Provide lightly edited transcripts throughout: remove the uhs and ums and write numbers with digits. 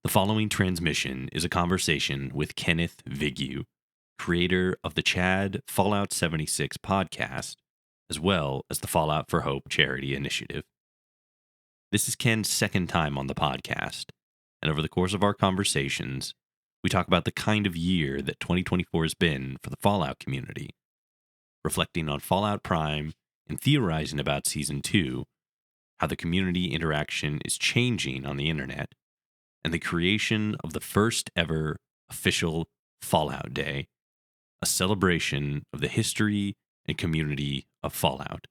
The following transmission is a conversation with Kenneth Vigue, creator of the Chad Fallout 76 podcast, as well as the Fallout for Hope charity initiative. This is Ken's second time on the podcast, and over the course of our conversations, we talk about the kind of year that 2024 has been for the Fallout community, reflecting on Fallout Prime and theorizing about Season 2, how the community interaction is changing on the internet, and the creation of the first ever official Fallout Day, a celebration of the history and community of Fallout.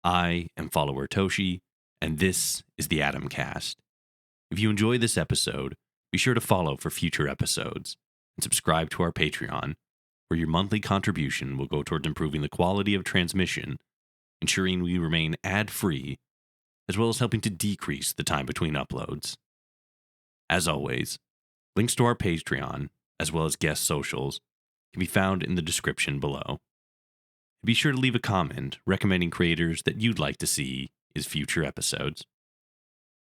I am follower Toshi, and this is the Atomcast. If you enjoy this episode, be sure to follow for future episodes and subscribe to our Patreon, where your monthly contribution will go towards improving the quality of transmission, ensuring we remain ad-free, as well as helping to decrease the time between uploads. As always, links to our Patreon, as well as guest socials, can be found in the description below. Be sure to leave a comment recommending creators that you'd like to see in future episodes.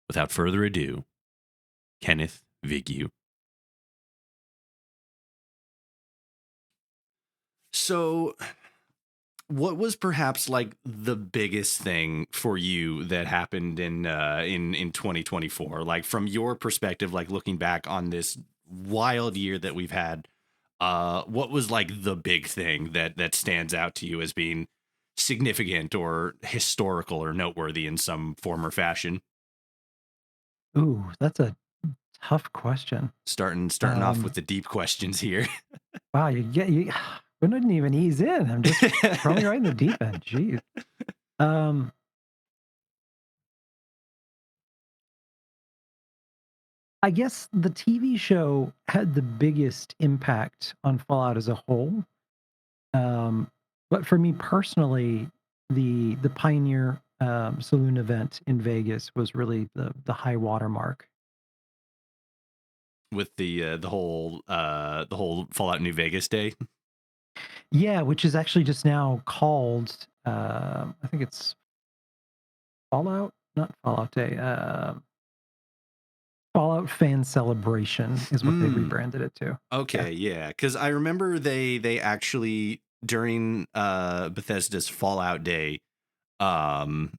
Without further ado, Kenneth Vigue. So, what was perhaps like the biggest thing for you that happened in 2024? Like from your perspective, like looking back on this wild year that we've had, what was like the big thing that stands out to you as being significant or historical or noteworthy in some form or fashion? Ooh, that's a tough question. Starting off with the deep questions here. Wow, we didn't even ease in. I'm just throwing right in the deep end. Jeez. Um, I guess the TV show had the biggest impact on Fallout as a whole. Um, but for me personally, the Pioneer Saloon event in Vegas was really the high watermark. With the whole Fallout New Vegas day. Yeah, which is actually just now called. I think it's Fallout, not Fallout Day. Fallout Fan Celebration is what they Mm, rebranded it to. Yeah. okay, yeah, because I remember they actually during Bethesda's Fallout Day, um,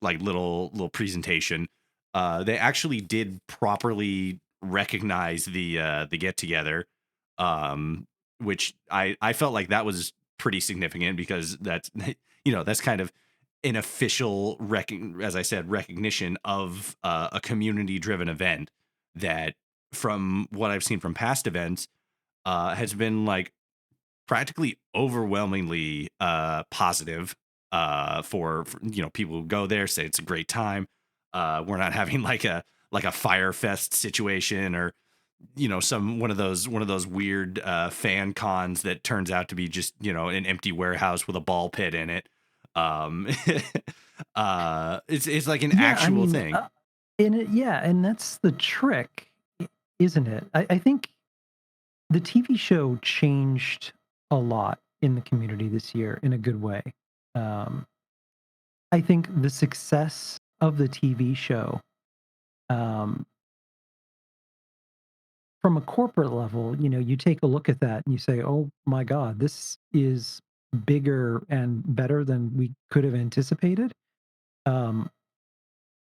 like little presentation, they actually did properly recognize the get together, um, which I felt like that was pretty significant because that's that's kind of an official as I said, recognition of a community driven event that, from what I've seen from past events, has been like practically overwhelmingly positive, for people who go there, say it's a great time. We're not having like a fire fest situation, or some one of those weird fan cons that turns out to be just an empty warehouse with a ball pit in it. um it's like an Yeah, I actual mean, thing. and that's the trick, isn't it? I think the TV show changed a lot in the community this year in a good way. Um, I think the success of the TV show, um, from a corporate level, you take a look at that and you say, "Oh my God, this is bigger and better than we could have anticipated." Um,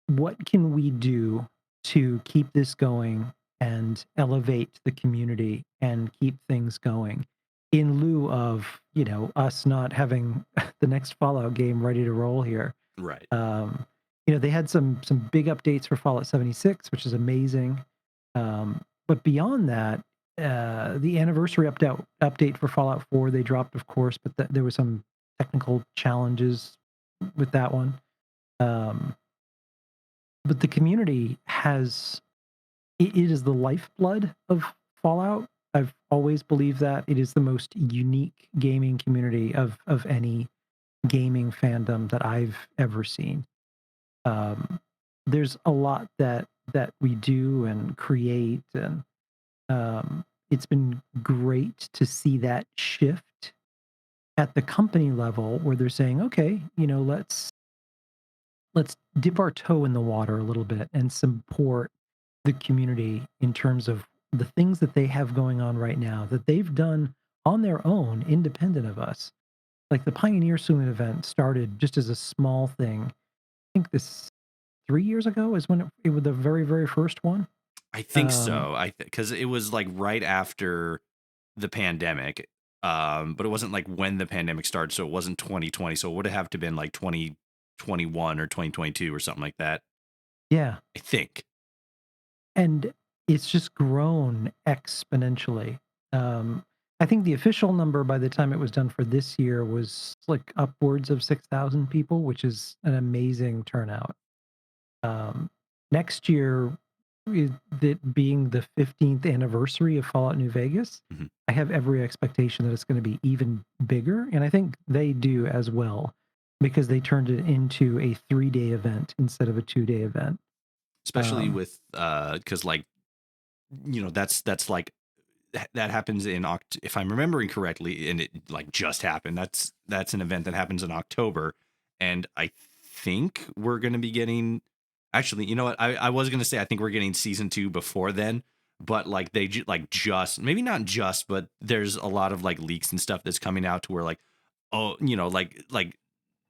what can we do to keep this going and elevate the community and keep things going in lieu of us not having the next Fallout game ready to roll here? Right. um, they had some big updates for Fallout 76, which is amazing. But beyond that, the anniversary update for Fallout 4 they dropped, of course, but there was some technical challenges with that one. um, but the community it is the lifeblood of Fallout. I've always believed that it is the most unique gaming community of any gaming fandom that I've ever seen. Um, there's a lot that we do and create, and it's been great to see that shift at the company level where they're saying, okay, let's dip our toe in the water a little bit and support the community in terms of the things that they have going on right now that they've done on their own, independent of us. Like the Pioneer Saloon event started just as a small thing. I think this 3 years ago is when it was the very, very first one. I think Um, so. Because it was like right after the pandemic, but it wasn't like when the pandemic started, so it wasn't 2020. So it would have to been like 2021 or 2022 or something like that. yeah, I think. and it's just grown exponentially. Um, I think the official number by the time it was done for this year was like upwards of 6,000 people, which is an amazing turnout. Next year, with it being the 15th anniversary of Fallout New Vegas, Mhm. I have every expectation that it's going to be even bigger. And I think they do as well because they turned it into a 3-day event instead of a 2-day event. Especially Um, with because like that's like that happens in if I'm remembering correctly, and it like just happened. That's an event that happens in October, and I think we're gonna be getting. Actually, you know what? I was gonna say I think we're getting season 2 before then, but like they like just maybe not just, but there's a lot of like leaks and stuff that's coming out to where like oh like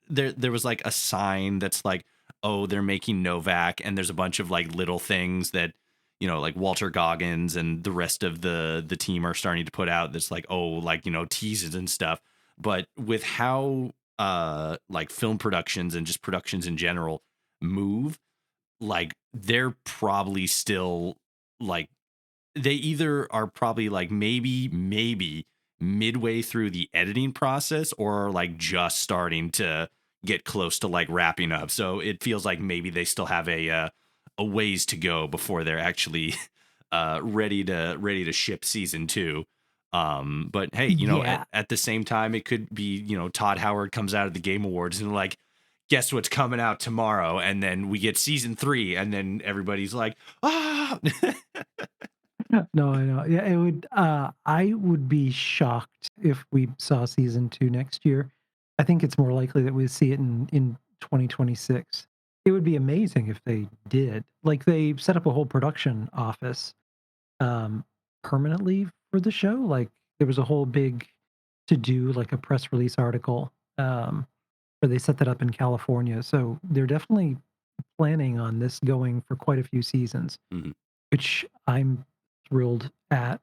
there was like a sign that's like, oh, they're making Novak, and there's a bunch of like little things that like Walter Goggins and the rest of the team are starting to put out that's like, oh, like teases and stuff. But with how like film productions and just productions in general move, like they're probably still like they either are probably like maybe midway through the editing process or are like just starting to get close to like wrapping up. So it feels like maybe they still have a ways to go before they're actually ready to ship season 2. But hey, yeah. at the same time, it could be, Todd Howard comes out of the Game Awards and like, guess what's coming out tomorrow? And then we get season 3, and then everybody's like, ah. No, I know. Yeah, it would. I would be shocked if we saw season 2 next year. I think it's more likely that we see it in 2026. It would be amazing if they did. Like they set up a whole production office um, permanently for the show. Like there was a whole big to do, like a press release article where they set that up in California. So they're definitely planning on this going for quite a few seasons, Mhm. which I'm thrilled at.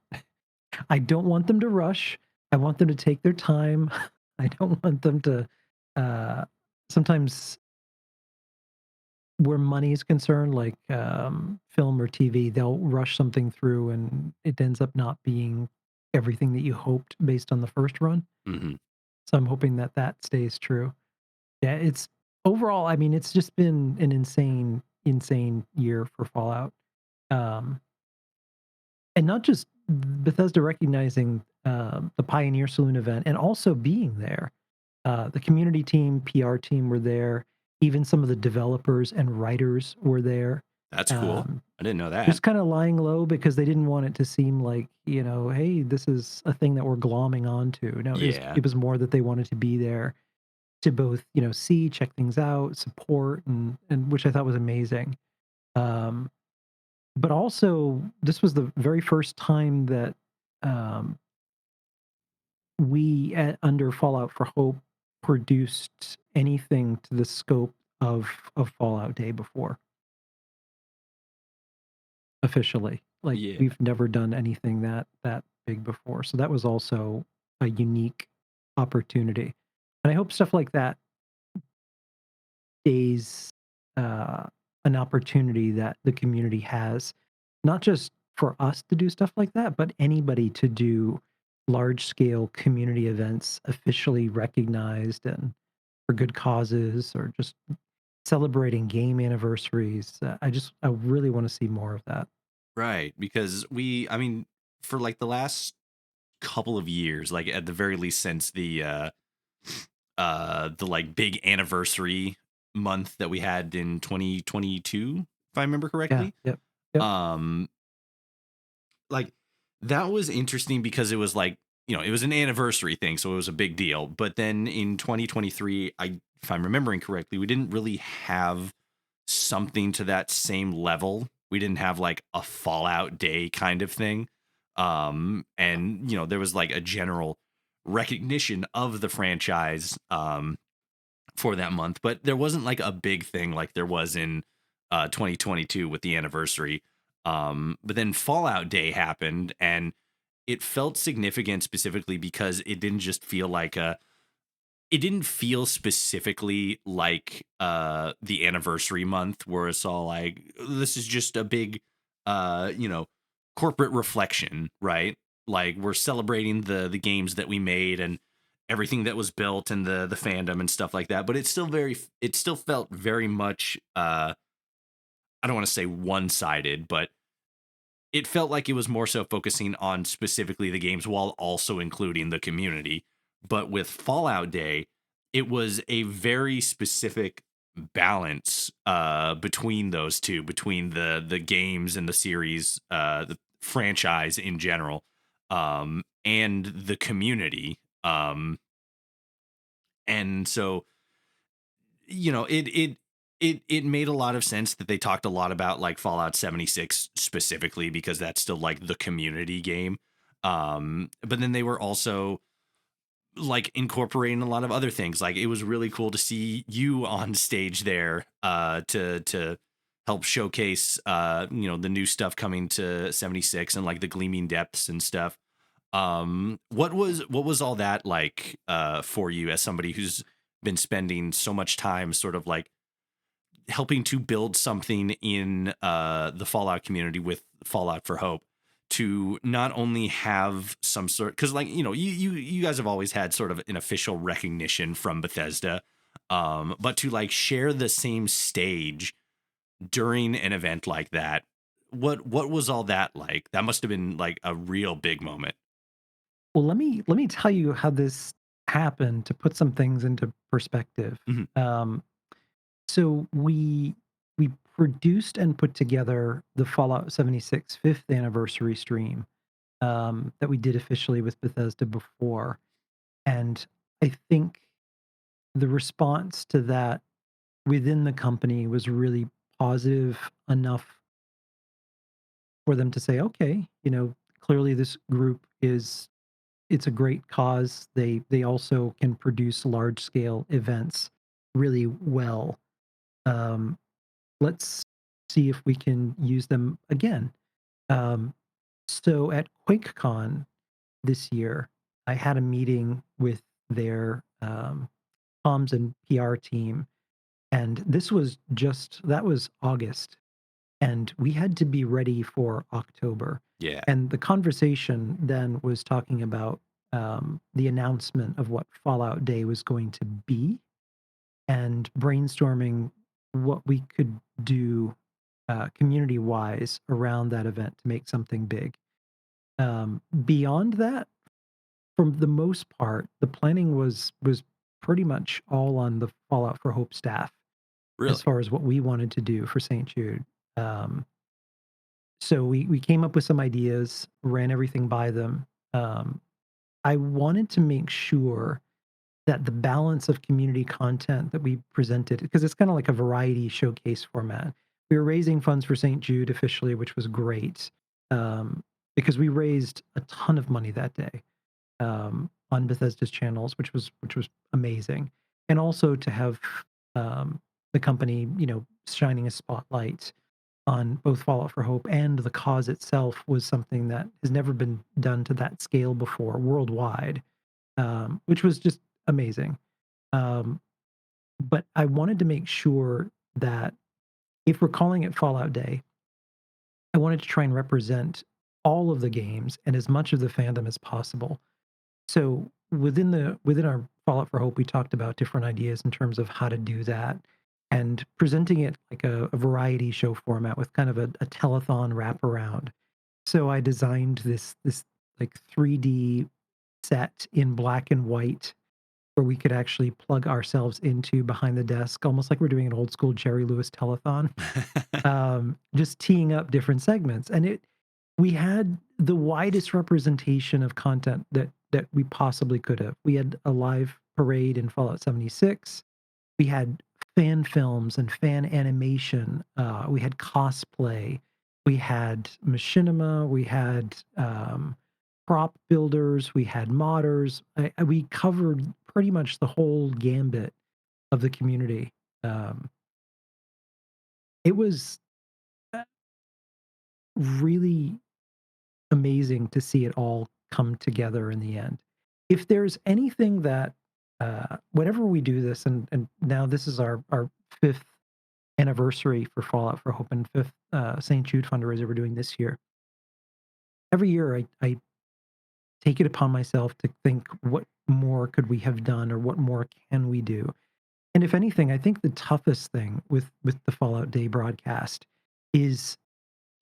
I don't want them to rush. I want them to take their time. I don't want them to uh sometimes where money is concerned, like film or TV, they'll rush something through and it ends up not being everything that you hoped based on the first run. Mhm. So I'm hoping that that stays true. Yeah, it's overall, I mean, it's just been an insane year for Fallout. Um, and not just Bethesda recognizing the Pioneer Saloon event and also being there. The community team, PR team were there. Even some of the developers and writers were there. That's cool. Um, I didn't know that. just kind of lying low because they didn't want it to seem like, hey, this is a thing that we're glomming onto. No, Yeah. it was more that they wanted to be there to both, see, check things out, support, and which I thought was amazing. Um, but also, this was the very first time that um, we under Fallout for Hope produced anything to the scope of Fallout Day before officially. Like Yeah. we've never done anything that big before, so that was also a unique opportunity. And I hope stuff like that is an opportunity that the community has, not just for us to do stuff like that, but anybody to do large scale community events officially recognized and for good causes or just celebrating game anniversaries. I really want to see more of that. Right. Because I mean, for like the last couple of years, like at the very least since the like big anniversary month that we had in 2022, if I remember Yeah. correctly. Yep. Yep. Um like that was interesting because it was like, it was an anniversary thing, so it was a big deal. But then in 2023, if I'm remembering correctly, we didn't really have something to that same level. We didn't have like a Fallout Day kind of thing. And there was like a general recognition of the franchise for that month, but there wasn't like a big thing like there was in 2022 with the anniversary. But then Fallout Day happened, and it felt significant specifically because it didn't just feel like a it didn't feel specifically like the anniversary month where it's all like this is just a big uh you know corporate reflection, right? Like we're celebrating the games that we made and everything that was built and the fandom and stuff like that, but it still felt very much I don't want to say one-sided, but it felt like it was more so focusing on specifically the games while also including the community. But with Fallout Day, it was a very specific balance between those two, between the games and the series, the franchise in general, and the community. And so it made a lot of sense that they talked a lot about like Fallout 76 specifically because that's still like the community game. But then they were also like incorporating a lot of other things. Like it was really cool to see you on stage there to help showcase the new stuff coming to 76 and like the Gleaming Depths and stuff. What was all that like for you as somebody who's been spending so much time sort of like helping to build something in the Fallout community with Fallout for Hope, to not only have some sort, because like you guys have always had sort of an official recognition from Bethesda, but to like share the same stage during an event like that. What was all that like? That must have been like a real big moment. Well, let me tell you how this happened to put some things into perspective. Mhm. Um, so we produced and put together the Fallout 76 fifth anniversary stream that we did officially with Bethesda before, and I think the response to that within the company was really positive enough for them to say, okay, clearly this group is it's a great cause. They also can produce large scale events really well. Um, let's see if we can use them again. Um, so at QuakeCon this year, I had a meeting with their comms and PR team, and that was August, and we had to be ready for October. Yeah. And the conversation then was talking about the announcement of what Fallout Day was going to be and brainstorming what we could do community wise around that event to make something big. Beyond that, for the most part, the planning was pretty much all on the Fallout for Hope staff as Really? far as what we wanted to do for St. Jude. Um, so we came up with some ideas, ran everything by them. Um, I wanted to make sure that the balance of community content that we presented, because it's kind of like a variety showcase format. We were raising funds for St. Jude officially, which was great, because we raised a ton of money that day on Bethesda's channels, which was amazing, and also to have the company, shining a spotlight on both Fallout for Hope and the cause itself was something that has never been done to that scale before worldwide, which was just amazing. Um, but I wanted to make sure that if we're calling it Fallout Day, I wanted to try and represent all of the games and as much of the fandom as possible. So within our Fallout for Hope, we talked about different ideas in terms of how to do that and presenting it like a variety show format with kind of a telethon wraparound. So I designed this like 3D set in black and white where we could actually plug ourselves into behind the desk, almost like we're doing an old school Jerry Lewis telethon, just teeing up different segments. And we had the widest representation of content that we possibly could have. We had a live parade in Fallout 76. We had fan films and fan animation. We had cosplay. We had machinima, we had prop builders, we had modders. We covered pretty much the whole gambit of the community. Um, it was really amazing to see it all come together in the end. If there's anything that, whenever we do this, and now this is our fifth anniversary for Fallout for Hope and fifth St. Jude fundraiser we're doing this year. Every year, I take it upon myself to think, what more could we have done, or what more can we do? And if anything, I think the toughest thing with the Fallout Day broadcast is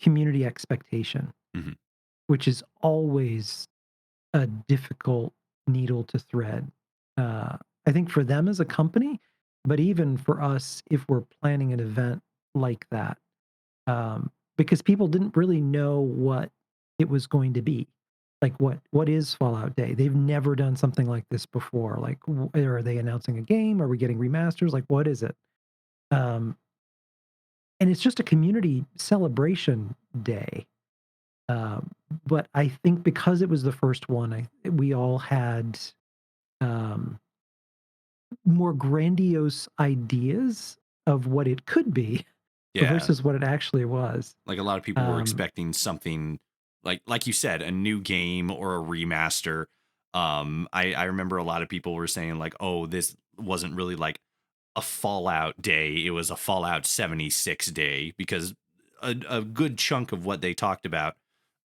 community expectation, Mhm. which is always a difficult needle to thread. Uh, I think for them as a company, but even for us, if we're planning an event like that, because people didn't really know what it was going to be. Like, what is Fallout Day? They've never done something like this before. Like, are they announcing a game? Are we getting remasters? Like, what is it? Um, and it's just a community celebration day. Um, but I think because it was the first one, we all had um, more grandiose ideas of what it could be Yeah. versus what it actually was. Like a lot of people were Um, expecting something like you said, a new game or a remaster. I remember a lot of people were saying like, oh, this wasn't really like a Fallout day. It was a Fallout 76 day because a good chunk of what they talked about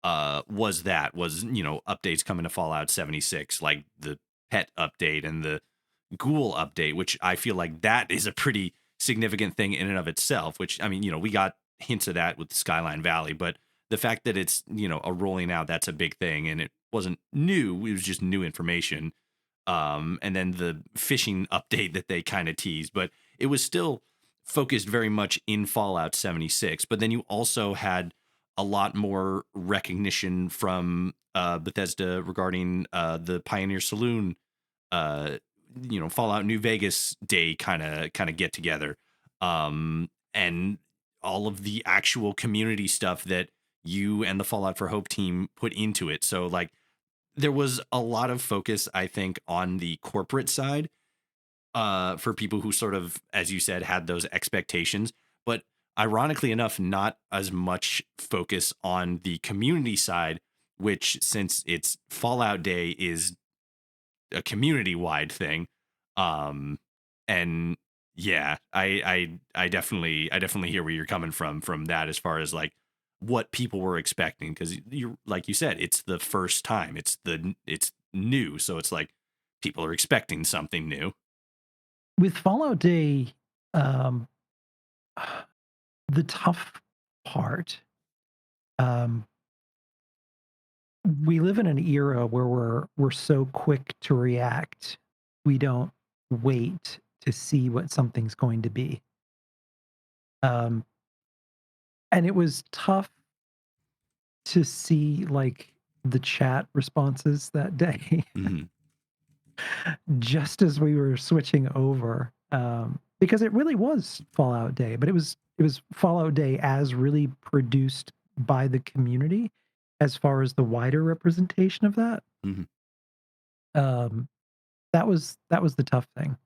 was updates coming to Fallout 76, like the pet update and the ghoul update, which I feel like that is a pretty significant thing in and of itself, which I mean, we got hints of that with Skyline Valley, but the fact that it's, a rolling out, that's a big thing. And it wasn't new, it was just new information. And then the fishing update that they kind of teased, but it was still focused very much in Fallout 76. But then you also had a lot more recognition from Bethesda regarding the Pioneer Saloon, uh, Fallout New Vegas day kind of get together, and all of the actual community stuff that you and the Fallout for Hope team put into it. So like there was a lot of focus, I think, on the corporate side, for people who sort of, as you said, had those expectations. But ironically enough, not as much focus on the community side, which, since it's Fallout Day, is a community wide thing. Um, and yeah, I definitely hear where you're coming from that, as far as like what people were expecting, because you, like you said, it's the first time, it's new, so it's like people are expecting something new. with Fallout Day, um, the tough part, um, we live in an era where we're so quick to react. We don't wait to see what something's going to be. Um, and it was tough to see like the chat responses that day Hmm. just as we were switching over. Because it really was Fallout Day, but it was Fallout Day as really produced by the community as far as the wider representation of that. Hmm. Um, that was the tough thing.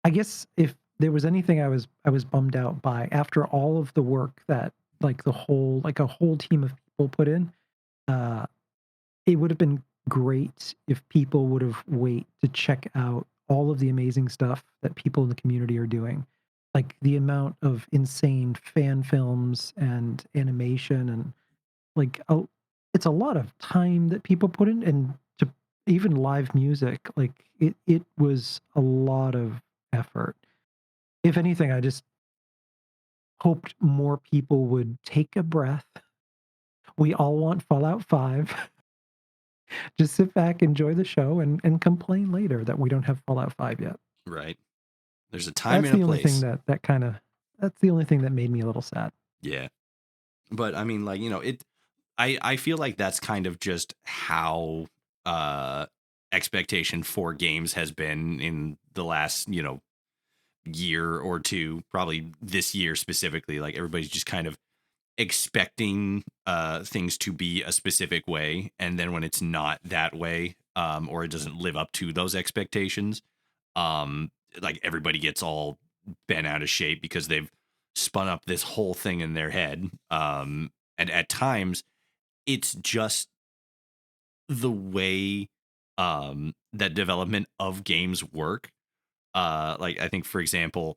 I guess if there was anything I was bummed out by after all of the work that a whole team of people put in, uh, it would have been great if people would have wait to check out all of the amazing stuff that people in the community are doing. Like the amount of insane fan films and animation and like it's a lot of time that people put in, and to even live music, like it was a lot of effort. If anything, I just hoped more people would take a breath. We all want Fallout 5. Just sit back, enjoy the show, and complain later that we don't have Fallout 5 yet. Right. There's a time That's and a the only thing place. that's the only thing that made me a little sad. Yeah. But I mean, like, I feel like that's kind of just how uh expectation for games has been in the last, year or two, probably this year specifically. Like everybody's just kind of expecting things to be a specific way, and then when it's not that way, or it doesn't live up to those expectations, um, like everybody gets all bent out of shape because they've spun up this whole thing in their head. And at times, it's just the way that development of games work. Like I think, for example,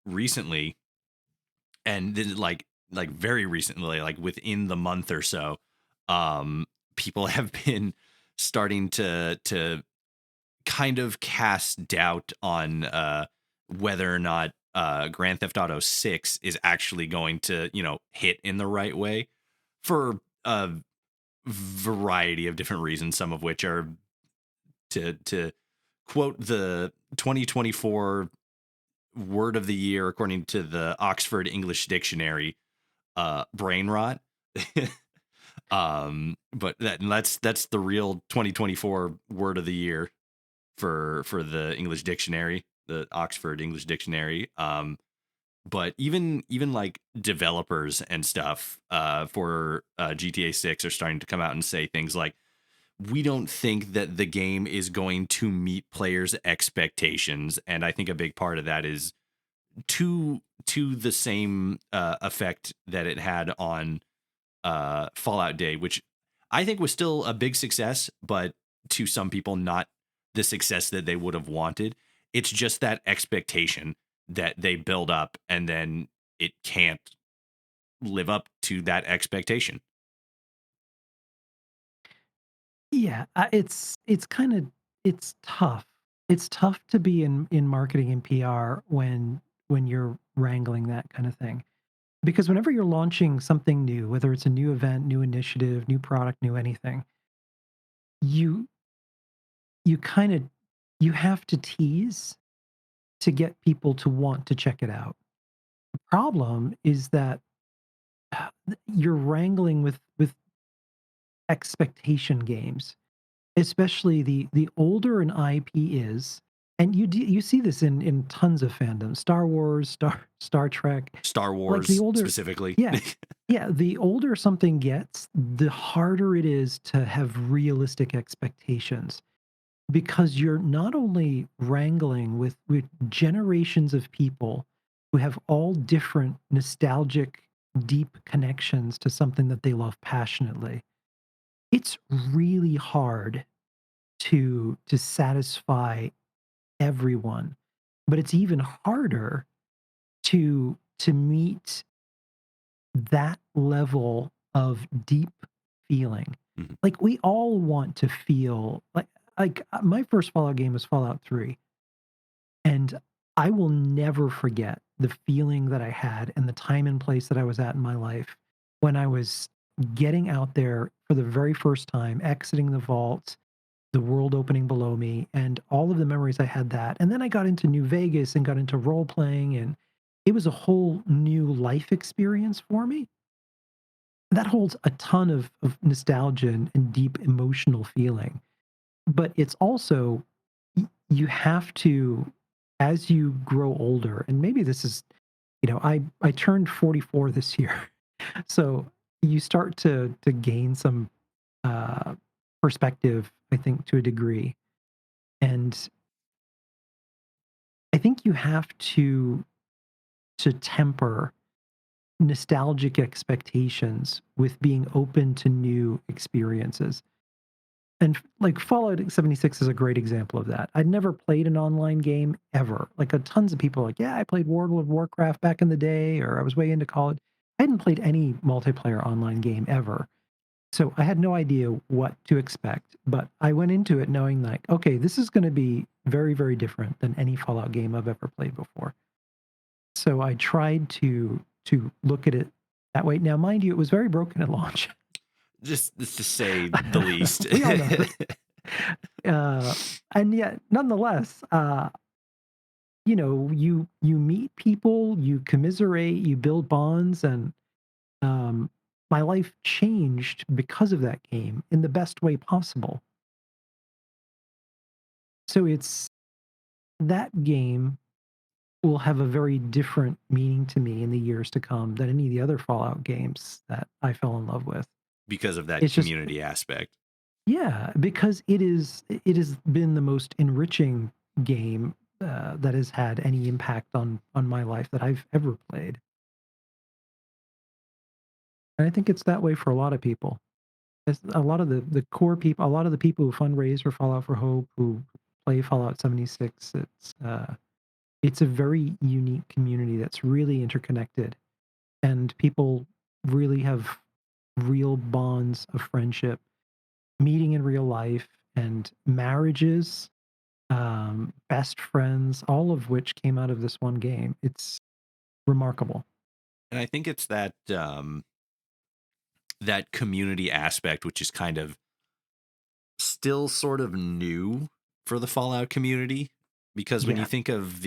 recently, and this is like very recently, like within the month or so, people have been starting to kind of cast doubt on whether or not Grand Theft Auto 6 is actually going to, hit in the right way for a variety of different reasons, some of which are to quote the 2024 word of the year according to the Oxford English Dictionary, brain rot. But that's the real 2024 word of the year for the English dictionary, the Oxford English Dictionary. But even like developers and stuff for GTA 6 are starting to come out and say things like, we don't think that the game is going to meet players' expectations. And I think a big part of that is to the same effect that it had on Fallout Day, which I think was still a big success, but to some people, not the success that they would have wanted. It's just that expectation that they build up, and then it can't live up to that expectation. Yeah, it's kind of it's tough. It's tough to be in marketing and PR when you're wrangling that kind of thing. Because whenever you're launching something new, whether it's a new event, new initiative, new product, new anything, you you kind of you have to tease to get people to want to check it out. The problem is that you're wrangling with expectation games. Especially the older an IP is, and you see this in tons of fandoms, Star Wars, Star Trek, Star like the Wars older. specifically. Yeah, yeah, the older something gets, the harder it is to have realistic expectations because you're not only wrangling with generations of people who have all different nostalgic, deep connections to something that they love passionately. It's really hard to satisfy everyone, but it's even harder to meet that level of deep feeling. Mhm. Like, we all want to feel my first Fallout game was Fallout 3, and I will never forget the feeling that I had and the time and place that I was at in my life when I was getting out there for the very first time, exiting the vault, the world opening below me, and all of the memories I had that. And then I got into New Vegas and got into role playing, and it was a whole new life experience for me. That holds a ton of nostalgia and deep emotional feeling. But it's also, you have to, as you grow older, and maybe this is, I turned 44 this year. So you start to gain some uh, perspective, I think, to a degree. And I think you have to temper nostalgic expectations with being open to new experiences. And like Fallout 76 is a great example of that. I'd never played an online game ever. Like tons of people are like, yeah, I played World of Warcraft back in the day, or I was way into college. I hadn't played any multiplayer online game ever. So I had no idea what to expect, but I went into it knowing like, okay, this is going to be very, very different than any Fallout game I've ever played before. So I tried to look at it that way. Now, mind you, it was very broken at launch. Just to say the least. We all know that. Uh, and yet, nonetheless, you meet people, you commiserate, you build bonds, and um, my life changed because of that game in the best way possible. So it's that game. will have a very different meaning to me in the years to come than any of the other Fallout games that I fell in love with. because of that It's just community aspect. yeah, because it has been the most enriching game, that has had any impact on my life that I've ever played. And I think it's that way for a lot of people. It's a lot of the core people, a lot of the people who fundraise for Fallout for Hope, who play Fallout 76, it's a very unique community that's really interconnected, and people really have real bonds of friendship, meeting in real life, and marriages, best friends, all of which came out of this one game. It's remarkable. And I think it's that that community aspect, which is kind of still sort of new for the Fallout community, because Yeah, when you think of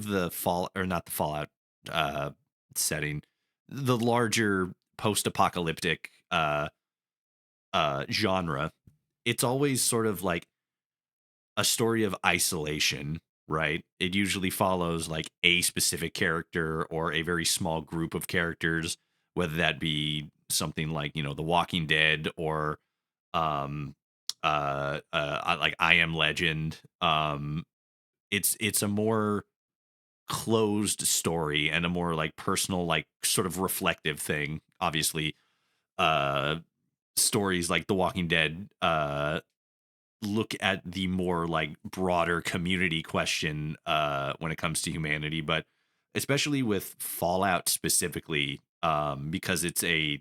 the fall or not the Fallout uh, setting, the larger post-apocalyptic genre, it's always sort of like a story of isolation, right? It usually follows like a specific character or a very small group of characters, whether that be something like, The Walking Dead or um like I Am Legend. It's a more closed story and a more like personal, like sort of reflective thing. Obviously, uh stories like The Walking Dead look at the more like broader community question when it comes to humanity, but especially with Fallout specifically, because it's a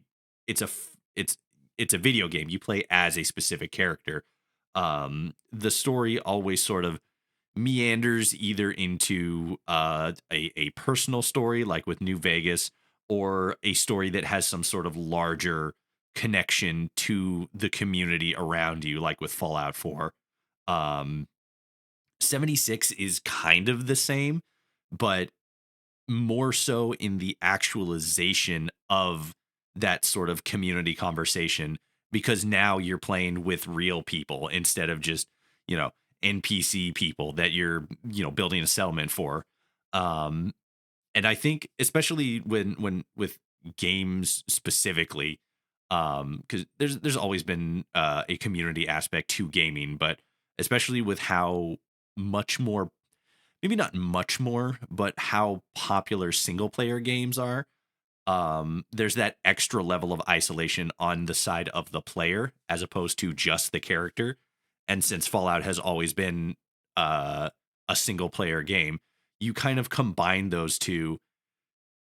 it's a video game. You play as a specific character. The story always sort of meanders either into a personal story like with New Vegas, or a story that has some sort of larger connection to the community around you, like with Fallout 4. um 76 is kind of the same, but more so in the actualization of that sort of community conversation, because now you're playing with real people instead of just, you know, NPC people that you're, building a settlement for. Um and I think especially when with games specifically, because there's always been a community aspect to gaming, but especially with how much more, maybe not much more, but how popular single player games are, there's that extra level of isolation on the side of the player as opposed to just the character. And since Fallout has always been uh, a single player game, you kind of combine those two.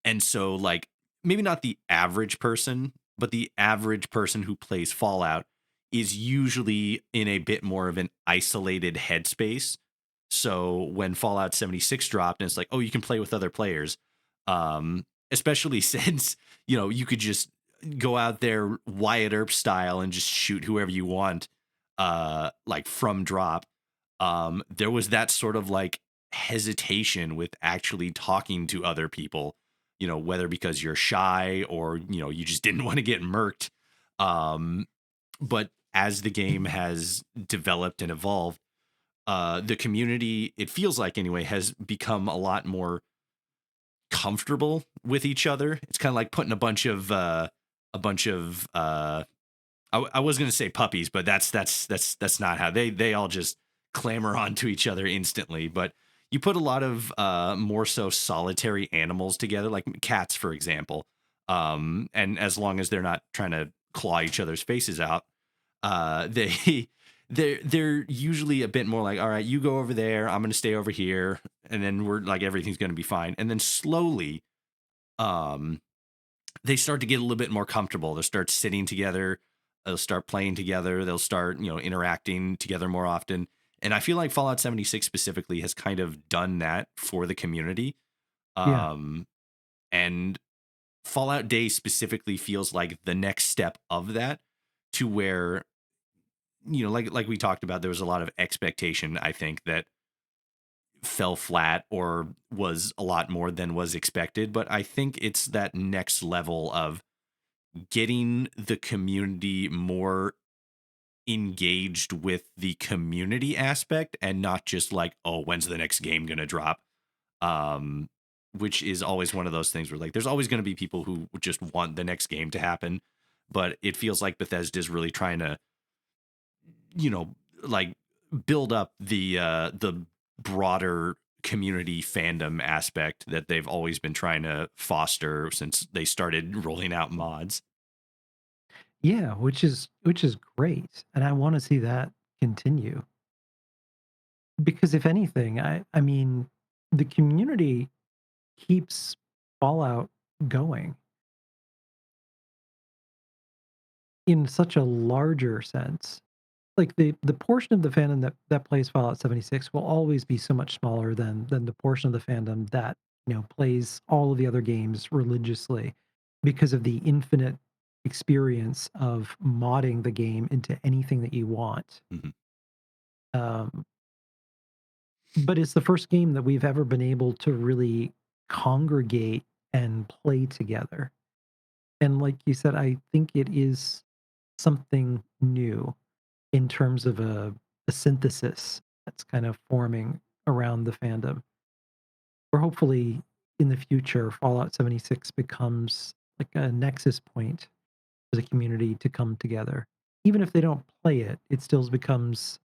And so, like, maybe not the average person, but the average person who plays Fallout is usually in a bit more of an isolated headspace. So when Fallout 76 dropped and it's like, oh, you can play with other players, especially since, you could just go out there Wyatt Earp style and just shoot whoever you want, like from drop. There was that sort of like hesitation with actually talking to other people, whether because you're shy or, you just didn't want to get murked. Um, but as the game has developed and evolved, the community, it feels like anyway, has become a lot more comfortable with each other. It's kind of like putting a bunch of I was going to say puppies, but that's not how they all just clamor onto each other instantly. But you put a lot of more so solitary animals together, like cats, for example. And as long as they're not trying to claw each other's faces out, they they're usually a bit more like, all right, you go over there, I'm going to stay over here, and then we're like everything's going to be fine. And then slowly, um, they start to get a little bit more comfortable. They'll start sitting together. They'll start playing together. They'll start, interacting together more often. And I feel like Fallout 76 specifically has kind of done that for the community. yeah, Um, and Fallout Day specifically feels like the next step of that, to where, like we talked about, there was a lot of expectation, I think, that fell flat or was a lot more than was expected. But I think it's that next level of getting the community more engaged with the community aspect and not just like, oh, when's the next game gonna drop? Um, which is always one of those things where like there's always gonna be people who just want the next game to happen. But it feels like Bethesda's really trying to, you know, like build up the broader community fandom aspect that they've always been trying to foster since they started rolling out mods. Yeah, which is great, and I wanna see that continue. Because if anything, I mean, the community keeps Fallout going in such a larger sense. Like, the portion of the fandom that plays Fallout 76 will always be so much smaller than the portion of the fandom that, plays all of the other games religiously because of the infinite experience of modding the game into anything that you want. Mhm. Um, but it's the first game that we've ever been able to really congregate and play together. And like you said, I think it is something new in terms of a synthesis that's kind of forming around the fandom. Or hopefully in the future, Fallout 76 becomes like a nexus point for the community to come together. Even if they don't play it, it still becomes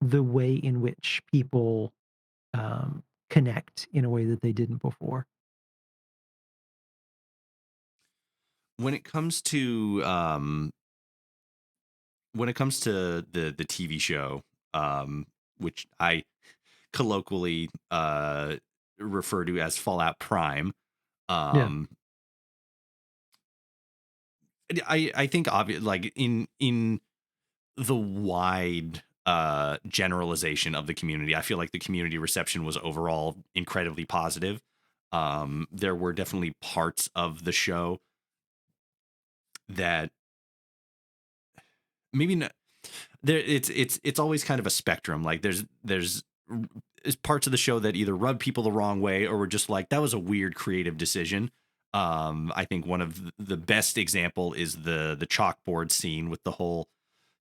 the way in which people connect in a way that they didn't before. When it comes to the TV show, which I colloquially refer to as Fallout Prime, Yeah. um, I think obvious like in the wide generalization of the community, I feel like the community reception was overall incredibly positive. There were definitely parts of the show that maybe not, there it's always kind of a spectrum. Like there's is parts of the show that either rub people the wrong way or were just like that was a weird creative decision. I think one of the best example is the chalkboard scene with the whole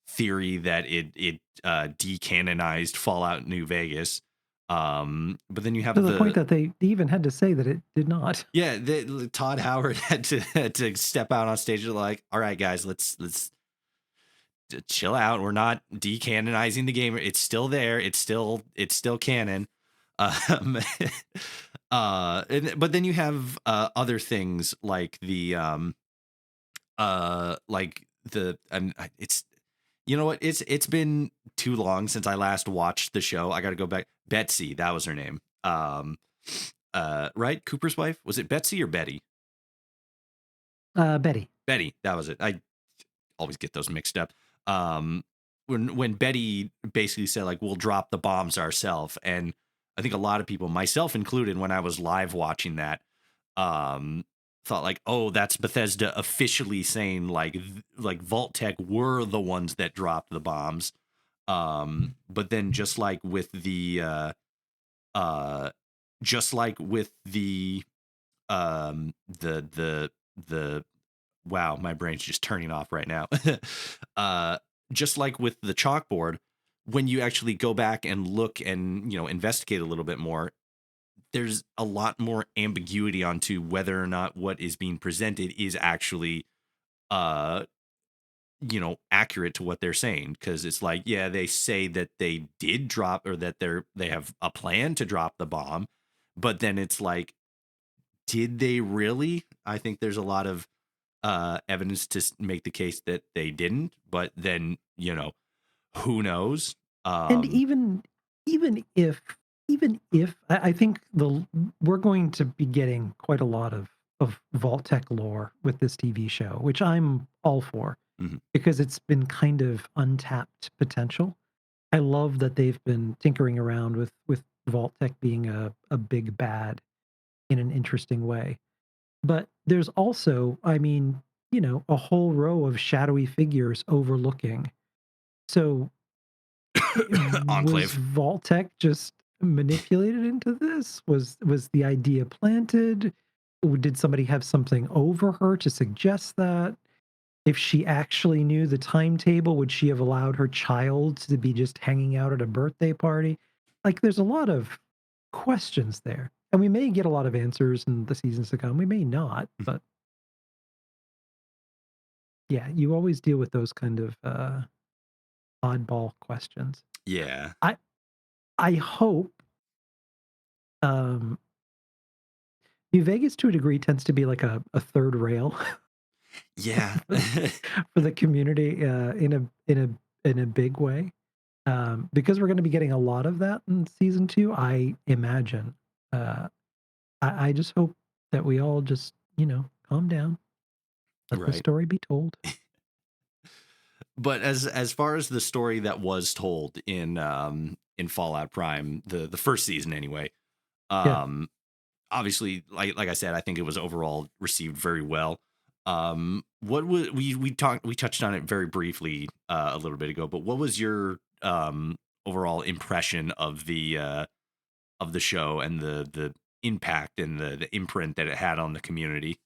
theory that it decanonized Fallout New Vegas. But then you To have the point the that they even had to say that it did not. yeah, Todd Howard had to step out on stage and like, all right, guys, let's chill out. We're not decanonizing the game. It's still there. It's still canon. Um, but then you have other things like it's you know what, it's been too long since I last watched the show. I got to go back. Betsy, that was her name. Right, Cooper's wife, was it Betsy or Betty? Betty. Betty, that was it. I always get those mixed up. Um, when Betty basically said like we'll drop the bombs ourselves, and I think a lot of people, myself included, when I was live watching that, um, thought like, oh, that's Bethesda officially saying like like Vault Tech were the ones that dropped the bombs. But then uh, just like with the wow, my brain's just turning off right now. uh, just like with the chalkboard, when you actually go back and look and investigate a little bit more, there's a lot more ambiguity onto whether or not what is being presented is actually uh accurate to what they're saying, because it's like, yeah, they say that they did drop, or that they have a plan to drop the bomb, but then it's like, did they really? I think there's a lot of evidence to make the case that they didn't, but then who knows. And um even if I think we're going to be getting quite a lot of Vault Tech lore with this TV show, which I'm all for mhm. because it's been kind of untapped potential. I love that they've been tinkering around with Vault Tech being a big bad in an interesting way. But there's also, I mean, a whole row of shadowy figures overlooking. So was Enclave. Vault-Tec just manipulated into this? Was the idea planted? Or did somebody have something over her to suggest that? if she actually knew the timetable, would she have allowed her child to be just hanging out at a birthday party? Like, there's a lot of questions there, and we may get a lot of answers in the seasons to come. We may not, but yeah, you always deal with those kind of oddball questions. Yeah. I I hope um, New Vegas to a degree tends to be like a third rail Yeah. for the community in a big way. Because we're going to be getting a lot of that in season two, I imagine. Uh, I just hope that we all just calm down, let the Right. story be told. But as far as the story that was told in Fallout Prime, the first season anyway, Yeah, um obviously, like I said, I think it was overall received very well. What was we touched on it very briefly a little bit ago, but what was your overall impression of the show and the impact and the imprint that it had on the community?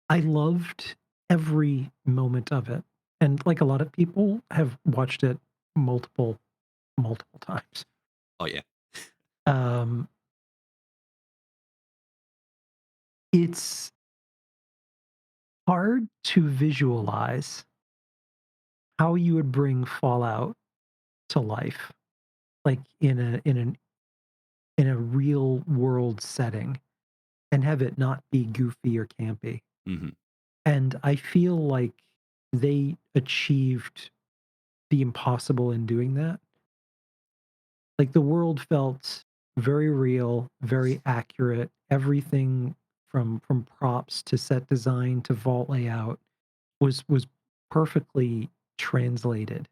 I loved every moment of it, and like a lot of people have watched it multiple times. Oh yeah. Um, it's hard to visualize how you would bring Fallout to life, like in a real world setting, and have it not be goofy or campy. Hmm. And I feel like they achieved the impossible in doing that. Like, the world felt very real, very accurate. Everything from props to set design to vault layout was perfectly translated,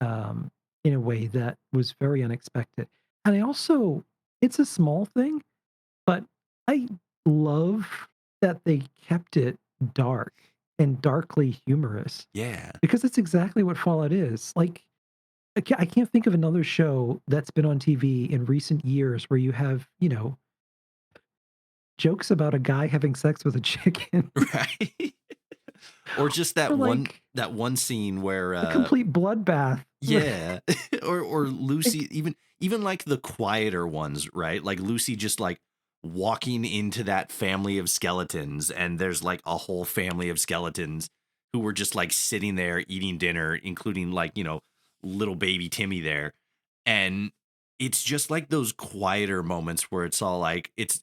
um, in a way that was very unexpected. And I also it's a small thing, but I love that they kept it dark and darkly humorous Yeah. because it's exactly what Fallout is. Like, I can't think of another show that's been on TV in recent years where you have, jokes about a guy having sex with a chicken Right. Or just or like that one scene where a complete bloodbath. yeah. Or Like, Lucy, even like the quieter ones, right? Like Lucy just like walking into that family of skeletons, and there's like a whole family of skeletons who were just like sitting there eating dinner, including like, little baby Timmy there. And it's just like those quieter moments where it's all like it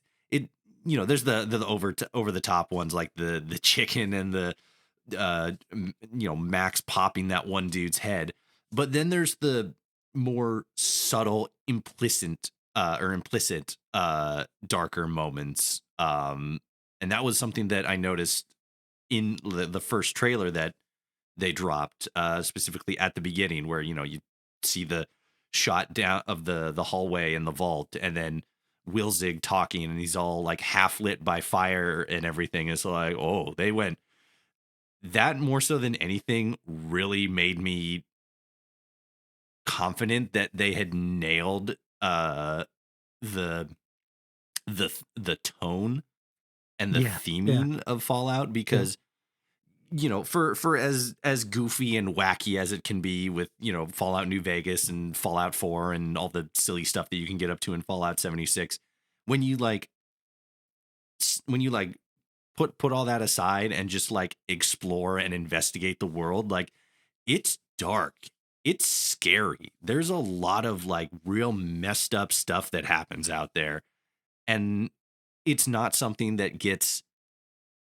there's the over the top ones like the chicken and the Max popping that one dude's head. But then there's the more subtle, implicit, darker moments. And that was something that I noticed in the first trailer that they dropped, specifically at the beginning, where you see the shot down of the hallway and the vault, and then Wilzig talking, and he's all like half lit by fire and everything. It's like, oh, they went that more so than anything really made me confident that they had nailed the the tone and the yeah, yeah, theming of Fallout, yeah. because for as goofy and wacky as it can be with Fallout New Vegas and Fallout 4 and all the silly stuff that you can get up to in Fallout 76, when you like when you like put all that aside and just like explore and investigate the world, like it's dark. It's scary. There's a lot of like real messed up stuff that happens out there. And it's not something that gets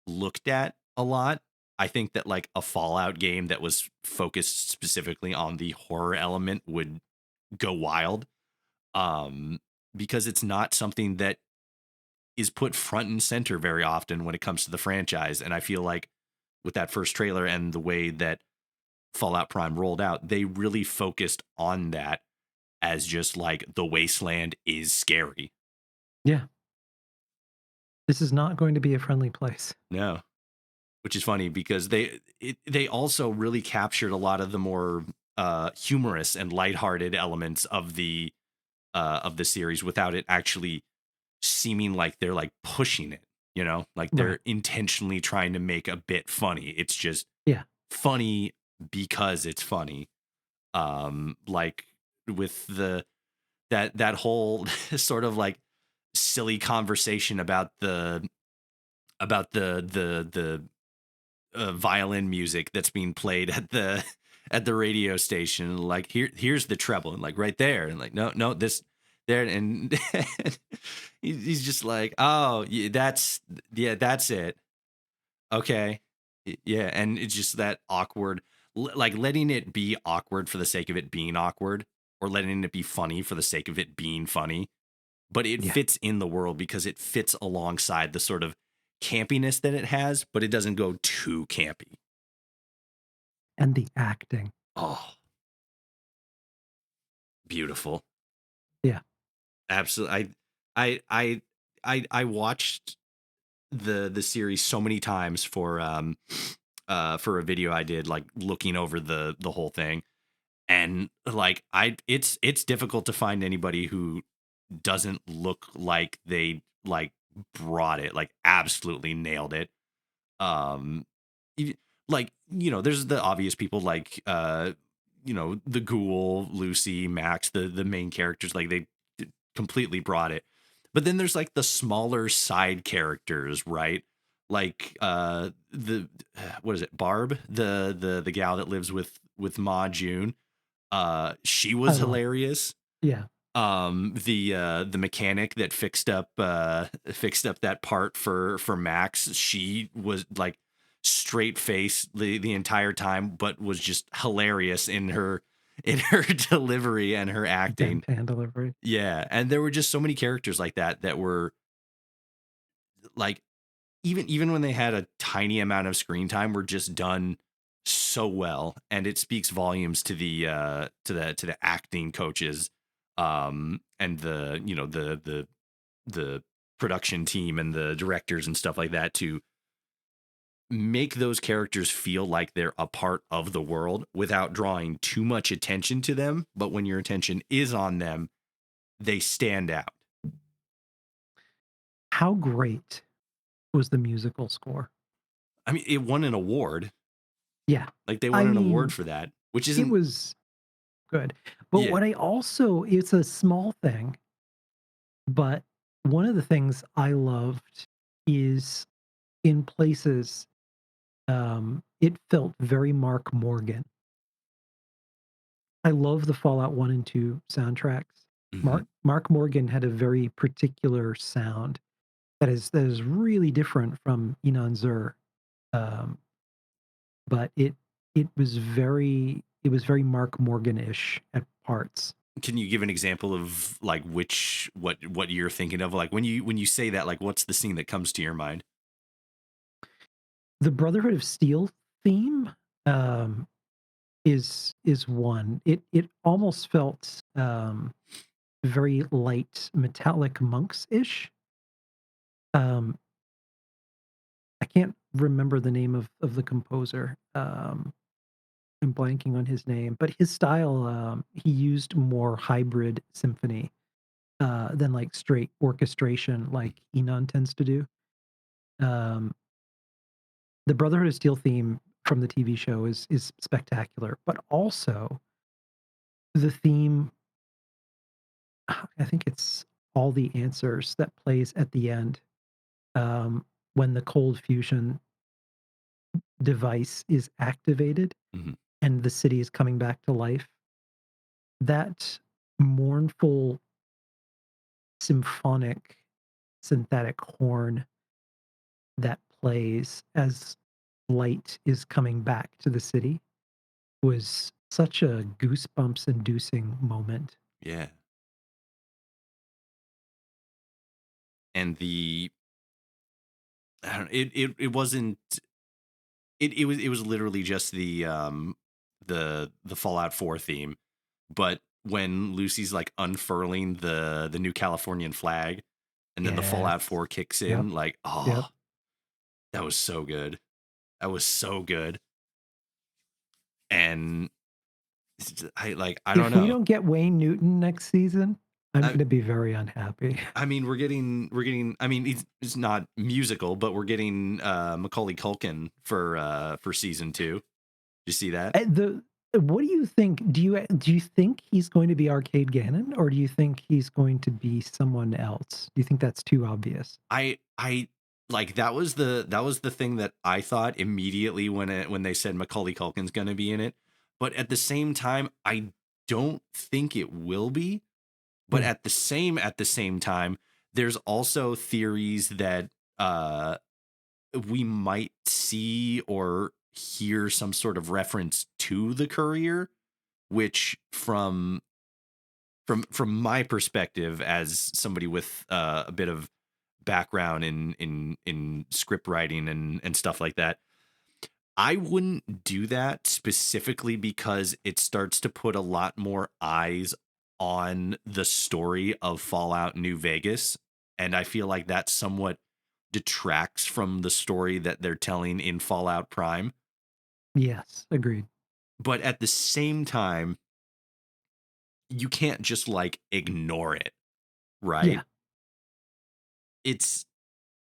looked at a lot. I think that like a Fallout game that was focused specifically on the horror element would go wild. Um, because it's not something that is put front and center very often when it comes to the franchise. And I feel like with that first trailer and the way that Fallout Prime rolled out, they really focused on that as just like the wasteland is scary. Yeah. This is not going to be a friendly place. No, which is funny because they also really captured a lot of the more humorous and lighthearted elements of the series without it actually seeming like they're like pushing it. Like Right. they're intentionally trying to make a bit funny. It's just Yeah. funny because it's funny. Like with that whole sort of like silly conversation about the violin music that's being played at the radio station. Like here's the treble, and like right there, and like no this there, and he's just like, oh yeah, that's it. Okay. Yeah, and it's just that awkward, like letting it be awkward for the sake of it being awkward, or letting it be funny for the sake of it being funny. But it Yeah. fits in the world because it fits alongside the sort of campiness that it has, but it doesn't go too campy. And the acting. Oh, beautiful. Yeah. Absolutely. I watched the series so many times for a video I did, like looking over the whole thing. And like it's difficult to find anybody who doesn't look like they like brought it, like absolutely nailed it. Um e- like, there's the obvious people like the Ghoul, Lucy, Max, the main characters, like they completely brought it. But then there's like the smaller side characters, right? Like the what is it? Barb, the gal that lives with Ma June. She I was love hilarious. Yeah. The mechanic that fixed up that part for Max, she was like straight face the entire time, but was just hilarious in her delivery and her acting. Deadpan delivery. Yeah, and there were just so many characters like that were like, even when they had a tiny amount of screen time, were just done so well, and it speaks volumes to the acting coaches, and the production team and the directors and stuff like that, to make those characters feel like they're a part of the world without drawing too much attention to them. But when your attention is on them, they stand out. How great was the musical score? I mean, it won an award. Yeah. Like they I won an award mean, for that, which it isn't. was good. But Yeah. what I also it's a small thing, but one of the things I loved is in places, it felt very Mark Morgan. I love the Fallout 1 and 2 soundtracks. Mhm. Mark Morgan had a very particular sound that is really different from Inan Zur, um, but it was very Mark Morgan-ish at parts. Can you give an example of like what you're thinking of? Like when you say that, like what's the scene that comes to your mind? The Brotherhood of Steel theme, um, is one. It almost felt, very light metallic monks-ish. Um, I can't remember the name of the composer. I'm blanking on his name, but his style, he used more hybrid symphony, than like straight orchestration like Enon tends to do. Um, the Brotherhood of Steel theme from the TV show is spectacular, but also the theme, I think it's All the Answers that plays at the end, when the cold fusion device is activated Mhm. and the city is coming back to life. That mournful symphonic synthetic horn that plays as light is coming back to the city was such a goosebumps inducing moment. Yeah. And I don't it wasn't it was literally just the Fallout 4 theme, but when Lucy's like unfurling the new Californian flag, and then the Fallout Yes. 4 kicks Yep. in, like, Yep. oh, that was so good. That was so good. And I don't If we know. don't get Wayne Newton next season, I'm I, gonna be very unhappy. I mean, we're getting. I mean, it's not musical, but we're getting Macaulay Culkin for season 2. Did you see that? The what do you think? Do you think he's going to be Arcade Gannon, or do you think he's going to be someone else? Do you think that's too obvious? I like that was the thing that I thought immediately when they said Macaulay Culkin's going to be in it, but at the same time, I don't think it will be. But Hmm. at the same time, there's also theories that uh we might see or hear some sort of reference to the courier, which from my perspective as somebody with a bit of background in script writing and stuff like that, I wouldn't do that specifically because it starts to put a lot more eyes on the story of Fallout New Vegas. And I feel like that somewhat detracts from the story that they're telling in Fallout Prime. Yes, agreed. But at the same time, you can't just like ignore it, right? Yeah, It's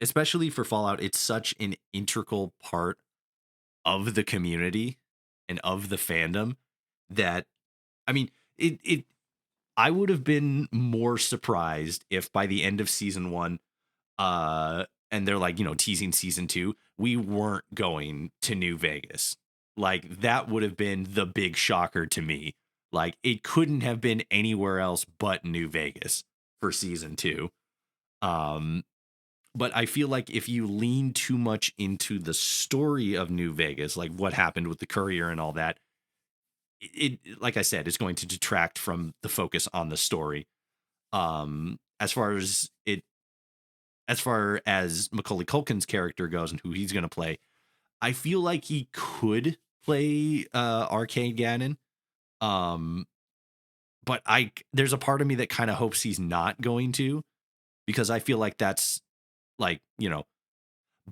especially for Fallout, it's such an integral part of the community and of the fandom that I mean, it I would have been more surprised if by the end of season 1 and they're like, teasing season 2, we weren't going to New Vegas. Like that would have been the big shocker to me. Like it couldn't have been anywhere else but New Vegas for season 2. Um but I feel like if you lean too much into the story of New Vegas, like what happened with the courier and all that, like I said, is going to detract from the focus on the story. As far as Macaulay Culkin's character goes and who he's going to play, I feel like he could play Arcade Gannon. Um, but there's a part of me that kind of hopes he's not going to, because I feel like that's like,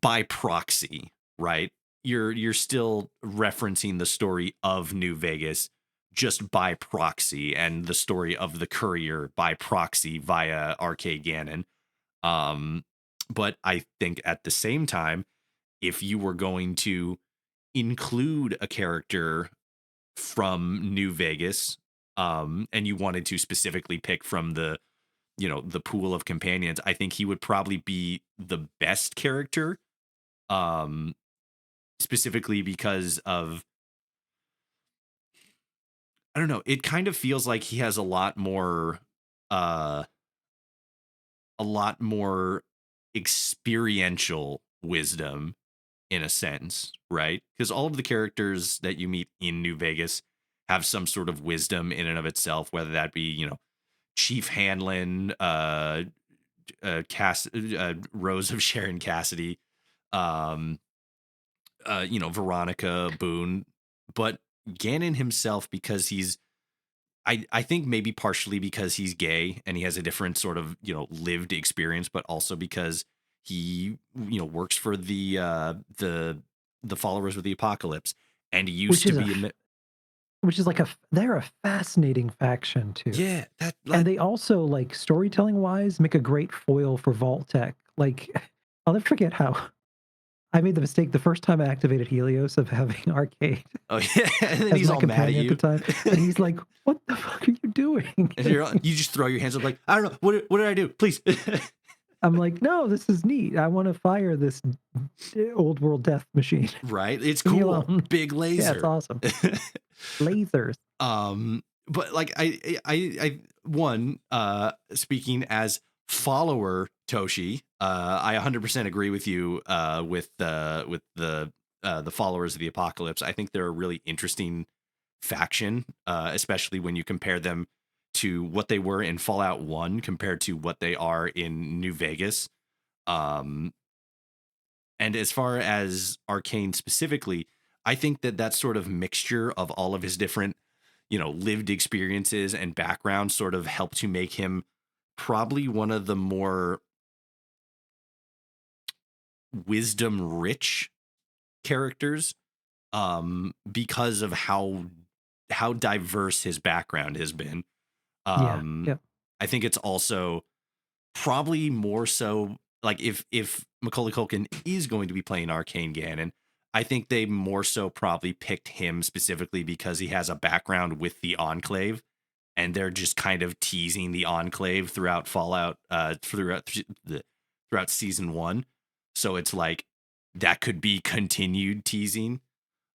by proxy, right? You're still referencing the story of New Vegas just by proxy, and the story of the courier by proxy via Arcade Gannon. Um, but I think at the same time, if you were going to include a character from New Vegas, and you wanted to specifically pick from the pool of companions, I think he would probably be the best character. Um, Specifically because of, I don't know, it kind of feels like he has uh a lot more experiential wisdom in a sense, right? Because all of the characters that you meet in New Vegas have some sort of wisdom in and of itself, whether that be, Chief Hanlon, Rose of Sharon Cassidy, um, Veronica Boone, but Gannon himself, because I think maybe partially because he's gay and he has a different sort of, lived experience, but also because he, works for the followers of the apocalypse and he used which to is be which is like they're a fascinating faction too. yeah, that And like, they also, like, storytelling wise, make a great foil for Vault Tech. Like, I'll never forget how I made the mistake the first time I activated Helios of having Arcade oh yeah, and then as he's my all mad at companion at the you. time, and he's like, "What the fuck are you doing?" And you just throw your hands up like, I don't know, what did I do? Please. I'm like, "No, this is neat. I wanna fire this old world death machine. Right? It's Leave me cool. alone." Big Yeah, it's laser. awesome. Lasers. But like I one speaking as follower Toshi, I 100% agree with you with the followers of the apocalypse. I think they're a really interesting faction, especially when you compare them to what they were in Fallout 1 compared to what they are in New Vegas. Um and as far as Arcane specifically, I think that sort of mixture of all of his different, lived experiences and backgrounds sort of helped to make him probably one of the more wisdom rich characters, because of how diverse his background has been. Yeah, Um yeah. I think it's also probably more so like if Macaulay Culkin is going to be playing Arcane Ganon, I think they more so probably picked him specifically because he has a background with the Enclave, and they're just kind of teasing the Enclave throughout Fallout, throughout season one. So it's like that could be continued teasing.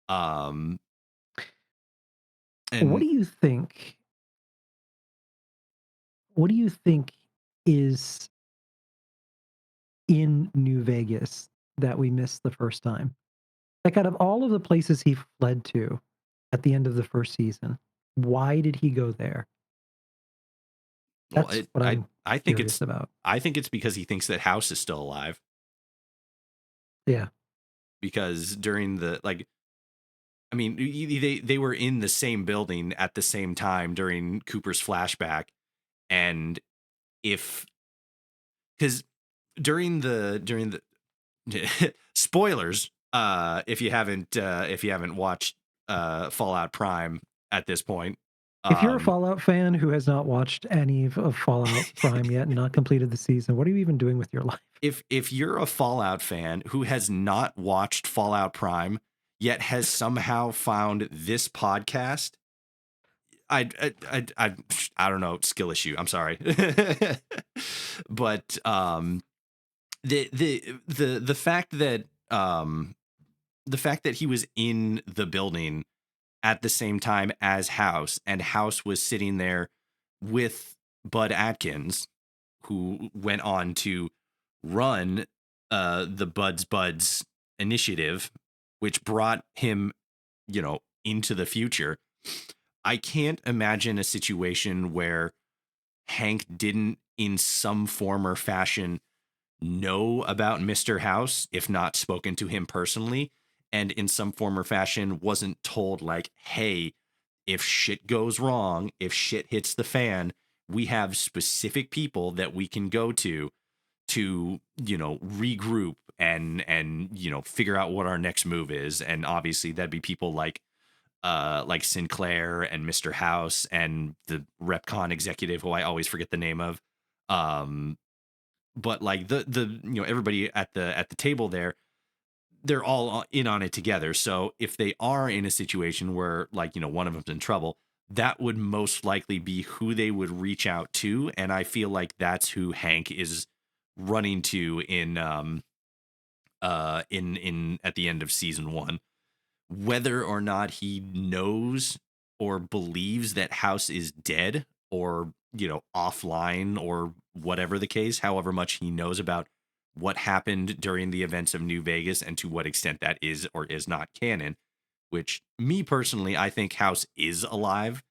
Um, What and do you think? What do you think is in New Vegas that we missed the first time? Like, out of all of the places he fled to at the end of the first season, why did he go there? well, That's what I'm I think curious about. it's because he thinks that House is still alive Yeah. because during the like I mean, they were in the same building at the same time during Cooper's flashback, and if because during the spoilers, if you haven't watched Fallout Prime at this point, If you're a um, Fallout fan who has not watched any of Fallout Prime yet and not completed the season, what are you even doing with your life? if you're a Fallout fan who has not watched Fallout Prime yet has somehow found this podcast, I don't know, skill issue. I'm sorry. But the fact that the fact that he was in the building at the same time as House, and House was sitting there with Bud Atkins, who went on to run the Buds initiative, which brought him, into the future. I can't imagine a situation where Hank didn't, in some form or fashion, know about Mr. House, if not spoken to him personally, and in some form or fashion wasn't told, like, hey, if shit goes wrong, if shit hits the fan, we have specific people that we can go to regroup and figure out what our next move is. And obviously that'd be people like Sinclair and Mr. House and the Repcon executive who I always forget the name of. Um, but like the everybody at the table there, they're all in on it together. So if they are in a situation where like one of them's in trouble, that would most likely be who they would reach out to, and I feel like that's who Hank is running to in at the end of season one. Whether or not he knows or believes that House is dead or, offline or whatever the case, however much he knows about what happened during the events of New Vegas and to what extent that is or is not canon, which me personally, I think House is alive.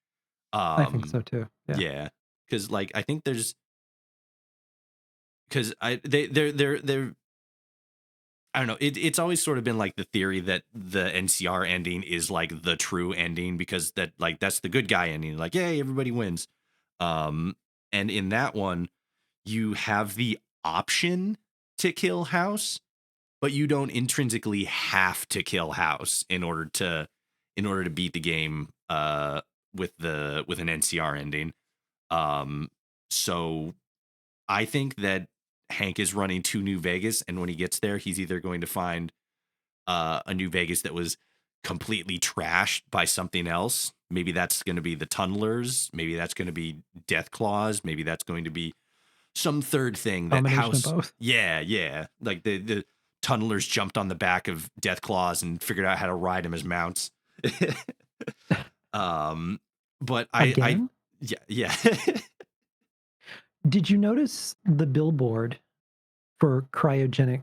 I think Um, so too. Yeah. yeah. Cause like, I think there's, cause they're I don't know. It's always sort of been like the theory that the NCR ending is like the true ending because that's the good guy ending. Like, yay, everybody wins. Um, and in that one, you have the option to kill House, but you don't intrinsically have to kill House in order to beat the game with an NCR ending. Um, so I think that Hank is running to New Vegas, and when he gets there, he's either going to find a New Vegas that was completely trashed by something else. Maybe that's going to be the Tunnelers. Maybe that's going to be Death Claws. Maybe that's going to be some third thing that Combination of House. both. Yeah, yeah. Like the Tunnelers jumped on the back of Death Claws and figured out how to ride them as mounts. um, but I, Again, yeah, yeah. did you notice the billboard for cryogenic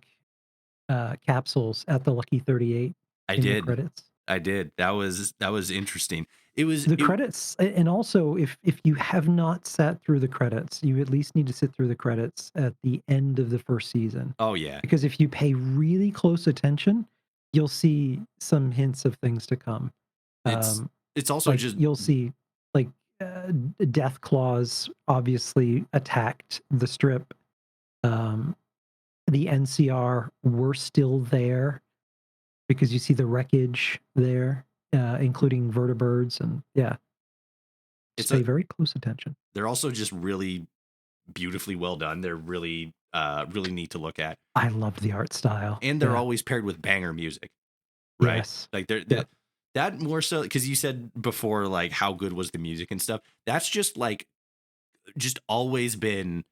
capsules at the Lucky 38 I in the did. credits? I did. That was interesting. It was The it. credits, and also if you have not sat through the credits, you at least need to sit through the credits at the end of the first season. Oh yeah. Because if you pay really close attention, you'll see some hints of things to come. It's Um, it's also like just you'll see, like Death Claws obviously attacked the Strip. Um, the NCR were still there because you see the wreckage there, including vertibirds, and yeah, just it's pay a very close attention. they're also just really beautifully well done. They're really really neat to look at, I loved the art style. and they're Yeah. always paired with banger music, right? Yes. Like they're Yep. that more so because you said before like how good was the music and stuff. That's just like just always been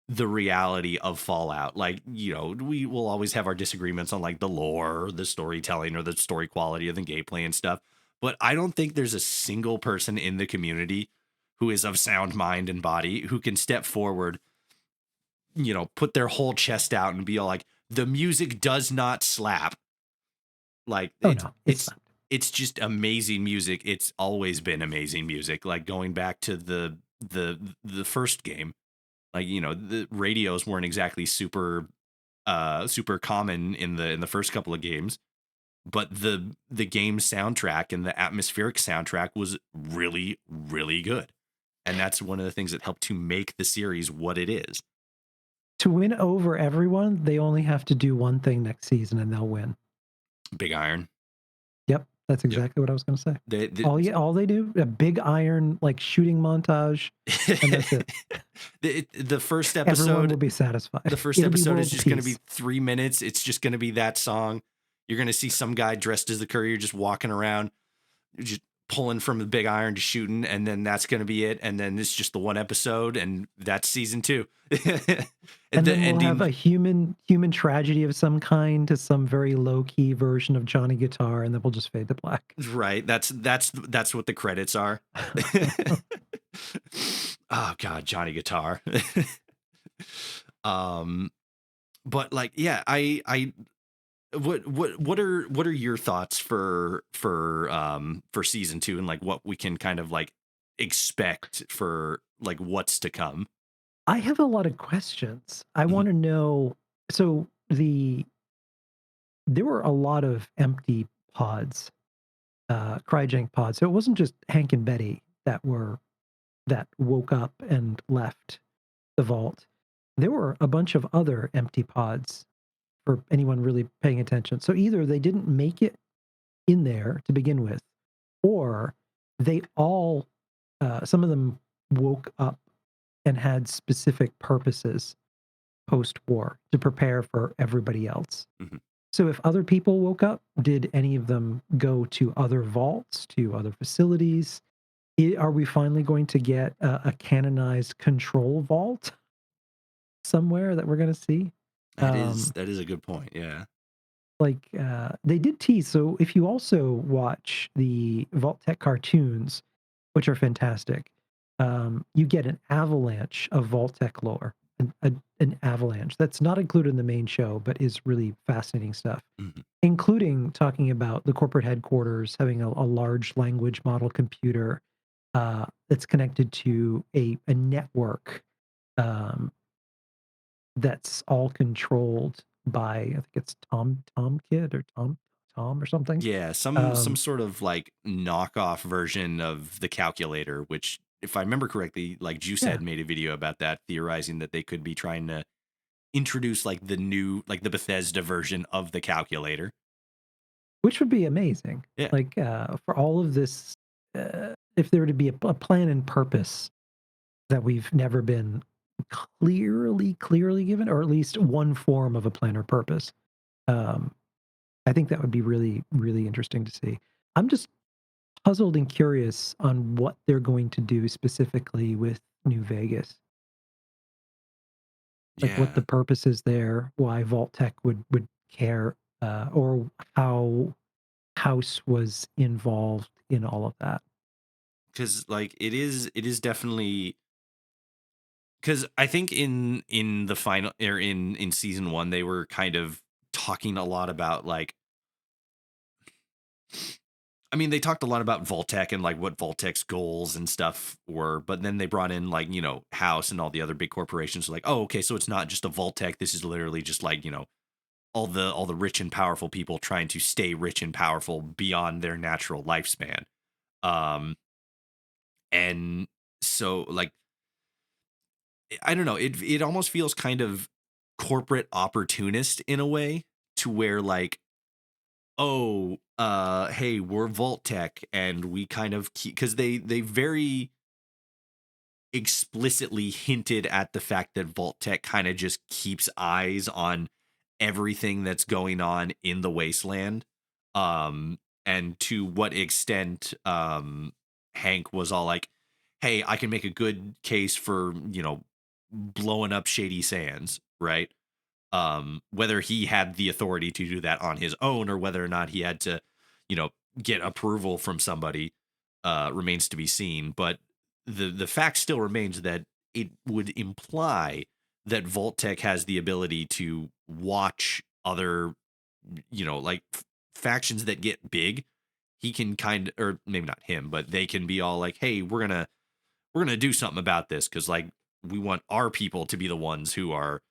the reality of Fallout. Like, we will always have our disagreements on like the lore, or the storytelling, or the story quality of the gameplay and stuff. But I don't think there's a single person in the community who is of sound mind and body who can step forward, put their whole chest out and be all like, the music does not slap. Like Oh, it's no, it's it's not. it's just amazing music. It's always been amazing music. Like going back to the first game, like the radios weren't exactly super common in the first couple of games, but the game soundtrack and the atmospheric soundtrack was really really good, and that's one of the things that helped to make the series what it is. To win over everyone, they only have to do one thing next season and they'll win. Big Iron. Yep, that's Yep. exactly what I was gonna say. they, All they do, a big iron, like, shooting montage, and that's it. the first Everyone will episode be satisfied. the first It'll be episode is world just going to be peace. 3 minutes. It's just going to be that song. You're going to see some guy dressed as the courier just walking around, just pulling from the big iron to shooting, and then that's going to be it. And then it's just the one episode, and that's season 2. And And the then we'll have ending, a human tragedy of some kind to some very low-key version of Johnny Guitar, and then we'll just fade to black. right? That's what the credits are. Oh God, Johnny Guitar. um, but like, yeah, I what are your thoughts for season 2, and like what we can kind of like expect for like what's to come? I have a lot of questions. I Mhm. wanna know, so there were a lot of empty pods, cryogenic pods, so it wasn't just Hank and Betty that woke up and left the vault. There were a bunch of other empty pods for anyone really paying attention. So either they didn't make it in there to begin with, or they all, some of them woke up and had specific purposes post-war to prepare for everybody else. Mhm. So if other people woke up, did any of them go to other vaults, to other facilities? Are we finally going to get a canonized control vault somewhere that we're going to see? Um, That is a good point. Yeah. like they did tease. So if you also watch the Vault Tech cartoons, which are fantastic, you get an avalanche of Vault Tech lore, an avalanche that's not included in the main show, but is really fascinating stuff, Mhm. including talking about the corporate headquarters having a large language model computer that's connected to a network um, that's all controlled by, I think it's Tom Kid or Tom or something. Yeah, some Um, sort of like knockoff version of the calculator, which if I remember correctly, like Juice yeah, had made a video about that, theorizing that they could be trying to introduce like the new, like the Bethesda version of the calculator. which would be amazing. Yeah. Like for all of this, if there were to be a plan and purpose that we've never been clearly given, or at least one form of a plan or purpose. Um, I think that would be really, really interesting to see. I'm just puzzled and curious on what they're going to do specifically with New Vegas. Like what the Yeah. purpose is there, why Vault Tech would care, or how House was involved in all of that. Cause like it is definitely, because I think in the final, or in season 1, they were kind of talking a lot about like, I mean, they talked a lot about Voltec and like what Voltec's goals and stuff were, but then they brought in like, House and all the other big corporations, like, oh, okay, so it's not just a Voltec. This is literally just like, all the rich and powerful people trying to stay rich and powerful beyond their natural lifespan. Um, and so like, I don't know, it almost feels kind of corporate opportunist in a way, to where like, oh, hey, we're Vault Tech, and we kind of keep, because they very explicitly hinted at the fact that Vault Tech kind of just keeps eyes on everything that's going on in the wasteland. And to what extent Hank was all like, hey, I can make a good case for, blowing up Shady Sands, right? Whether he had the authority to do that on his own or whether or not he had to, you know, get approval from somebody remains to be seen. But the fact still remains that it would imply that Vault Tech has the ability to watch other, like factions that get big. He can or maybe not him, but they can be all like, hey, we're gonna do something about this because like we want our people to be the ones who are,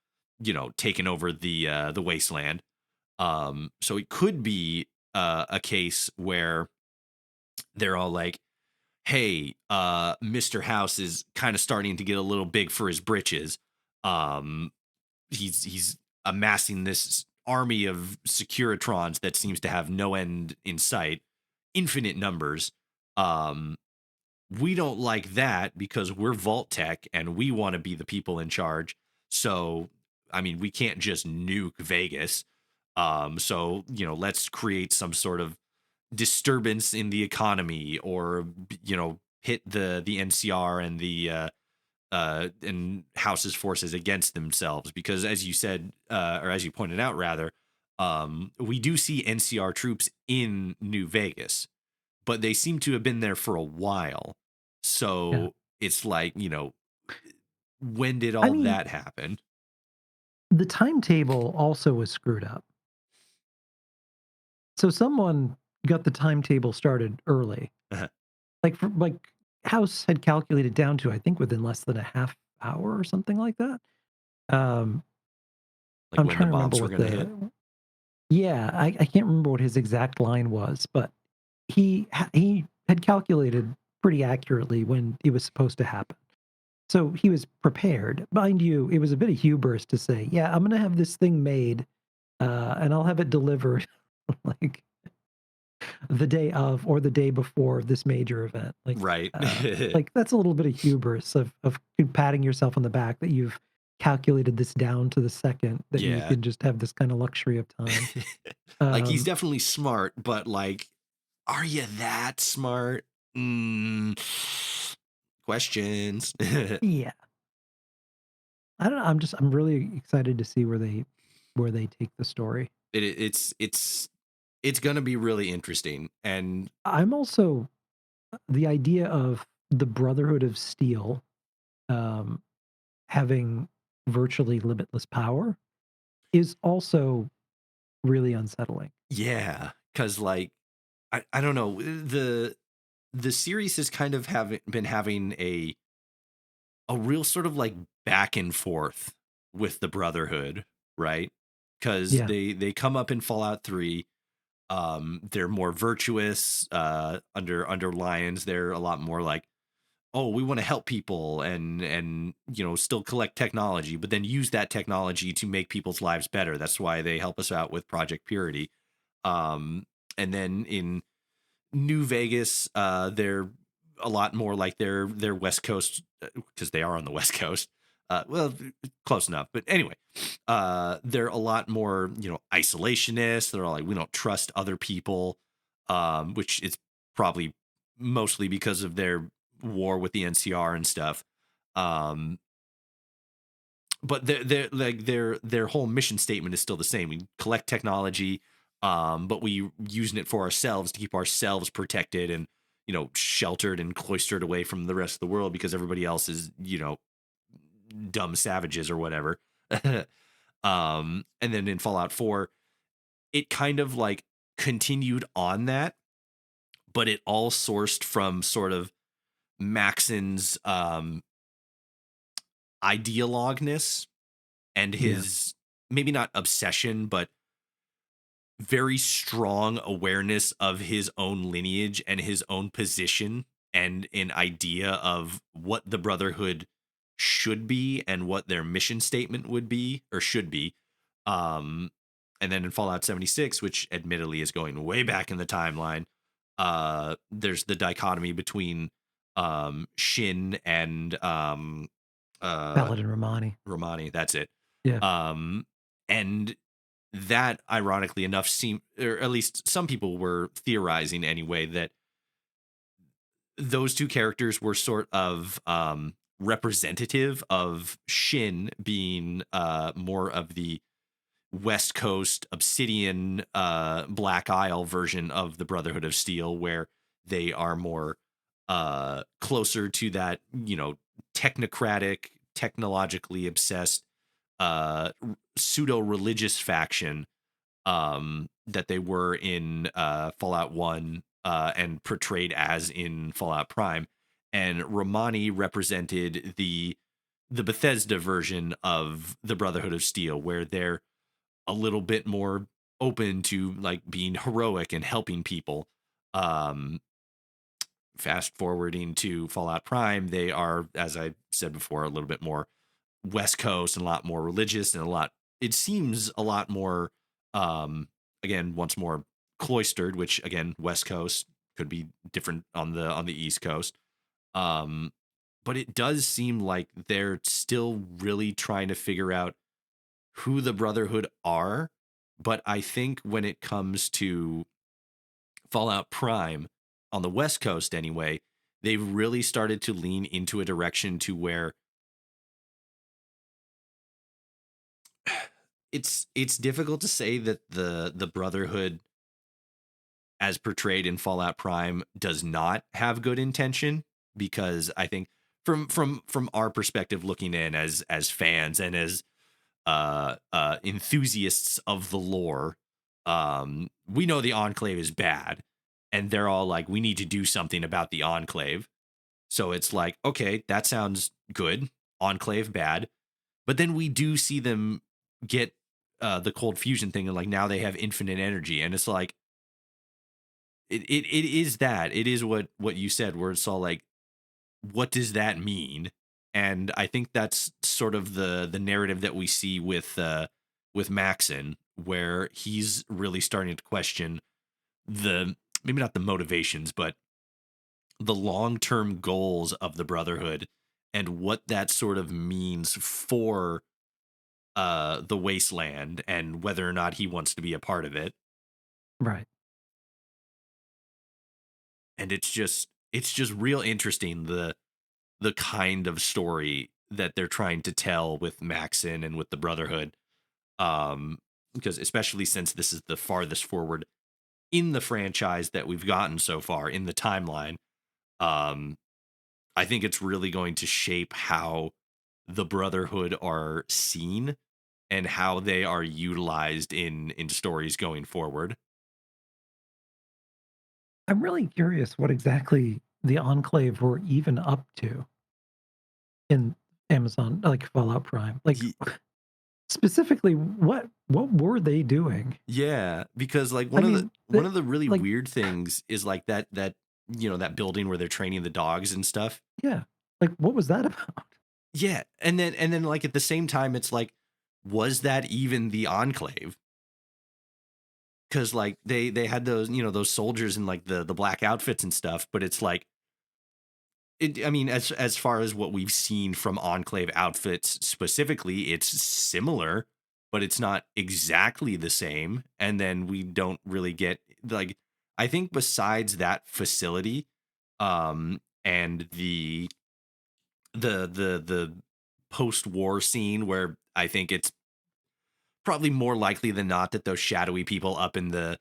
taking over the wasteland. So it could be a case where they're all like, hey, Mr. House is kind of starting to get a little big for his britches. Um, he's amassing this army of Securitrons that seems to have no end in sight, infinite numbers. Um, we don't like that because we're Vault Tech and we want to be the people in charge. So, I mean, we can't just nuke Vegas. So, let's create some sort of disturbance in the economy or, hit the NCR and the and House's forces against themselves. Because as you said, or as you pointed out, rather, we do see NCR troops in New Vegas, but they seem to have been there for a while. Yeah. So it's like, when did I all mean, that happen? the timetable also was screwed up. So someone got the timetable started early. Like House had calculated down to, I think, within less than a half hour or something like that. Um, Like I'm when the trying to remember bombs were what going to hit? the yeah, I can't remember what his exact line was, but he had calculated pretty accurately when it was supposed to happen. So he was prepared. Mind you, it was a bit of hubris to say, "Yeah, I'm gonna have this thing made, and I'll have it delivered like the day of or the day before this major event." Right. Like that's a little bit of hubris of patting yourself on the back that you've calculated this down to the second that you Yeah. can just have this kind of luxury of time. Like he's Um, definitely smart, but like, are you that smart? Mm, questions. yeah, I don't know. I'm really excited to see where they take the story. It's gonna be really interesting. And I'm also the idea of the Brotherhood of Steel um, having virtually limitless power is also really unsettling. yeah, because like I don't know, the series has kind of been having a real sort of like back and forth with the Brotherhood, right? Because Yeah, they come up in Fallout 3. They're more virtuous. Under Lions, they're a lot more like, oh, we want to help people and still collect technology, but then use that technology to make people's lives better. That's why they help us out with Project Purity. And then in New Vegas, they're a lot more like their West Coast because they are on the West Coast. Well, close enough, but anyway, they're a lot more isolationist. They're all like, we don't trust other people, which is probably mostly because of their war with the NCR and stuff. Um, but their whole mission statement is still the same. We collect technology, but we using it for ourselves to keep ourselves protected and sheltered and cloistered away from the rest of the world because everybody else is dumb savages or whatever. And then in Fallout 4, it kind of like continued on that, but it all sourced from sort of Maxon's ideologueness and yeah, his maybe not obsession, but very strong awareness of his own lineage and his own position and an idea of what the Brotherhood should be and what their mission statement would be or should be. Um, and then in Fallout 76, which admittedly is going way back in the timeline, there's the dichotomy between Shin and uh Paladin Romani. Romani, that's it. Yeah. Um and that ironically enough seem, or at least some people were theorizing anyway, that those two characters were sort of representative of Shin being more of the West Coast Obsidian Black Isle version of the Brotherhood of Steel, where they are more closer to that, technocratic, technologically obsessed pseudo religious faction that they were in Fallout 1 and portrayed as in Fallout Prime. And Romani represented the Bethesda version of the Brotherhood of Steel, where they're a little bit more open to like being heroic and helping people. Um, Fast forwarding to Fallout Prime, they are, as I said before, a little bit more West Coast and a lot more religious and it seems a lot more, um, again, once more cloistered, which again, West Coast could be different on the East Coast. Um, but it does seem like they're still really trying to figure out who the Brotherhood are. But I think when it comes to Fallout Prime on the West Coast anyway, they've really started to lean into a direction to where it's difficult to say that the Brotherhood as portrayed in Fallout Prime does not have good intention, because I think from our perspective looking in as fans and as enthusiasts of the lore, we know the Enclave is bad, and they're all like, we need to do something about the Enclave. So it's like, okay, that sounds good. Enclave bad. But then we do see them get the cold fusion thing, and like now they have infinite energy. And it's like it is that. It is what you said, where it's all like, what does that mean? And I think that's sort of the narrative that we see with Maxon, where he's really starting to question the, maybe not the motivations, but the long-term goals of the Brotherhood and what that sort of means for the wasteland, and whether or not he wants to be a part of it. Right. And it's just real interesting, the kind of story that they're trying to tell with Maxon and with the Brotherhood. Because especially since this is the farthest forward in the franchise that we've gotten so far in the timeline, um, I think it's really going to shape how the Brotherhood are seen and how they are utilized in stories going forward. I'm really curious what exactly the Enclave were even up to in Amazon, like Fallout Prime. Like, Ye- specifically, what were they doing? Yeah, because like I one of the mean, one of the really like, weird things is like that that building where they're training the dogs and stuff. yeah, like, what was that about? Yeah, and then like at the same time, it's like, was that even the Enclave? Because like they had those, those soldiers in like the black outfits and stuff, but it's like, I mean, as far as what we've seen from Enclave outfits specifically, it's similar, but it's not exactly the same. And then we don't really get like, I think besides that facility, and the post-war scene, where I think it's probably more likely than not that those shadowy people up in the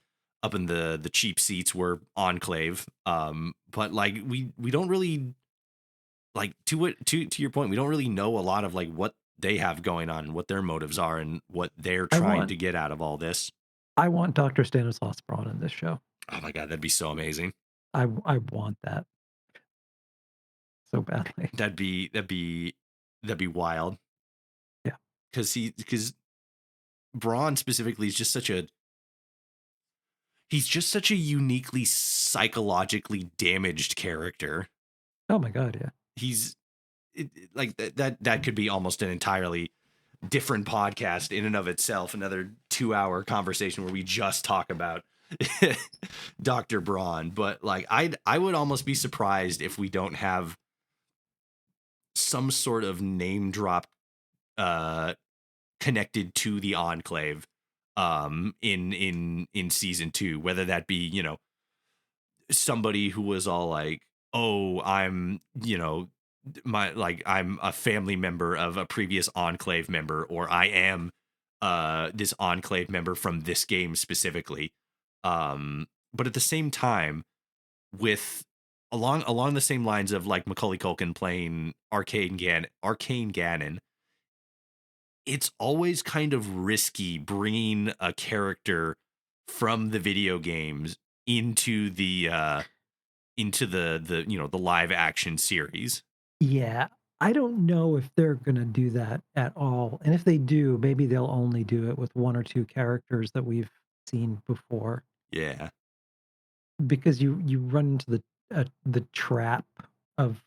cheap seats were Enclave. But like we don't really, like, to your point, we don't really know a lot of like what they have going on and what their motives are and what they're I trying want to get out of all this. I want Dr. Stanislaus Braun in this show. Oh my god, that'd be so amazing. I want that so badly. That'd be wild, Yeah. because Braun specifically is just such a uniquely psychologically damaged character. Oh my god, yeah. He's like that could be almost an entirely different podcast in and of itself, another 2-hour conversation where we just talk about Dr. Braun, but like I would almost be surprised if we don't have some sort of name drop uh connected to the Enclave in season 2, whether that be, somebody who was all like, "Oh, I'm, I'm a family member of a previous Enclave member, or I am this Enclave member from this game specifically." But at the same time, with along the same lines of like Macaulay Culkin playing Arcane Ganon, it's always kind of risky bringing a character from the video games into the the live action series. Yeah, I don't know if they're gonna do that at all, and if they do, maybe they'll only do it with 1 or 2 characters that we've seen before, Yeah. because you run into the trap of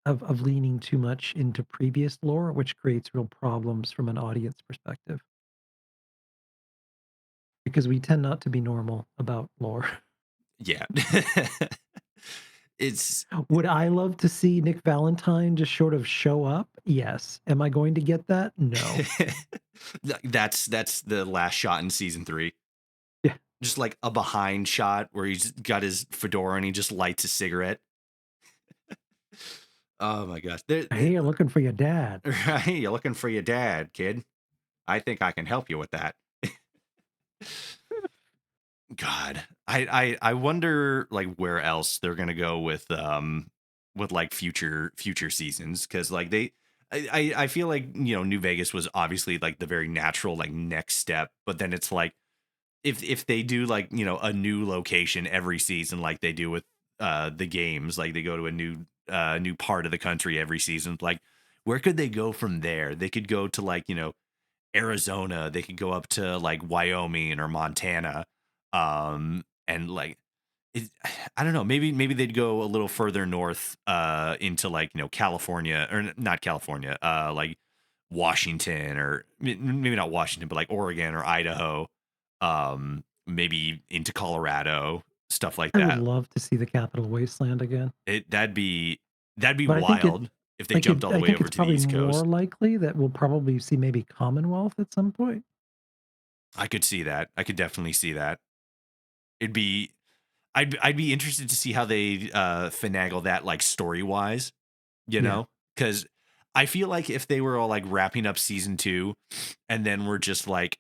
of leaning too much into previous lore, which creates real problems from an audience perspective, because we tend not to be normal about lore. Yeah. It's Would I love to see Nick Valentine just sort of show up? Yes. Am I going to get that? No. that's the last shot in season 3. Yeah. Just like a behind shot where he's got his fedora and he just lights a cigarette. Oh my gosh. Hey, you're looking for your dad. Right, you're looking for your dad, kid. I think I can help you with that. God, I wonder like where else they're gonna go with like future seasons, because like I feel like New Vegas was obviously like the very natural like next step, but then it's like if they do like a new location every season like they do with the games, like they go to a new part of the country every season, like where could they go from there? They could go to like Arizona, they could go up to like Wyoming or Montana. And like it, I don't know, maybe they'd go a little further north into like, California, or not California, like Washington, or maybe not Washington, but like Oregon or Idaho, maybe into Colorado, stuff like I would that. love to see the Capital Wasteland again, That'd be but I think wild if they jumped all the I way think over it's to the probably East more Coast. likely that we'll probably see maybe Commonwealth at some point. I could see that. I could definitely see that. It'd be I'd be interested to see how they finagle that like story wise, Yeah. because I feel like if they were all like wrapping up season 2 and then we're just like,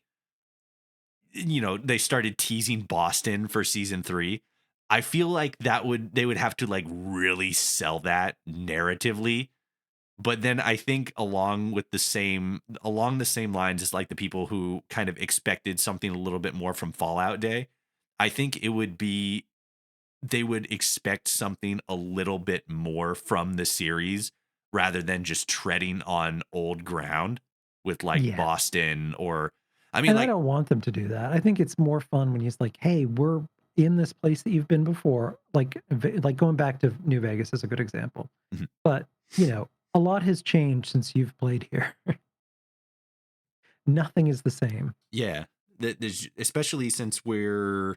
they started teasing Boston for season 3, I feel like they would have to like really sell that narratively. But then I think along the same lines as like the people who kind of expected something a little bit more from Fallout Day, I think it would be they would expect something a little bit more from the series rather than just treading on old ground with like Yeah. Boston, or I mean And I like don't want them to do that. I think it's more fun when he's like, "Hey, we're in this place that you've been before." Like going back to New Vegas is a good example. mhm, But, a lot has changed since you've played here. Nothing is the same. yeah, especially since we're,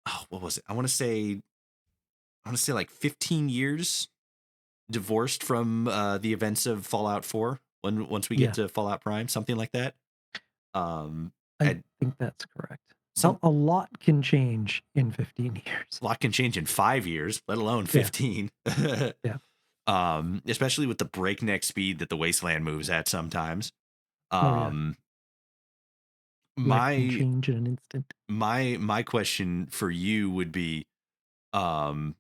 oh, what was it? I want to say like 15 years divorced from the events of Fallout 4 when once we get Yeah, to Fallout Prime, something like that. Um I and think that's correct. some A lot can change in 15 years. a lot can change in 5 years, let alone Yeah, 15. yeah. Especially with the breakneck speed that the wasteland moves at sometimes. Oh, yeah. Um Life can my change in an instant. my question for you would be, um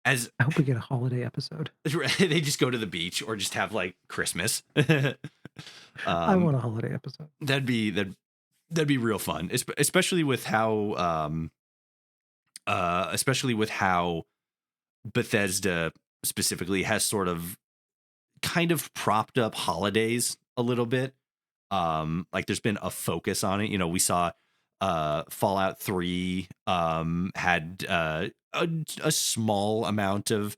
as I hope we get a holiday episode. they just go to the beach or just have like Christmas. I um want a holiday episode. that'd be real fun, especially with how Bethesda specifically has sort of kind of propped up holidays a little bit. Like there's been a focus on it. We saw Fallout 3 had a small amount of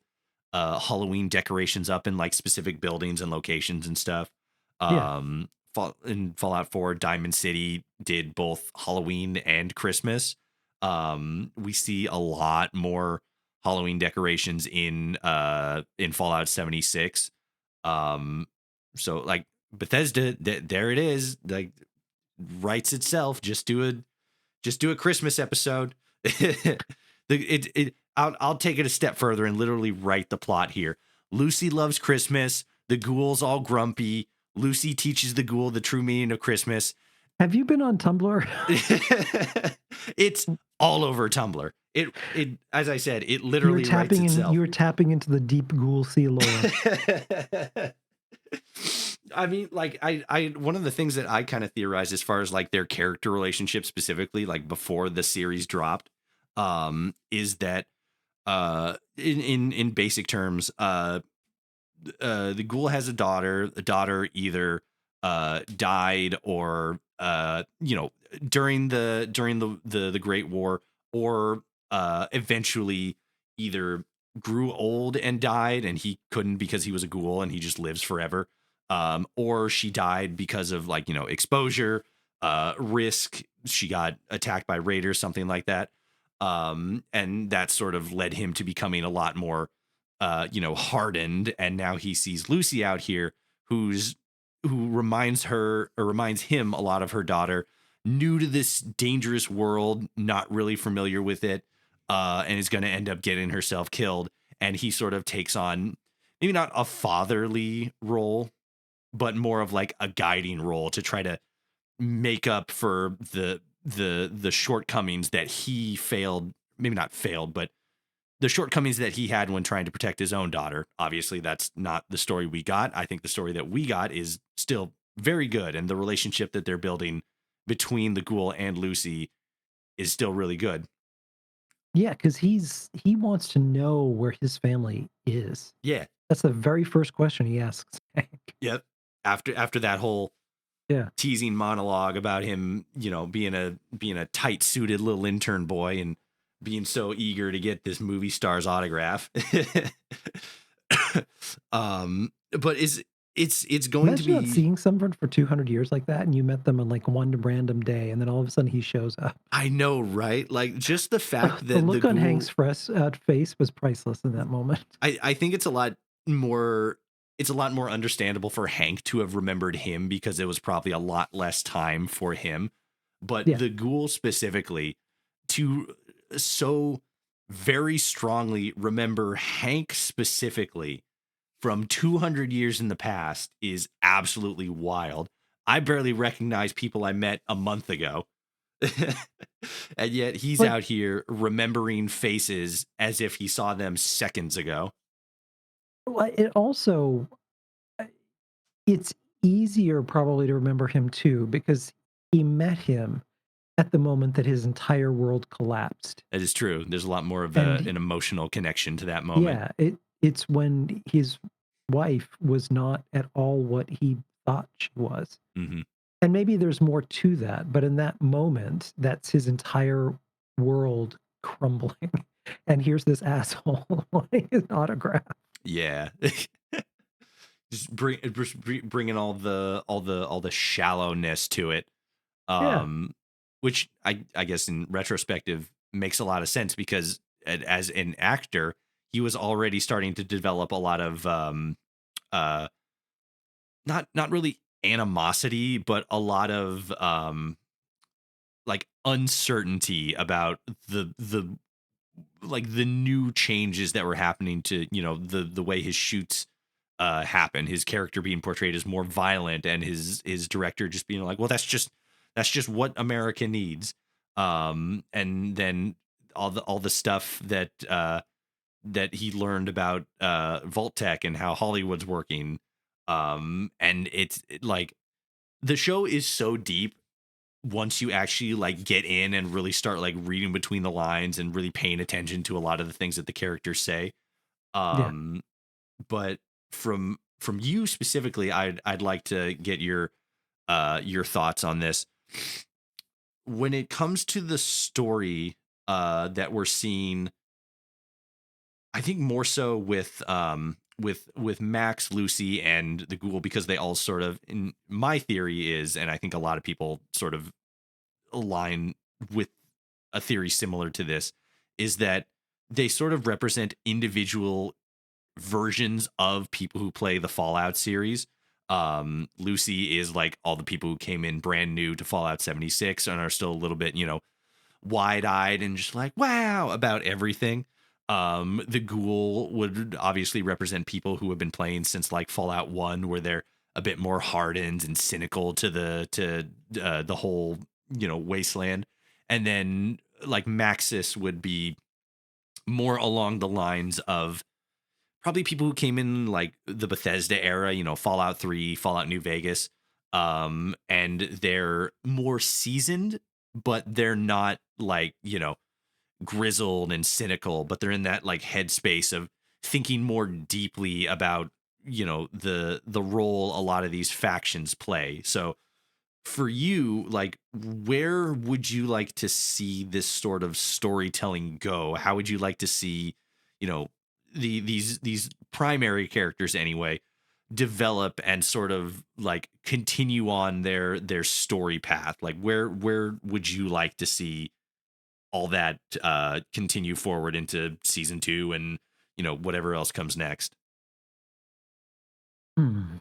Halloween decorations up in like specific buildings and locations and stuff. Yeah. In Fallout 4, Diamond City did both Halloween and Christmas. We see a lot more Halloween decorations in Fallout 76. Um, so like Bethesda, there it is, like writes itself. Just do a Christmas episode. I'll take it a step further and literally write the plot here. Lucy loves Christmas. The ghoul's all grumpy. Lucy teaches the ghoul the true meaning of Christmas. Have you been on Tumblr? It's all over Tumblr. It as I said, it literally writes itself. You're tapping into the deep ghoul sea lore. I mean, like I one of the things that I kind of theorized as far as like their character relationship specifically, like before the series dropped, is that in basic terms, the ghoul has a daughter. The daughter either died or during the Great War, or eventually either grew old and died and he couldn't because he was a ghoul and he just lives forever, or she died because of like exposure, risk. She got attacked by raiders, something like that, and that sort of led him to becoming a lot more hardened. And now he sees Lucy out here, who reminds him a lot of her daughter, new to this dangerous world, not really familiar with it, and is going to end up getting herself killed. And he sort of takes on maybe not a fatherly role, but more of like a guiding role to try to make up for the shortcomings that he failed, maybe not failed, but the shortcomings that he had when trying to protect his own daughter. Obviously, that's not the story we got. I think the story that we got is still very good, and the relationship that they're building between the ghoul and Lucy is still really good. Yeah, because he wants to know where his family is. Yeah. That's the very first question he asks Hank. Yep. After that whole Yeah. teasing monologue about him, being a tight suited little intern boy and being so eager to get this movie star's autograph. But it's going to Imagine not be. seeing someone for 200 years like that, and you met them on like one random day, and then all of a sudden he shows up. I know, right? Like just the fact The that the look on ghoul. Hank's face was priceless in that moment. I think more it's a lot more understandable for Hank to have remembered him because it was probably a lot less time for him. But Yeah. the ghoul specifically, to so very strongly remember Hank specifically from 200 years in the past is absolutely wild. I barely recognize people I met a month ago. And yet he's Like, out here remembering faces as if he saw them seconds ago. it also, uh, it's easier probably to remember him too, because he met him at the moment that his entire world collapsed. That is true. There's a lot more of And an emotional connection to that moment. yeah, it's when his wife was not at all what he thought she was. Hmm. And maybe there's more to that, but in that moment, that's his entire world crumbling. And here's this asshole wanting his autograph. Yeah. Bringing all the shallowness to it, Yeah, um, which I guess in retrospective makes a lot of sense because as an actor, he was already starting to develop a lot of uh, not really animosity, but a lot of like uncertainty about the like the new changes that were happening to the way his shoots happen, his character being portrayed as more violent, and his director just being like, well, that's just what America needs. And then all the stuff that he learned about Vault Tech and how Hollywood's working. And like the show is so deep once you actually like get in and really start like reading between the lines and really paying attention to a lot of the things that the characters say. yeah. um but from you specifically, I'd like to get your thoughts on this when it comes to the story that we're seeing. I think more so with Max, Lucy, and the Ghoul, because they all sort of, in my theory is, and I think a lot of people sort of align with a theory similar to this, is that they sort of represent individual versions of people who play the Fallout series. Lucy is like all the people who came in brand new to Fallout 76 and are still a little bit, wide-eyed and just like wow about everything. The Ghoul would obviously represent people who have been playing since like Fallout 1, where they're a bit more hardened and cynical to the whole, wasteland. And then like Maxis would be more along the lines of probably people who came in like the Bethesda era, Fallout 3, Fallout New Vegas. And they're more seasoned, but they're not like, grizzled and cynical, but they're in that like headspace of thinking more deeply about, the role a lot of these factions play. So for you, like, where would you like to see this sort of storytelling go? How would you like to see, you know, these primary characters anyway develop and sort of like continue on their story path? Like, where would you like to see all that continue forward into season 2 and whatever else comes next? Hmm.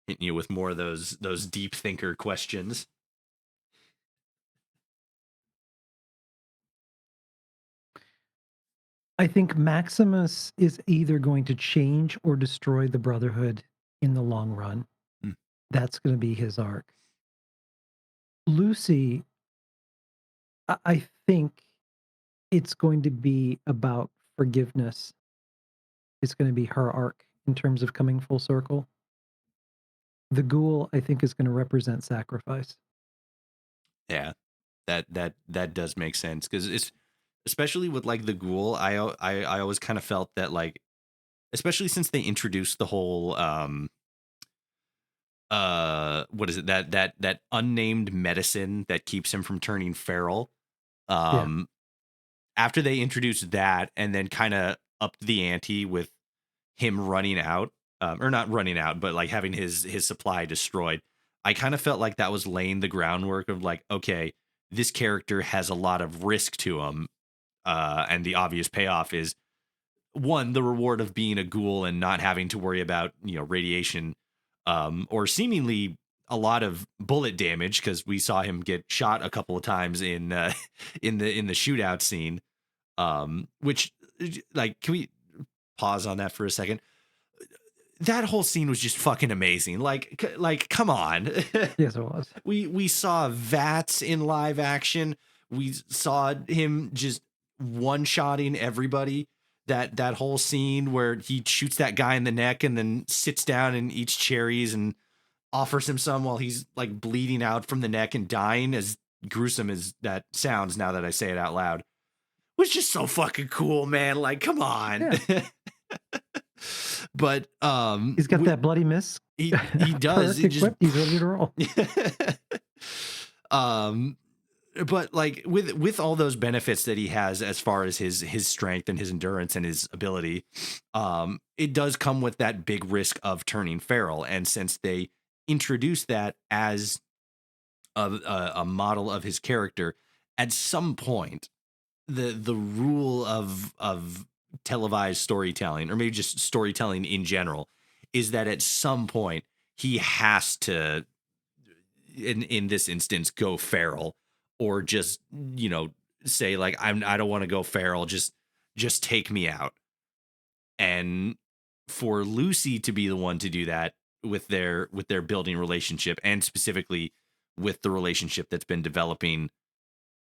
Hitting you with more of those deep thinker questions. I think Maximus is either going to change or destroy the Brotherhood in the long run. Hmm. That's going to be his arc. Lucy, I think it's going to be about forgiveness. It's going to be her arc in terms of coming full circle. The Ghoul, I think, is going to represent sacrifice. Yeah, that does make sense, because it's especially with like the Ghoul. I always kind of felt that, like, especially since they introduced the whole what is it, that unnamed medicine that keeps him from turning feral. Yeah. Um, After they introduced that and then kind of upped the ante with him running out, or not running out, but like having his supply destroyed. I kind of felt like that was laying the groundwork of like, okay, this character has a lot of risk to him, and the obvious payoff is one, the reward of being a Ghoul and not having to worry about radiation, or seemingly a lot of bullet damage, because we saw him get shot a couple of times in in the shootout scene. Which, like, can we pause on that for a second? That whole scene was just fucking amazing. Like, come on. Yes, it was. We saw Vats in live action. We saw him just one-shotting everybody. That whole scene where he shoots that guy in the neck and then sits down and eats cherries and offers him some while he's like bleeding out from the neck and dying, as gruesome as that sounds now that I say it out loud, was just so fucking cool, man. Like, come on. Yeah. But He's got that bloody miss. he does. Perk equipped. He's ready to roll. um but like with all those benefits that he has as far as his strength and his endurance and his ability, it does come with that big risk of turning feral. And since they introduced that as a model of his character, at some point the rule of televised storytelling, or maybe just storytelling in general, is that at some point he has to, in this instance, go feral, or just say like, I don't want to go feral, just take me out. And for Lucy to be the one to do that with their building relationship, and specifically with the relationship that's been developing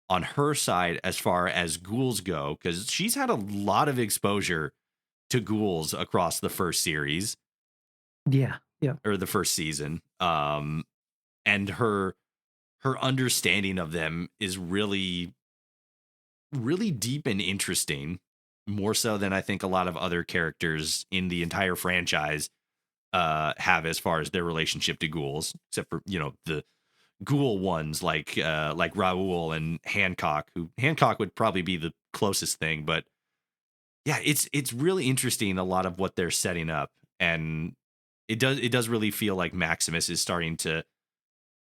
on her side as far as ghouls go, because she's had a lot of exposure to ghouls across the first series, Yeah. Yeah. or the first season. And her understanding of them is really, really deep and interesting, more so than I think a lot of other characters in the entire franchise have, as far as their relationship to ghouls, except for the ghoul ones like Raoul and Hancock, who Hancock would probably be the closest thing, but Yeah, it's really interesting a lot of what they're setting up, and it does really feel like Maximus is starting to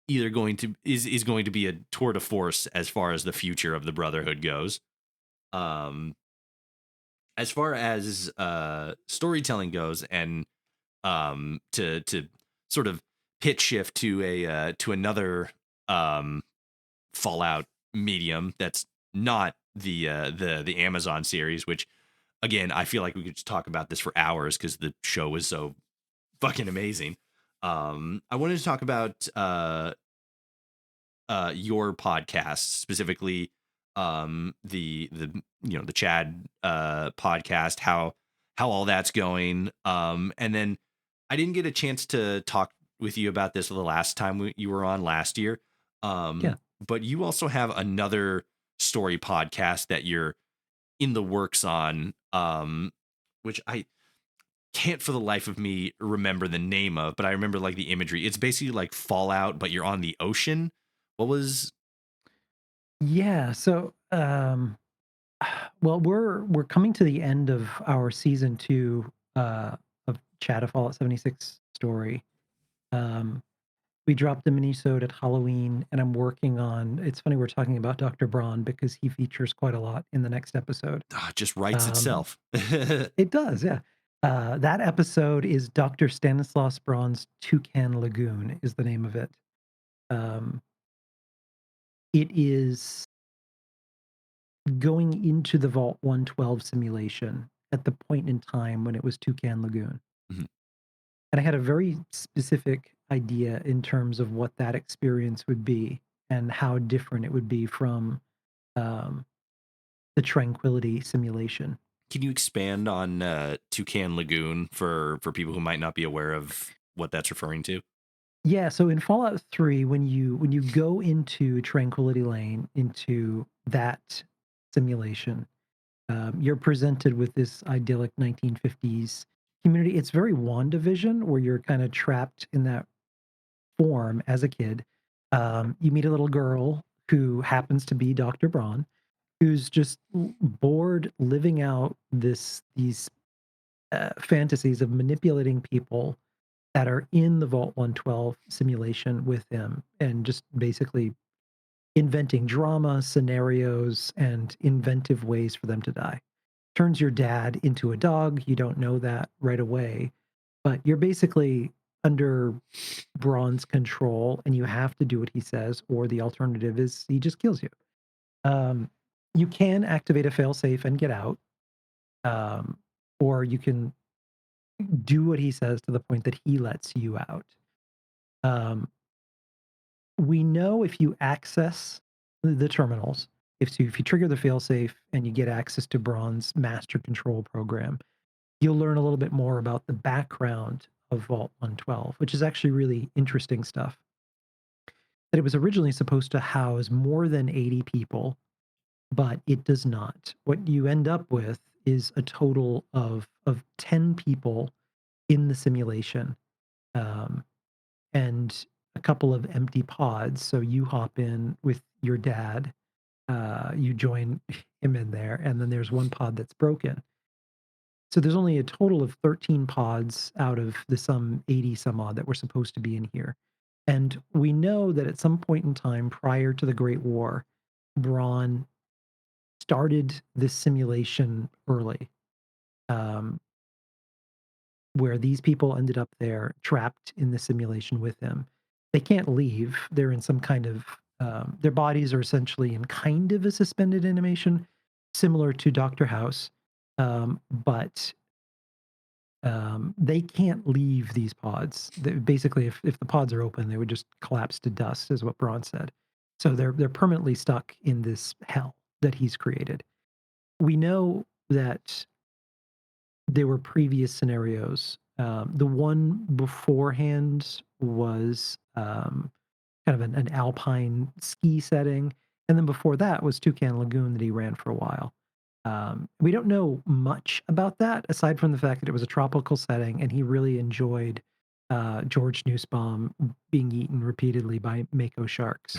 either going to is going to be a tour de force as far as the future of the Brotherhood goes. Um, as far as storytelling goes, and to sort of pitch shift to another um Fallout medium that's not the Amazon series, which again I feel like we could just talk about this for hours because the show is so fucking amazing. I wanted to talk about your podcast specifically, the the Chad podcast, how all that's going, and then I didn't get a chance to talk with you about this the last time you were on last year, Yeah. but you also have another story podcast that you're in the works on, which I can't for the life of me remember the name of, but I remember like the imagery. It's basically like Fallout, but you're on the ocean. What was Yeah. So, well, we're coming to the end of our season two of Chat of Fallout 76 story. Um, we dropped a mini-sode at Halloween, and I'm working on. It's funny we're talking about Dr. Braun because he features quite a lot in the next episode. just writes Um, itself. it does, yeah. That episode is Dr. Stanislaus Braun's Toucan Lagoon is the name of it. Um, it is going into the Vault 112 simulation at the point in time when it was Toucan Lagoon. Mhm. And I had a very specific idea in terms of what that experience would be and how different it would be from um, the Tranquility simulation. Can you expand on Toucan Lagoon for people who might not be aware of what that's referring to? Yeah, so in Fallout 3, when you go into Tranquility Lane, into that simulation, you're presented with this idyllic 1950s community. It's very WandaVision, where you're kind of trapped in that form as a kid. You meet a little girl who happens to be Dr. Braun, who's just bored living out these fantasies of manipulating people that are in the Vault 112 simulation with him, and just basically inventing drama, scenarios, and inventive ways for them to die. Turns your dad into a dog. You don't know that right away, but you're basically under Braun's control and you have to do what he says, or the alternative is he just kills you. Um, you can activate a failsafe and get out, um, or you can do what he says to the point that he lets you out. Um, we know if you access the terminals, if you trigger the failsafe and you get access to Braun's master control program, you'll learn a little bit more about the background of Vault 112, which is actually really interesting stuff. That it was originally supposed to house more than 80 people, but it does not. What you end up with is a total of 10 people in the simulation, um, and a couple of empty pods. So you hop in with your dad, you join him in there, and then there's one pod that's broken. So there's only a total of 13 pods out of the some 80 some odd that were supposed to be in here. And we know that at some point in time prior to the Great War, Braun started this simulation early, um, where these people ended up there trapped in the simulation with him. They can't leave. They're in some kind of, their bodies are essentially in kind of a suspended animation, similar to Dr. House. But they can't leave these pods. Basically, if the pods are open, they would just collapse to dust, is what Braun said. So they're permanently stuck in this hell that he's created. We know that there were previous scenarios. The one beforehand was kind of an alpine ski setting, and then before that was Toucan Lagoon that he ran for a while. We don't know much about that aside from the fact that it was a tropical setting, and he really enjoyed George Nussbaum being eaten repeatedly by mako sharks,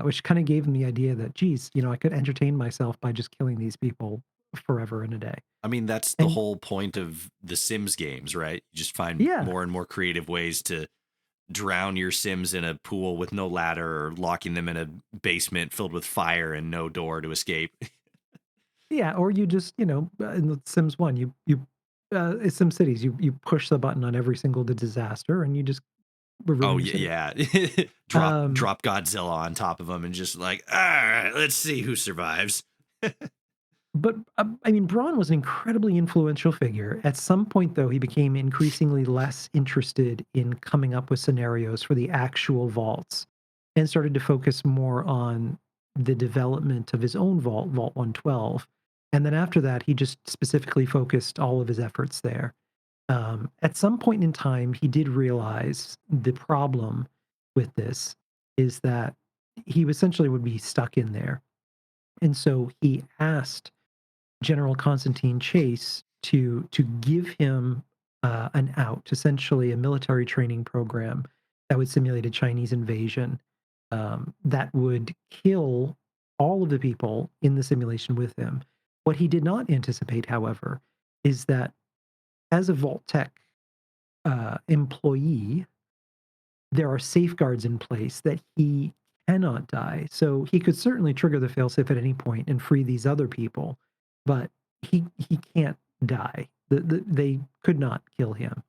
which kind of gave him the idea that, geez, I could entertain myself by just killing these people forever and a day. I mean, that's the And whole point of the Sims games, right? You just find yeah, more and more creative ways to drown your Sims in a pool with no ladder or locking them in a basement filled with fire and no door to escape. yeah, or you just, in the Sims 1, Sim Cities, you push the button on every single disaster and you just ruin Oh your city. yeah. drop Um, drop Godzilla on top of them and just like, all right, let's see who survives. but, I mean, Braun was an incredibly influential figure. At some point, though, he became increasingly less interested in coming up with scenarios for the actual vaults and started to focus more on the development of his own vault, Vault 112. And then after that, he just specifically focused all of his efforts there. At some point in time, he did realize the problem with this is that he essentially would be stuck in there. And so he asked General Constantine Chase to give him an out, essentially a military training program that would simulate a Chinese invasion that would kill all of the people in the simulation with him. What he did not anticipate, however, is that as a Vault Tech employee, there are safeguards in place that he cannot die. So he could certainly trigger the failsafe at any point and free these other people, but he can't die. They could not kill him.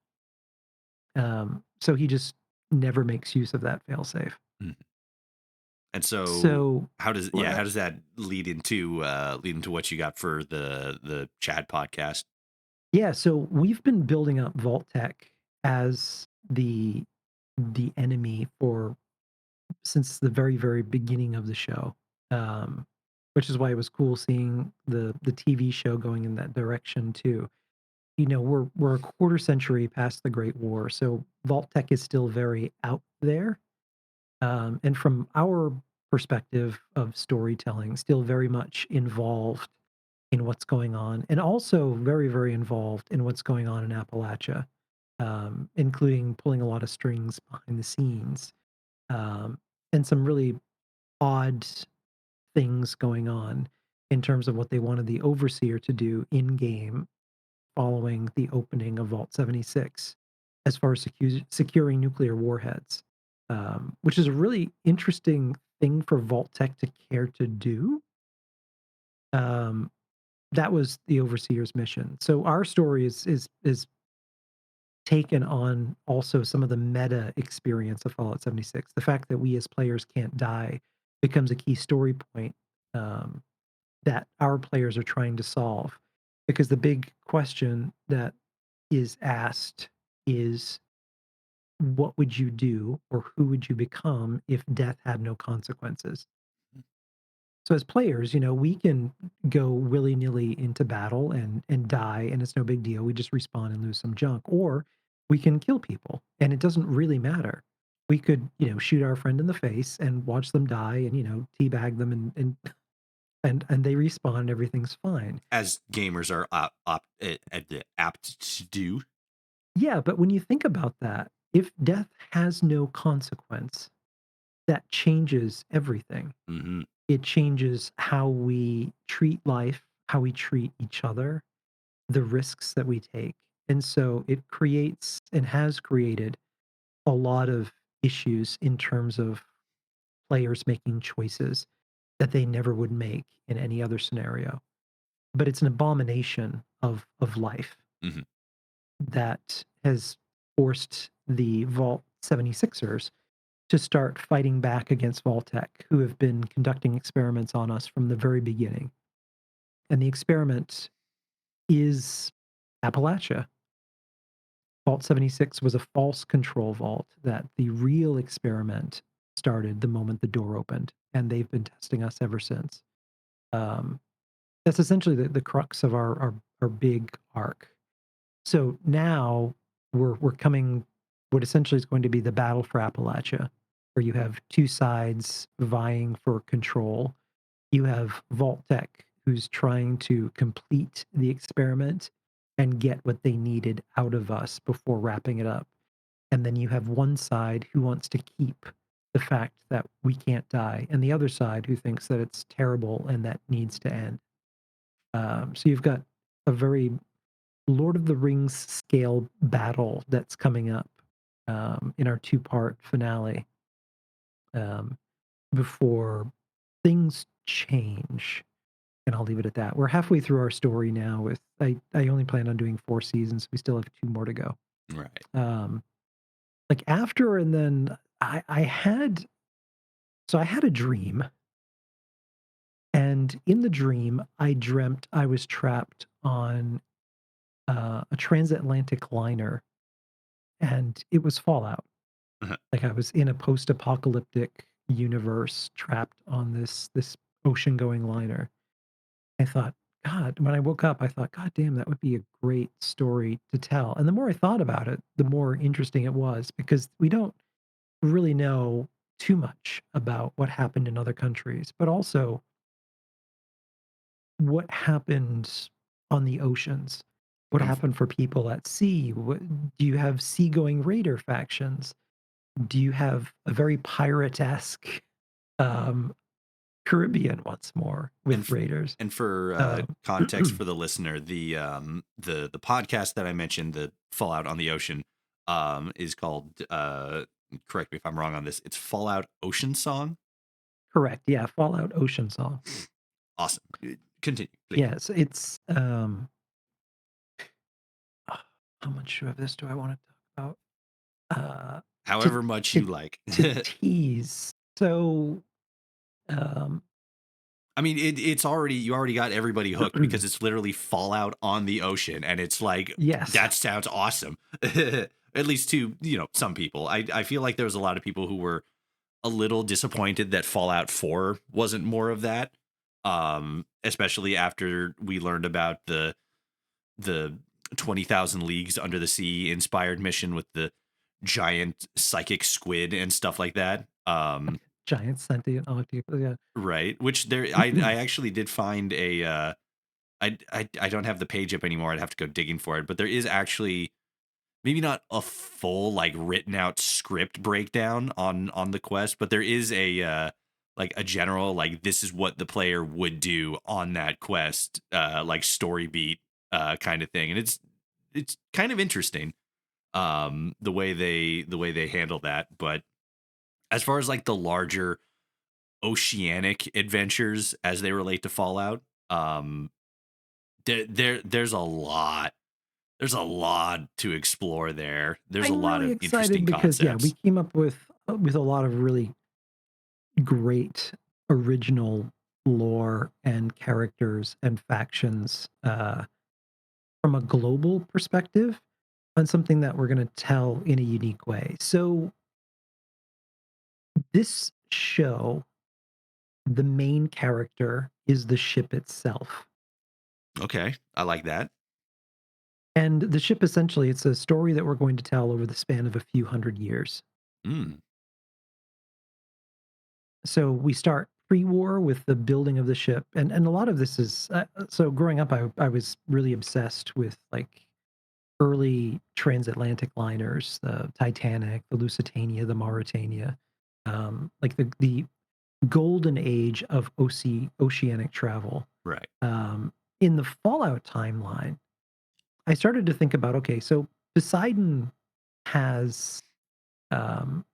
So he just never makes use of that failsafe. Mm. And so So how uh, does that lead into what you got for the Chad podcast? yeah, so we've been building up Vault Tech as the enemy for since the very, very beginning of the show, um, which is why it was cool seeing the TV show going in that direction too. We're a quarter century past the Great War, so Vault Tech is still very out there, and from our perspective of storytelling, still very much involved in what's going on, and also very, very involved in what's going on in Appalachia, including pulling a lot of strings behind the scenes, um, and some really odd things going on in terms of what they wanted the overseer to do in game following the opening of Vault 76 as far as securing nuclear warheads, which is a really interesting thing for Vault Tech to care to do. Um, that was the overseer's mission. So our story is taken on also some of the meta experience of Fallout 76. The fact that we as players can't die becomes a key story point um, that our players are trying to solve. Because the big question that is asked is what would you do or who would you become if death had no consequences? So as players, we can go willy-nilly into battle and die and it's no big deal. We just respawn and lose some junk. Or we can kill people and it doesn't really matter. We could, shoot our friend in the face and watch them die and, teabag them and they respawn and everything's fine. As gamers are apt to do. Yeah, but when you think about that, if death has no consequence, that changes everything. Hmm. It changes how we treat life, how we treat each other, the risks that we take. And so it creates and has created a lot of issues in terms of players making choices that they never would make in any other scenario. But it's an abomination of life Hmm. that has forced the Vault 76ers to start fighting back against Vault-Tec, who have been conducting experiments on us from the very beginning. And the experiment is Appalachia. Vault 76 was a false control vault that the real experiment started the moment the door opened, and they've been testing us ever since. Um, that's essentially the crux of our big arc. So now we're coming what essentially is going to be the battle for Appalachia, where you have two sides vying for control. You have Vault-Tec, who's trying to complete the experiment and get what they needed out of us before wrapping it up. And then you have one side who wants to keep the fact that we can't die, and the other side who thinks that it's terrible and that needs to end. So you've got a very Lord of the Rings scale battle that's coming up in our two-part finale um, before things change. And I'll leave it at that. We're halfway through our story now. With I only plan on doing 4 seasons. We still have two more to go. Right. Um, like after, and then I had I had a dream, and in the dream, I dreamt I was trapped on a transatlantic liner, and it was Fallout. Like I was in a post-apocalyptic universe, trapped on this ocean-going liner. I thought, God, when I woke up, I thought, God damn, that would be a great story to tell. And the more I thought about it, the more interesting it was because we don't really know too much about what happened in other countries, but also what happened on the oceans. What Um, happened for people at sea? Do you have seagoing raider factions? Do you have a very pirate-esque um, Caribbean once more and with f- raiders? and for Um, context for the listener, the podcast that I mentioned, the Fallout on the Ocean, is called. Correct me if I'm wrong on this. It's Fallout Ocean Song. Correct, yeah, Fallout Ocean Song. Awesome. Continue, please. Yes, it's, ah, how much of this do I wanna talk about? To However much to you like. to tease. So, um I mean, it's already you already got everybody hooked because it's literally Fallout on the ocean, and it's like yes. that sounds awesome. At least to some people. I feel like there was a lot of people who were a little disappointed that Fallout 4 wasn't more of that. Especially after we learned about the 20,000 Leagues Under the Sea inspired mission with the giant psychic squid and stuff like that. Giant sentient object, yeah. Right. Which I actually did find a I don't have the page up anymore. I'd have to go digging for it, but there is actually maybe not a full like written out script breakdown on the quest, but there is a like a general like this is what the player would do on that quest like story beat kind of thing. And it's kind of interesting the way they handle that, but as far as like the larger oceanic adventures as they relate to Fallout, um there's a lot to explore there. There's a I'm lot really of excited interesting because, yeah, we concepts. came up with a lot of really great original lore and characters and factions, from a global perspective on something that we're gonna tell in a unique way. So, this show, the main character is the ship itself. Okay, I like that. And the ship essentially, it's a story that we're going to tell over the span of a few hundred years. Mm, So we start pre-war with the building of the ship, and a lot of this is so growing up, I was really obsessed with like early transatlantic liners, the Titanic, the Lusitania, the Mauritania, like the golden age of oceanic travel. right. In the Fallout timeline, I started to think about, okay, so Poseidon has um,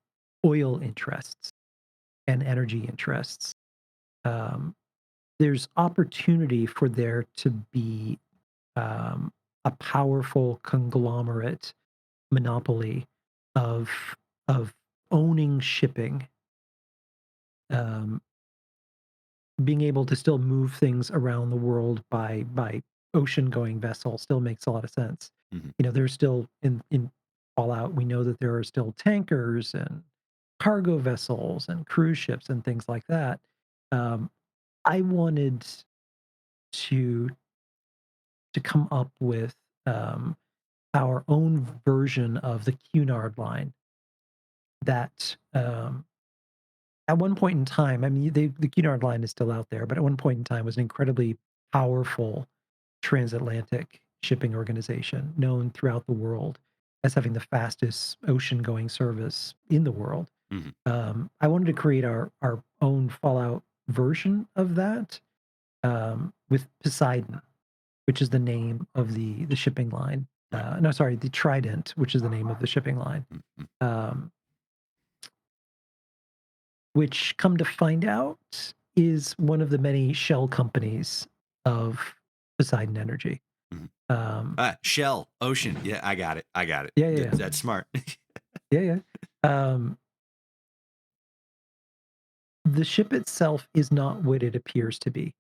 oil interests and energy interests. Um, there's opportunity for there to be a powerful conglomerate monopoly of of owning shipping, um, being able to still move things around the world by ocean going vessel still makes a lot of sense. Mhm. You know, there's still in Fallout, we know that there are still tankers and cargo vessels and cruise ships and things like that. Um, I wanted to come up with um, our own version of the Cunard line that at one point in time, I mean, the Cunard line is still out there, but at one point in time was an incredibly powerful transatlantic shipping organization known throughout the world as having the fastest ocean going service in the world. Mhm. I wanted to create our own Fallout version of that with Poseidon. which is the name of the shipping line. Right. No, sorry, the Trident, which is the name of the shipping line. Mhm. Um, which come to find out is one of the many shell companies of Poseidon Energy. Mhm. Um, Shell, ocean. Yeah, I got it. I got it. yeah, yeah, yeah, That's smart. yeah, yeah. Um, the ship itself is not what it appears to be.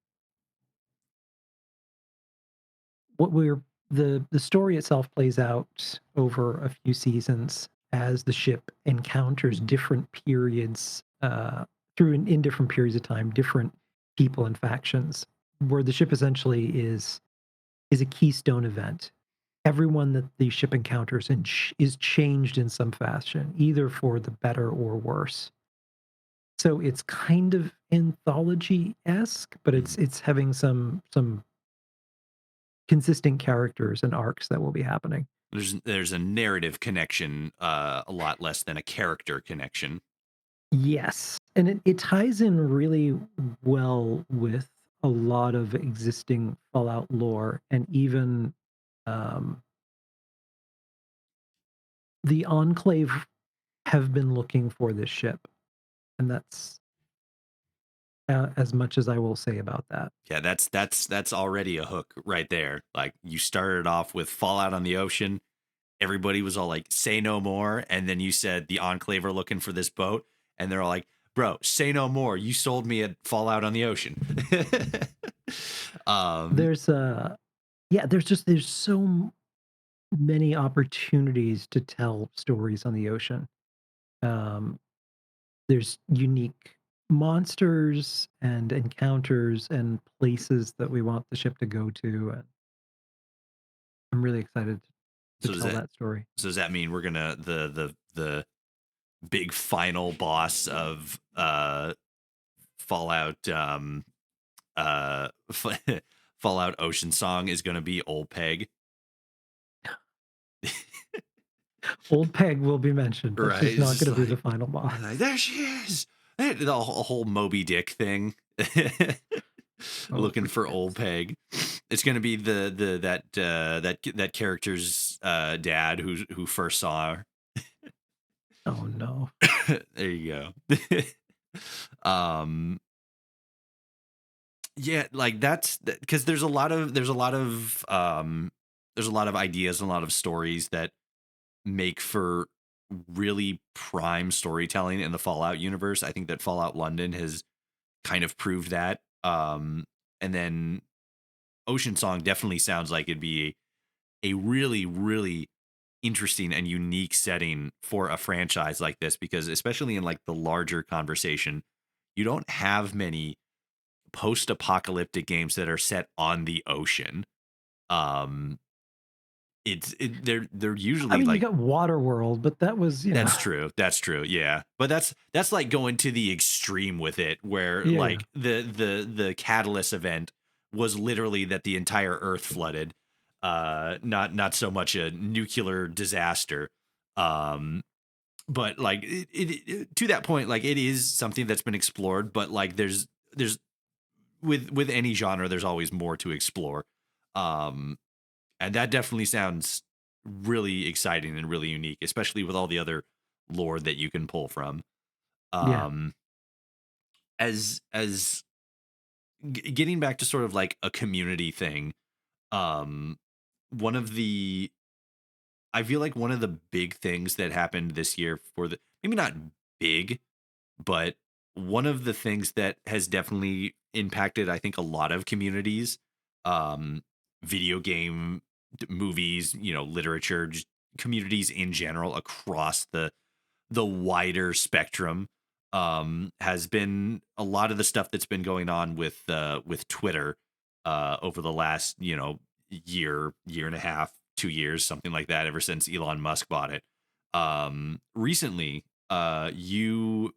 What we're The story itself plays out over a few seasons as the ship encounters different periods in different periods of time, different people and factions, where the ship essentially is a keystone event. Everyone that the ship encounters is changed in some fashion, either for the better or worse. So it's kind of anthology esque, but Mhm. it's having some consistent characters and arcs that will be happening. There's a narrative connection, a lot less than a character connection. Yes, and it ties in really well with a lot of existing Fallout lore, and even um, the Enclave have been looking for this ship, and that's as much as I will say about that. Yeah, that's already a hook right there. Like you started off with Fallout on the Ocean. Everybody was all like, "Say no more," and then you said the Enclave are looking for this boat, and they're all like, "Bro, say no more. You sold me a Fallout on the Ocean." um, There's yeah, there's so many opportunities to tell stories on the ocean. Um, there's unique monsters and encounters and places that we want the ship to go to, and I'm really excited to so does tell that that story. so does that mean we're gonna the big final boss of Fallout Fallout Ocean Song is gonna be Old Peg? Old Peg will be mentioned, but Right? she's It's not just gonna be the like, final boss. there she is. The whole Moby Dick thing. Oh, Looking for for God's old sake. Peg. It's gonna be that character's dad who first saw her. Oh, no. There you go. Yeah, like that's because there's a lot of ideas and a lot of stories that make for really prime storytelling in the Fallout universe. I think that Fallout London has kind of proved that. And then Ocean Song definitely sounds like it'd be a really, really interesting and unique setting for a franchise like this, because especially in like the larger conversation, you don't have many post-apocalyptic games that are set on the ocean. Um, they're I usually mean, you like. got Waterworld, but that was, That's true. That's true. Yeah. But that's like going to the extreme with it, where yeah, yeah. like the catalyst event was literally that the entire earth flooded. Not so much a nuclear disaster. Um but like to that point, like it is something that's been explored, but like there's with any genre there's always more to explore. Um and that definitely sounds really exciting and really unique, especially with all the other lore that you can pull from. Yeah. Um, as getting back to sort of like a community thing, um, one of the I feel like one of the big things that happened this year for the maybe not big, but one of the things that has definitely impacted, I think, a lot of communities, um, video game, movies, literature, just communities in general across the wider spectrum, has been a lot of the stuff that's been going on with Twitter over the last year and a half, 2 years, something like that, ever since Elon Musk bought it. Recently, you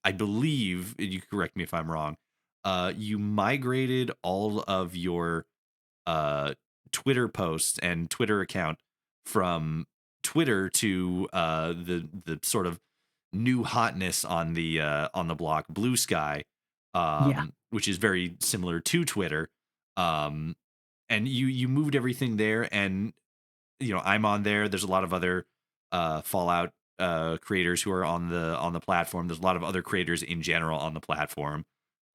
I believe, and you correct me if I'm wrong, you migrated all of your uh, Twitter posts and Twitter account from Twitter to the sort of new hotness on the block, Bluesky, Yeah. which is very similar to Twitter. Um, and you moved everything there, and I'm on there. There's a lot of other Fallout creators who are on the platform. There's a lot of other creators in general on the platform.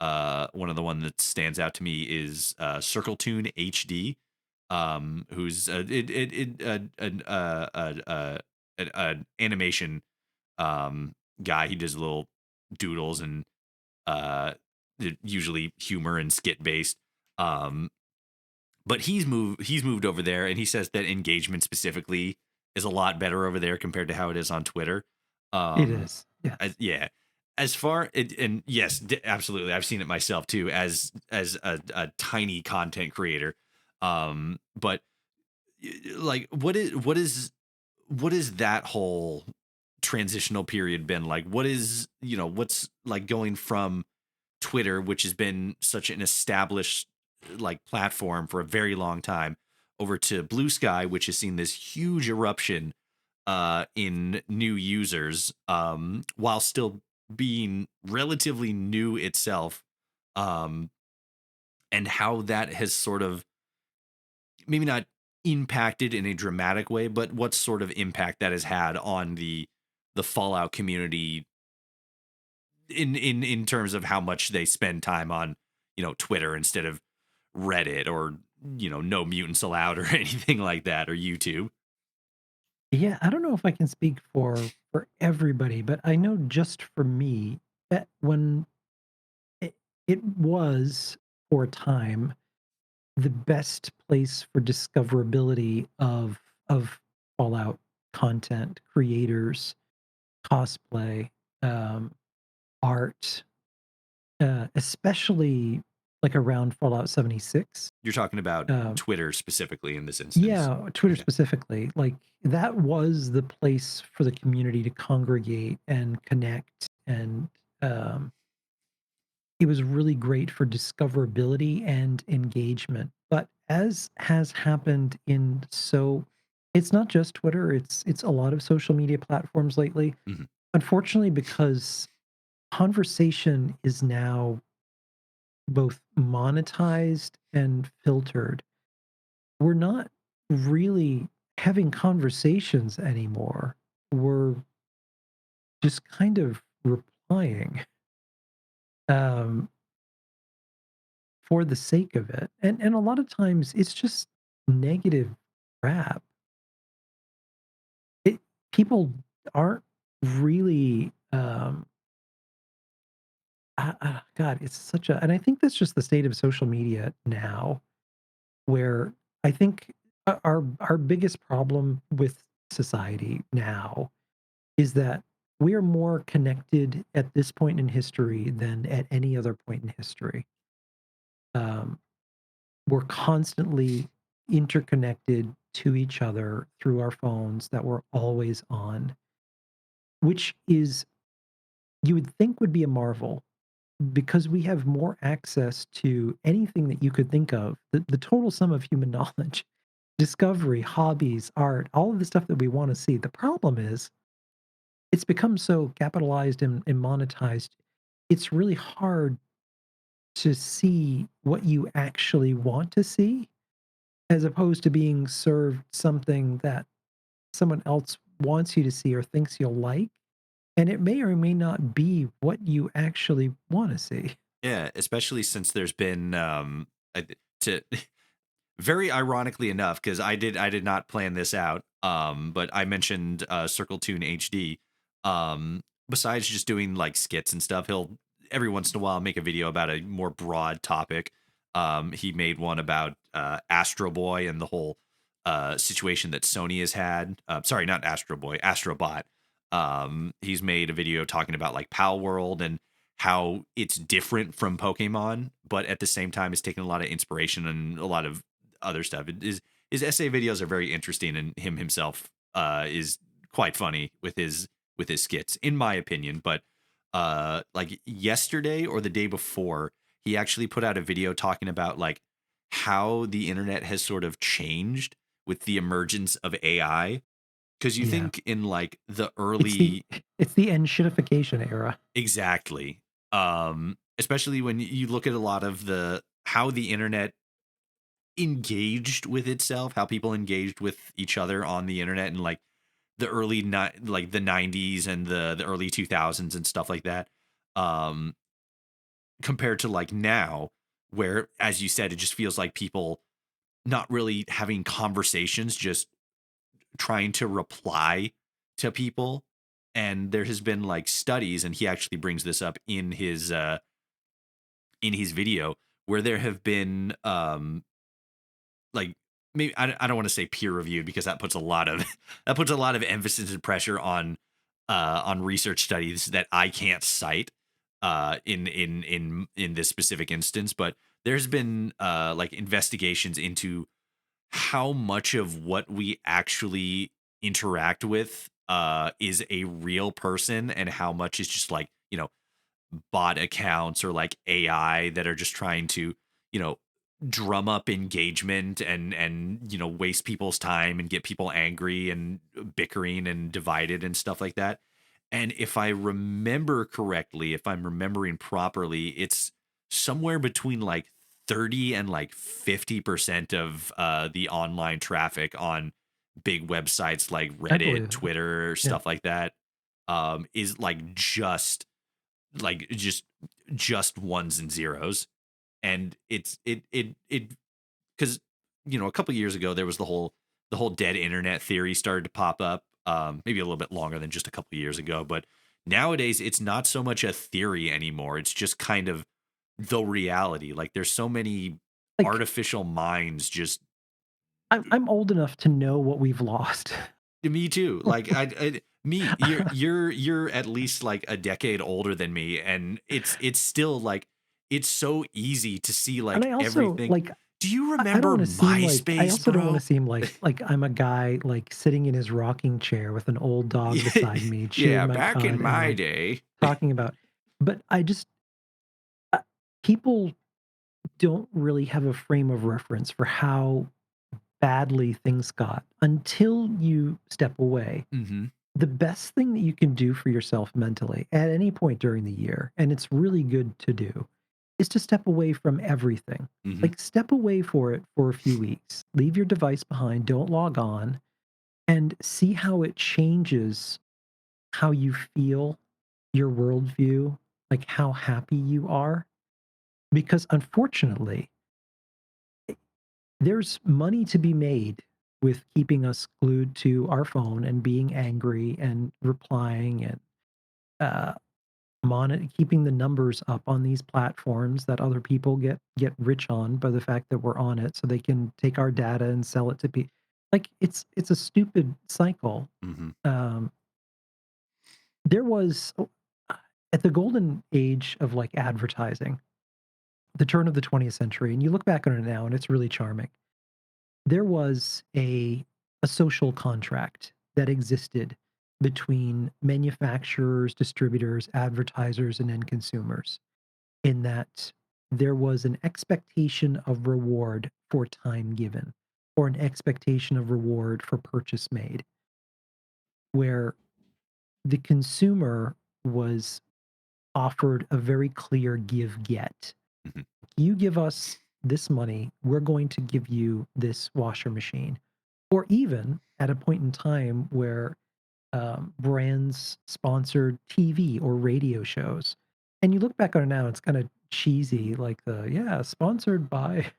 One of the one that stands out to me is Circletune HD, who's an animation guy. He does little doodles and uh, usually humor and skit based. Um, but he's moved over there, and he says that engagement specifically is a lot better over there compared to how it is on Twitter. It Um, is. Yes. yeah, as far and yes, absolutely, I've seen it myself too as a tiny content creator. But like, what is that whole transitional period been like? What's like going from Twitter, which has been such an established like platform for a very long time, over to Bluesky, which has seen this huge eruption in new users, while still being relatively new itself, um, and how that has sort of maybe not impacted in a dramatic way, but what sort of impact that has had on the Fallout community in terms of how much they spend time on Twitter instead of Reddit or No Mutants Allowed or anything like that, or YouTube. Yeah, I don't know if I can speak for everybody, but I know just for me that when it was for a time the best place for discoverability of Fallout content, creators, cosplay, um, art, especially like around Fallout 76. You're talking about Um, Twitter specifically in this instance. yeah, Twitter Okay. specifically, like that was the place for the community to congregate and connect, and um, it was really great for discoverability and engagement. But as has happened in so it's not just Twitter, it's a lot of social media platforms lately. Mhm. Unfortunately, because conversation is now both monetized and filtered, we're not really having conversations anymore. We're just kind of replying. Um, for the sake of it, and a lot of times it's just negative crap. It People aren't really, God, it's such a and I think that's just the state of social media now, where I think our biggest problem with society now is that we are more connected at this point in history than at any other point in history. Um, we're constantly interconnected to each other through our phones that we're always on, which is you would think would be a marvel because we have more access to anything that you could think of, the total sum of human knowledge, discovery, hobbies, art, all of the stuff that we want to see. The problem is it's become so capitalized and monetized. It's really hard to see what you actually want to see as opposed to being served something that someone else wants you to see or thinks you'll like, and it may or may not be what you actually wanna see. Yeah, especially since there's been to very ironically enough, because I did not plan this out, but I mentioned Circletune HD. Besides just doing like skits and stuff, he'll every once in a while make a video about a more broad topic. He made one about Astro Boy and the whole situation that Sony has had. Sorry, not Astro Boy, Astrobot. He's made a video talking about like Pal World and how it's different from Pokemon, but at the same time, it's taken a lot of inspiration and a lot of other stuff. His essay videos are very interesting, and him himself is quite funny with his skits, in my opinion. But like yesterday or the day before, he actually put out a video talking about like how the internet has sort of changed with the emergence of AI. Because you Yeah. think in like the It's the early it's the enshittification era. exactly, especially when you look at a lot of the how the internet engaged with itself, how people engaged with each other on the internet, and like like the 90s and the early 2000s and stuff like that. Um Compared to like now, where, as you said, it just feels like people not really having conversations, just trying to reply to people. And there has been like studies, and he actually brings this up in his video, where there have been like, maybe I don't want to say peer reviewed, because that puts a lot of that puts a lot of emphasis and pressure on research studies that I can't cite in this specific instance. But there's been like investigations into how much of what we actually interact with is a real person, and how much is just like, bot accounts or like AI that are just trying to, you know, drum up engagement and waste people's time and get people angry and bickering and divided and stuff like that. And if I remember correctly, if I'm remembering properly, it's somewhere between like 30 and like 50% of the online traffic on big websites like I Reddit, believe it. Twitter, Yeah. stuff like that, is like just ones and zeros. And it because a couple years ago there was the whole dead internet theory started to pop up, maybe a little bit longer than just a couple years ago. But nowadays it's not so much a theory anymore, it's just kind of the reality. Like, there's so many Like, artificial minds just. I'm old enough to know what we've lost. Me too. Like, me, you're at least like a decade older than me, and it's still like, it's so easy to see And like I also, everything. like, Do you I don't remember wanna seem like I MySpace, also don't wanna bro? seem like I'm a guy, like, sitting in his rocking chair with an old dog beside me, Yeah, chewing my back in cud and, my like, day. talking about but I just people don't really have a frame of reference for how badly things got until you step away. Mhm. The best thing that you can do for yourself mentally at any point during the year, and it's really good to do, is to step away from everything. Mhm. Like, step away for it for a few weeks. Leave your device behind, don't log on, and see how it changes how you feel, your worldview, like how happy you are. Because unfortunately, there's money to be made with keeping us glued to our phone and being angry and replying and uh, keeping the numbers up on these platforms that other people get rich on by the fact that we're on it, so they can take our data and sell it to people. Like, it's a stupid cycle. Mhm. Um, there was at the golden age of like advertising, the turn of the 20th century, and you look back on it now, and it's really charming. There was a social contract that existed between manufacturers, distributors, advertisers, and end consumers, in that there was an expectation of reward for time given, or an expectation of reward for purchase made, where the consumer was offered a very clear give get. Mhm. You give us this money, we're going to give you this washer machine. Or even at a point in time where brands sponsored TV or radio shows. And you look back on it now, it's kind of cheesy, like yeah, sponsored by.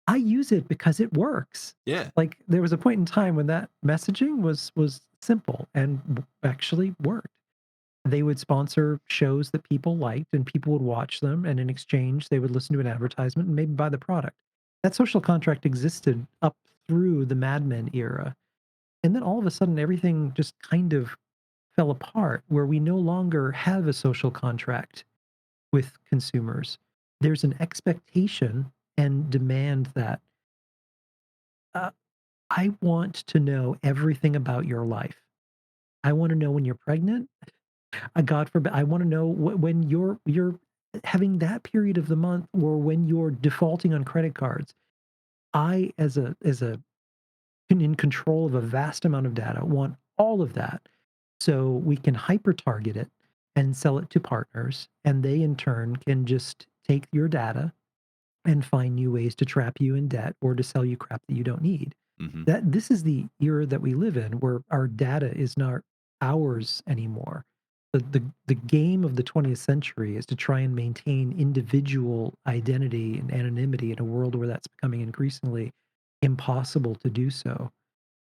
I use it because it works. Yeah. Like, there was a point in time when that messaging was simple and actually worked. They would sponsor shows that people liked, and people would watch them, and in exchange, they would listen to an advertisement and maybe buy the product. That social contract existed up through the Mad Men era. And then all of a sudden, everything just kind of fell apart, where we no longer have a social contract with consumers. There's an expectation and demand that uh, I want to know everything about your life. I want to know when you're pregnant. God forbid, I want to know when you're having that period of the month, or when you're defaulting on credit cards. I, as a in control of a vast amount of data, want all of that, so we can hyper target it and sell it to partners, and they in turn can just take your data and find new ways to trap you in debt or to sell you crap that you don't need. Hmm. That this is the era that we live in where our data is not ours anymore. The game of the 20th century is to try and maintain individual identity and anonymity in a world where that's becoming increasingly impossible to do so.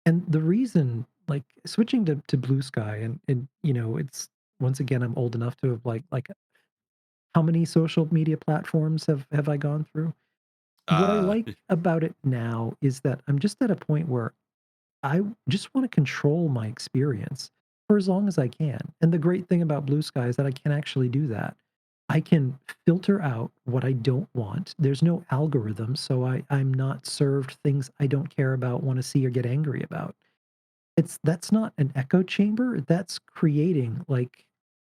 And the reason, like switching to Blue Sky and it's once again I'm old enough to have like how many social media platforms have I gone through? What I Uh, like about it now is that I'm just at a point where I just wanna control my experience for as long as I can, and the great thing about Blue Sky is that I can actually do that. I can filter out what I don't want. There's no algorithm, so I'm not served things I don't care about, wanna see, or get angry about. That's not an echo chamber, that's creating, like,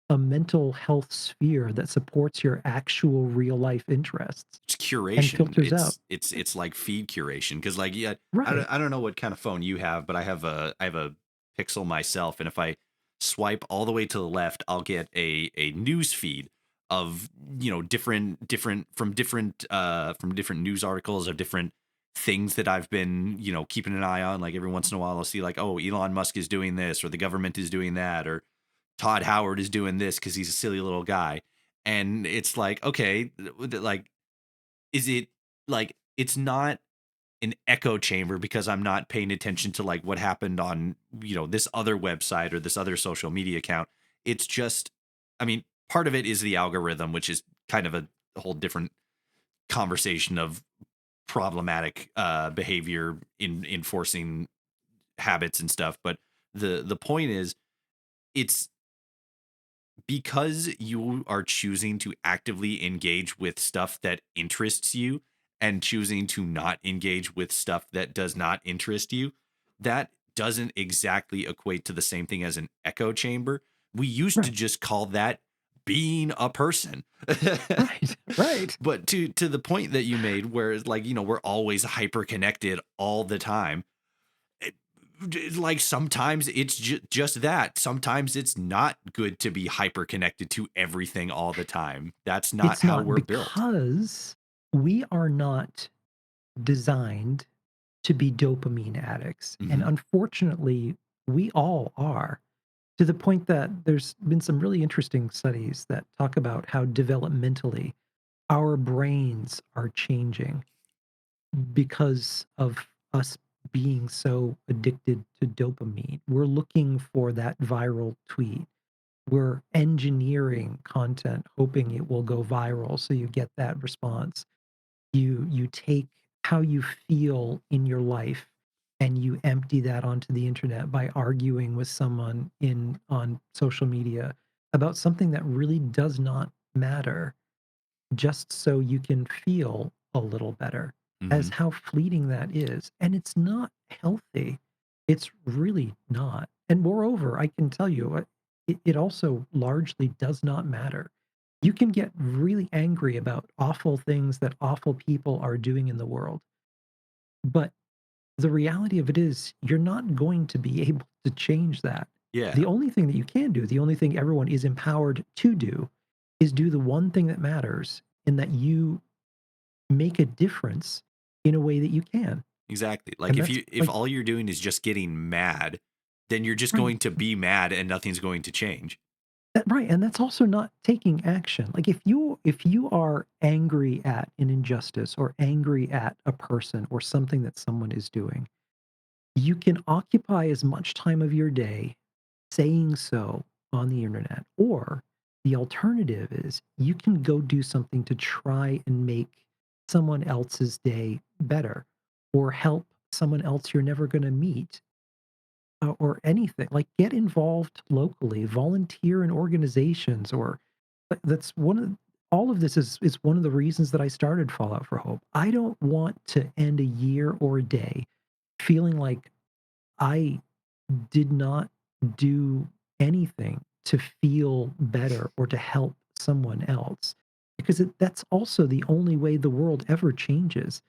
a mental health sphere that supports your actual real life interests it's and curation. filters out. It's like feed curation because like yeah, Right. I don't know what kind of phone you have, but I have a Pixel myself, and if I swipe all the way to the left, I'll get a news feed of from different news articles of different things that I've been keeping an eye on. Like every once in a while, I'll see like, oh, Elon Musk is doing this, or the government is doing that, or Todd Howard is doing this because he's a silly little guy. And it's like, okay, like is it like it's not an echo chamber because I'm not paying attention to like what happened on, this other website or this other social media account. It's just, I mean, part of it is the algorithm, which is kind of a whole different conversation of problematic behavior in enforcing habits and stuff. But the point is, it's because you are choosing to actively engage with stuff that interests you and choosing to not engage with stuff that does not interest you, that doesn't exactly equate to the same thing as an echo chamber. We used to Right. just call that being a person. Right. Right. But to the point that you made, where it's like, we're always hyper connected all the time, it- like sometimes it's just that. Sometimes it's not good to be hyper connected to everything all the time. That's not It's how not we're built. because we are not designed to be dopamine addicts. And Hmm. unfortunately, we all are, to the point that there's been some really interesting studies that talk about how developmentally our brains are changing because of us being so addicted to dopamine. We're looking for that viral tweet. We're engineering content, hoping it will go viral so you get that response. You take how you feel in your life and you empty that onto the internet by arguing with someone in on social media about something that really does not matter, just so you can feel a little better, Hmm. as how fleeting that is, and it's not healthy. It's really not, and moreover, I can tell you, it also largely does not matter. You can get really angry about awful things that awful people are doing in the world, but the reality of it is you're not going to be able to change that. Yeah, The only thing that you can do, the only thing everyone is empowered to do, is do the one thing that matters in that you make a difference in a way that you can. exactly. Like And that's if like all you're doing is just getting mad, then you're just right. going to be mad and nothing's going to change. Right, and that's also not taking action. Like if you are angry at an injustice or angry at a person or something that someone is doing, you can occupy as much time of your day saying so on the internet. Or the alternative is you can go do something to try and make someone else's day better or help someone else you're never going to meet or anything. Like get involved locally, volunteer in organizations, or that's one of all of this is one of the reasons that I started Fallout for Hope. I don't want to end a year or a day feeling like I did not do anything to feel better or to help someone else, because that's also the only way the world ever changes.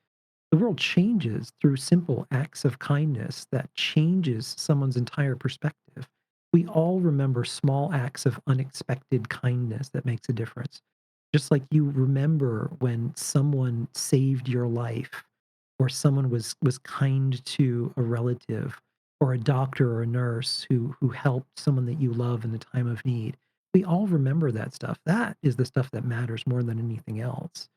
The world changes through simple acts of kindness that changes someone's entire perspective. We all remember small acts of unexpected kindness that makes a difference. Just like you remember when someone saved your life or someone was kind to a relative or a doctor or a nurse who helped someone that you love in the time of need. We all remember that stuff. That is the stuff that matters more than anything else.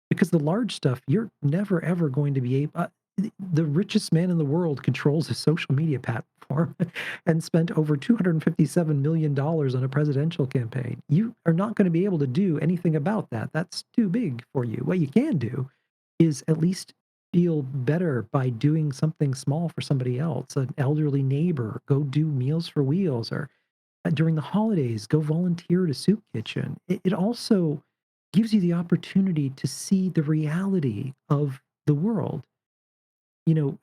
Because the large stuff, you're never ever going to be able the richest man in the world controls a social media platform and spent over $257 million on a presidential campaign. You are not gonna be able to do anything about that. That's too big for you. What you can do is at least feel better by doing something small for somebody else, an elderly neighbor, go do Meals for Wheels, or during the holidays, go volunteer at a soup kitchen. It also gives you the opportunity to see the reality of the world. You know,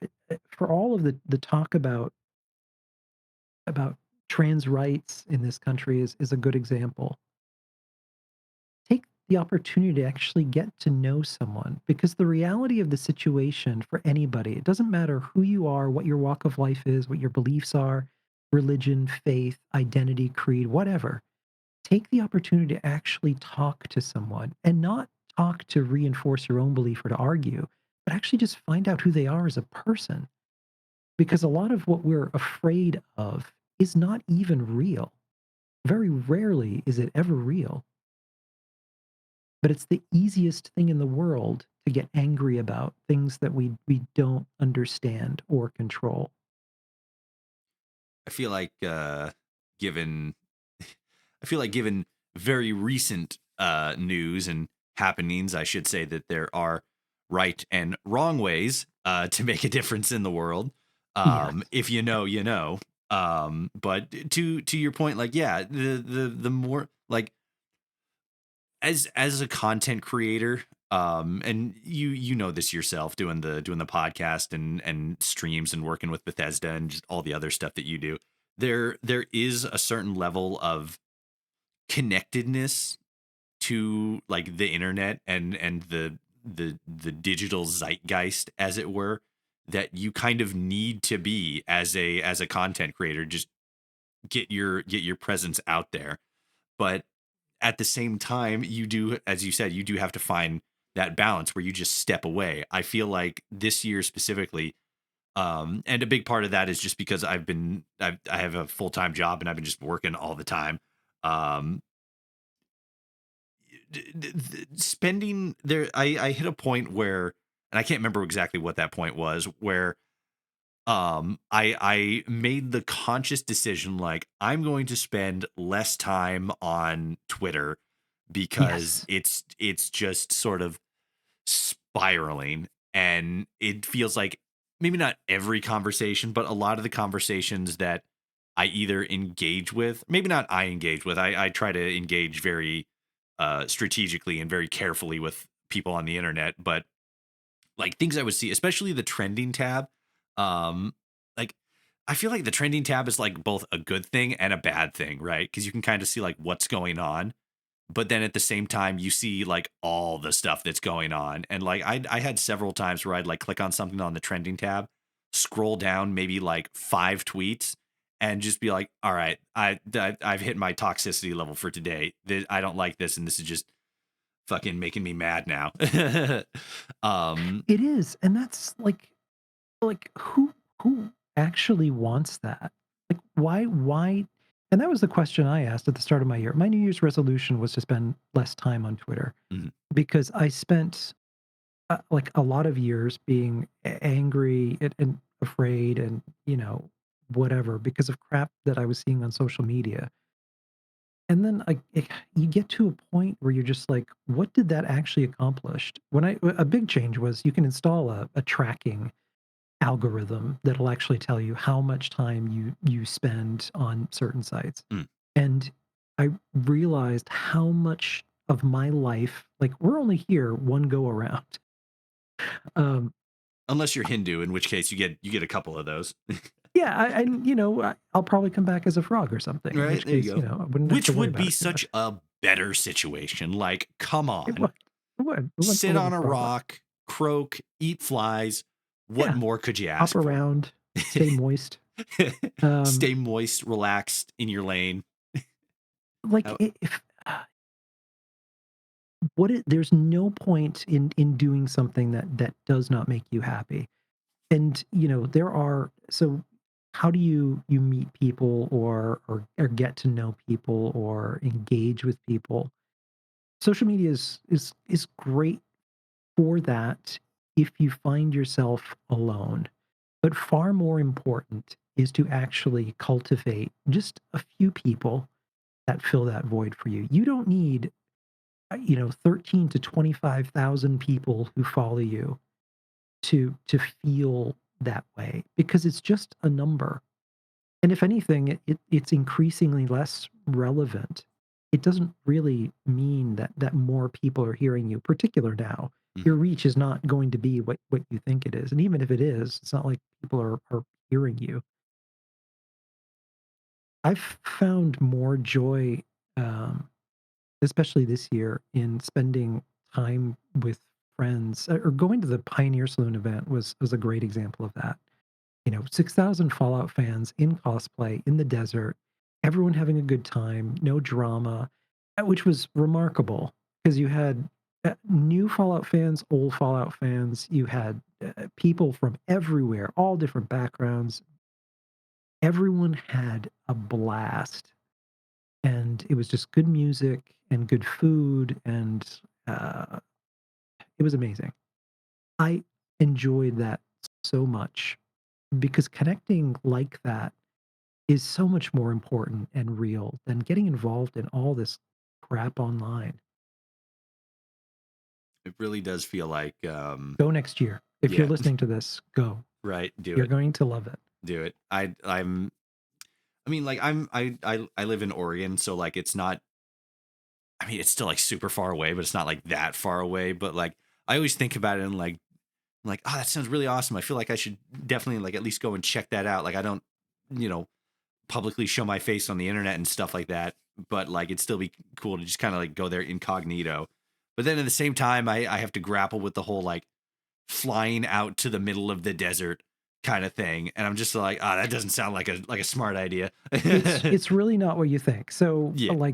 for all of the talk about trans rights in this country is a good example. Take the opportunity to actually get to know someone, because the reality of the situation for anybody, it doesn't matter who you are, what your walk of life is, what your beliefs are, religion, faith, identity, creed, whatever. Take the opportunity to actually talk to someone and not talk to reinforce your own belief or to argue, but actually just find out who they are as a person. Because a lot of what we're afraid of is not even real. Very rarely is it ever real, but it's the easiest thing in the world to get angry about things that we don't understand or control. I feel like given I feel like given very recent news and happenings, I should say that there are right and wrong ways to make a difference in the world. Yes. If you know, you know. But to your point, like yeah, the more like as a content creator, and you know this yourself, doing the podcast and streams and working with Bethesda and just all the other stuff that you do. There is a certain level of connectedness to like the internet and the digital zeitgeist, as it were, that you kind of need to be as a content creator. Just get your presence out there. But at the same time, you do, as you said, you do have to find that balance where you just step away. I feel like this year specifically, and a big part of that is just because I have a full-time job and I've been just working all the time. Um, Spending there, I hit a point where, and I can't remember exactly what that point was, where I made the conscious decision, like I'm going to spend less time on Twitter because Yes. it's just sort of spiraling, and it feels like maybe not every conversation, but a lot of the conversations that I either engage with, maybe not I engage with, I try to engage very strategically and very carefully with people on the internet, but like things I would see, especially the trending tab. Like I feel like the trending tab is like both a good thing and a bad thing, right? Because you can kind of see like what's going on, but then at the same time you see like all the stuff that's going on. And like I had several times where I'd like click on something on the trending tab, scroll down maybe like 5 tweets, and just be like, all right, I've hit my toxicity level for today. I don't like this, and this is just fucking making me mad now. um It is, and that's like, who actually wants that? Like, why and that was the question I asked at the start of my year. My New Year's resolution was to spend less time on Twitter mhm. because I spent, like, a lot of years being angry and afraid and, whatever because of crap that I was seeing on social media. And then you get to a point where you're just like, "What did that actually accomplish?" A big change was you can install a tracking algorithm that'll actually tell you how much time you spend on certain sites. Mm. And I realized how much of my life, like we're only here one go around. Um, Unless you're Hindu, in which case you get a couple of those. yeah, I'll probably come back as a frog or something, in Right, which there you case, go. I wouldn't have to Which worry would about be it too such much. a better situation. Like, come It on. would. It would. Who wants to Sit live a on a frog life? rock, croak, eat flies. What Yeah, more could you hop ask for? around, stay moist. Um, Stay moist, relaxed in your lane. like Uh, if there's no point in doing something that does not make you happy. And, there are so how do you meet people or get to know people or engage with people? Social media is great for that if you find yourself alone. But far more important is to actually cultivate just a few people that fill that void for you. You don't need, 13 to 25,000 people who follow you to feel that way because it's just a number. And if anything, it's increasingly less relevant. It doesn't really mean that more people are hearing you, particular now. Your Mhm. reach is not going to be what you think it is. And even if it is, it's not like people are hearing you. I've found more joy, um, especially this year, in spending time with friends or going to the Pioneer Saloon event was a great example of that. 6,000 Fallout fans in cosplay in the desert, everyone having a good time, no drama, which was remarkable because you had new Fallout fans, old Fallout fans, you had people from everywhere, all different backgrounds. Everyone had a blast, and it was just good music and good food, and it was amazing. I enjoyed that so much because connecting like that is so much more important and real than getting involved in all this crap online. It really does feel like, Go next year. If you're yeah, listening to this, go. right. Do You're it. going to love it. Do it. I mean, like I live in Oregon, so like it's not. I mean, it's still like super far away, but it's not like that far away. But like I always think about it and like, oh, that sounds really awesome. I feel like I should definitely like at least go and check that out. Like I don't, you know, publicly show my face on the internet and stuff like that. But like it'd still be cool to just kind of like go there incognito. But then at the same time, I have to grapple with the whole like flying out to the middle of the desert kind of thing. And I'm just like, ah, that doesn't sound like a smart idea. It's really not what you think. So, Yeah.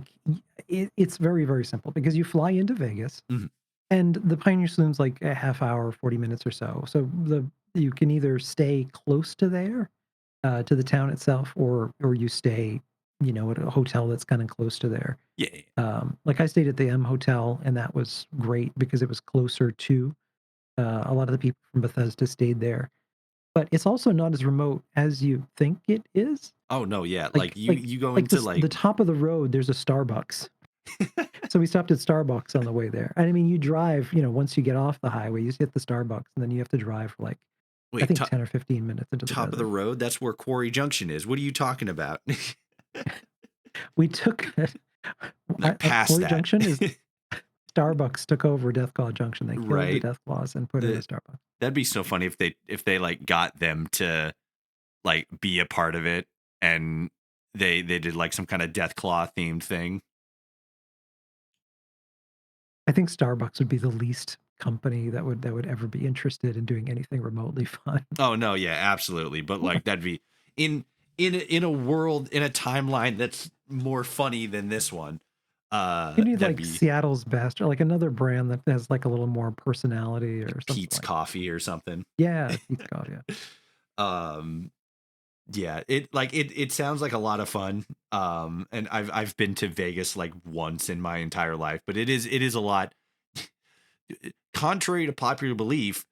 it's very, very simple because you fly into Vegas, Mhm. and the Pioneer Saloon's like a half hour, 40 minutes or so. So you can either stay close to there, to the town itself, or you stay, at a hotel that's kinda close to there. Yeah. Like, I stayed at the M Hotel, and that was great because it was closer to, a lot of the people from Bethesda stayed there. But it's also not as remote as you think it is. Oh no, yeah. Like Like you like you go like into the like top of the road, there's a Starbucks. So we stopped at Starbucks on the way there. And I mean, you drive, once you get off the highway, you just hit the Starbucks, and then you have to drive for, like, I wait, think 10 or 15 minutes into the top of the desert. road, that's where Quarry Junction is. What are you talking about? We took Like past Quarry that. Junction is Starbucks took over Death Claw Junction. They killed the Right. Death Claws and put in a The Starbucks. That'd be so funny if they like got them to like be a part of it and they did like some kind of Death Claw themed thing. I think Starbucks would be the least company that would ever be interested in doing anything remotely fun. Oh no, yeah, absolutely. But like that'd be in in a world in a timeline that's more funny than this one. You need, That'd like, be Seattle's Best or, like, another brand that has, like, a little more personality like or something Pete's like that. Coffee or something. Yeah, Pete's God, yeah. um yeah, it sounds like a lot of fun. And I've been to Vegas like once in my entire life, but it is a lot. Contrary to popular belief,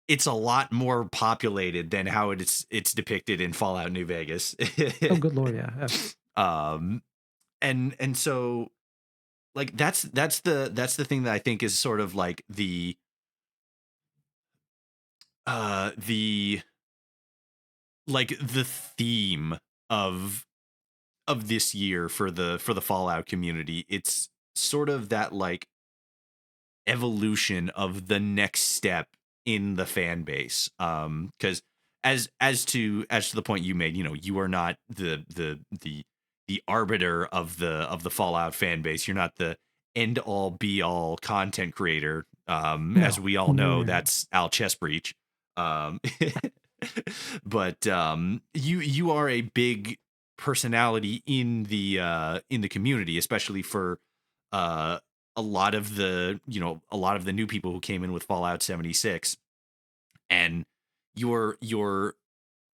it's a lot more populated than how it's depicted in Fallout New Vegas. Oh, good lord, yeah, yeah. um and so like that's the thing that I think is sort of like the like the theme of this year for the Fallout community. It's sort of that like evolution of the next step in the fan base. Because as to the point you made, you are not the arbiter of the Fallout fan base. You're not the end all be all content creator. As No. we all No, know, you're not. that's Al Chessbreach. Um, but you are a big personality in the community, especially for uh a lot of the, a lot of the new people who came in with Fallout 76, and your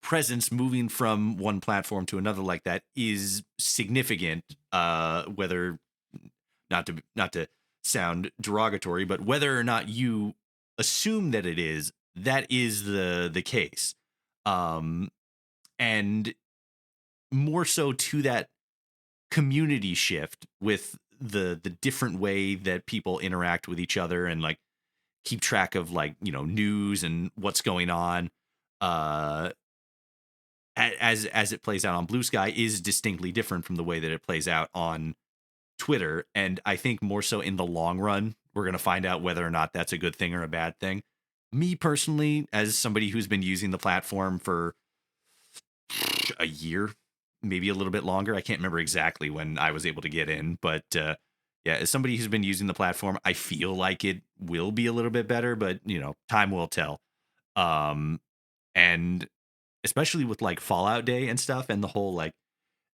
presence moving from one platform to another like that is significant, whether, not to sound derogatory, but whether or not you assume that it is, that is the case. um and more so to that community shift with the different way that people interact with each other, and like keep track of, like, news and what's going on, uh as it plays out on Blue Sky, is distinctly different from the way that it plays out on Twitter. And I think more so in the long run, we're going to find out whether or not that's a good thing or a bad thing. Me personally, as somebody who's been using the platform for a year, maybe a little bit longer, I can't remember exactly when I was able to get in, but yeah, as somebody who's been using the platform, I feel like it will be a little bit better, but time will tell. Um, and especially with like Fallout Day and stuff, and the whole like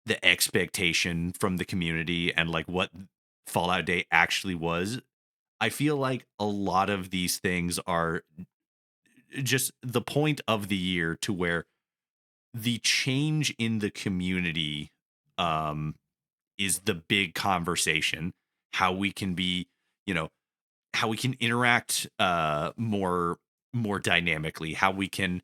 the expectation from the community and like what Fallout Day actually was, I feel like a lot of these things are just the point of the year to where the change in the community um is the big conversation. How we can be, you know, how we can interact more dynamically, how we can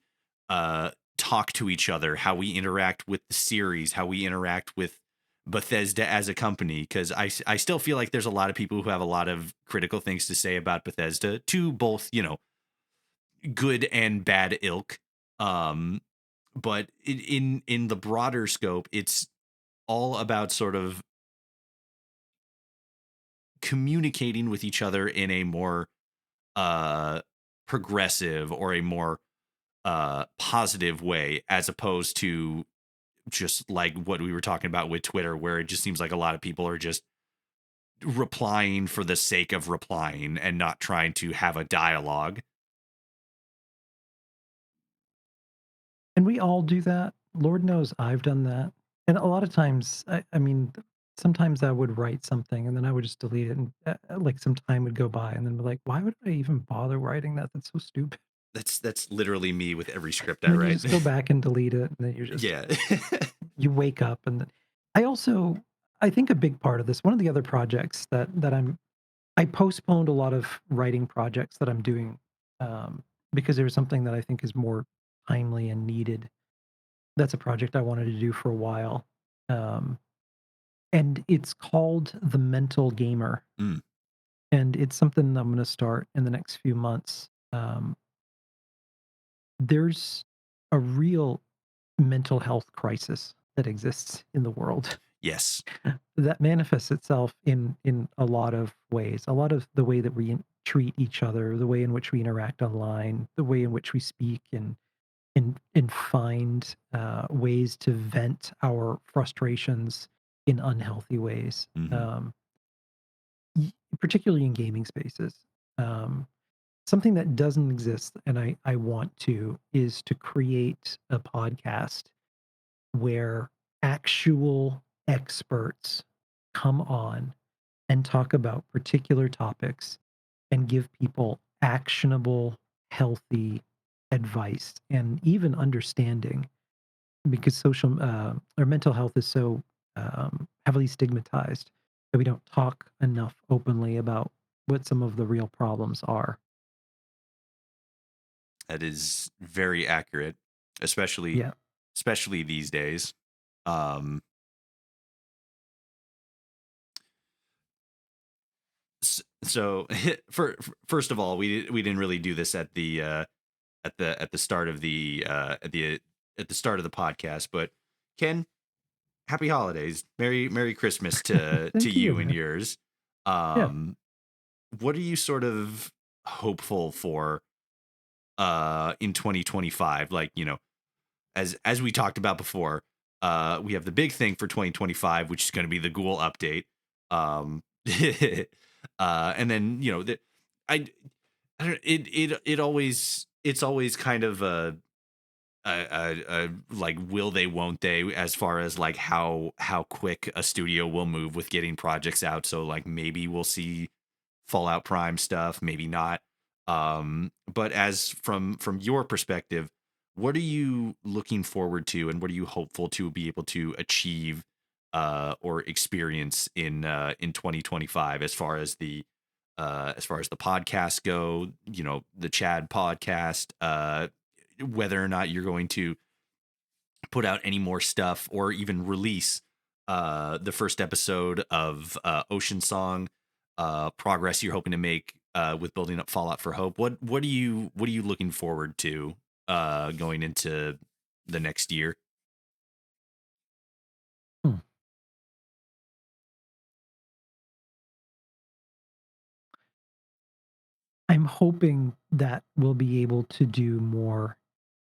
talk to each other, how we interact with the series, how we interact with Bethesda as a company. Because I still feel like there's a lot of people who have a lot of critical things to say about Bethesda, to both, good and bad ilk. um but in the broader scope, it's all about sort of communicating with each other in a more uh progressive, or a more positive way, as opposed to just like what we were talking about with Twitter, where it just seems like a lot of people are just replying for the sake of replying and not trying to have a dialogue. And we all do that. Lord knows I've done that. And a lot of times, I mean, sometimes I would write something and then I would just delete it, and like some time would go by and then be like, why would I even bother writing that? That's so stupid. That's literally me with every script I And then you write. just go back and delete it. And then Yeah. you wake up. And then I also, I think a big part of this, one of the other projects I postponed a lot of writing projects that I'm doing, um, because there's something that I think is more timely and needed. That's a project I wanted to do for a while. Um, and it's called The Mental Gamer. Mm, And it's something I'm going to start in the next few months. There's a real mental health crisis that exists in the world yes. that manifests itself in a lot of ways. A lot of the way that we treat each other, the way in which we interact online, the way in which we speak, and find ways to vent our frustrations in unhealthy ways, Hmm. particularly in gaming spaces. Um, Something that doesn't exist, and I want to, is to create a podcast where actual experts come on and talk about particular topics and give people actionable, healthy advice and even understanding, because social or mental health is so heavily stigmatized that we don't talk enough openly about what some of the real problems are. That is very accurate, especially Yeah. especially these days. Um, so first of all, we didn't really do this at the start of the at the start of the podcast, but Ken, happy holidays, Merry Christmas to Thank you, you and man. yours. Yeah. Um, what are you sort of hopeful for in 2025? Like, as we talked about before, we have the big thing for 2025, which is going to be the Ghoul update. Um, and then I, I don't, it always it's always kind of a like, will they, won't they, as far as like how quick a studio will move with getting projects out. So like maybe we'll see. Fallout Prime stuff, maybe not. But as from your perspective, what are you looking forward to, and what are you hopeful to be able to achieve or experience in 2025 as far as the podcasts go, the Chad podcast, whether or not you're going to put out any more stuff or even release the first episode of Ocean Song, progress you're hoping to make with building up Fallout for Hope. What are you looking forward to going into the next year? Hmm. I'm hoping that we'll be able to do more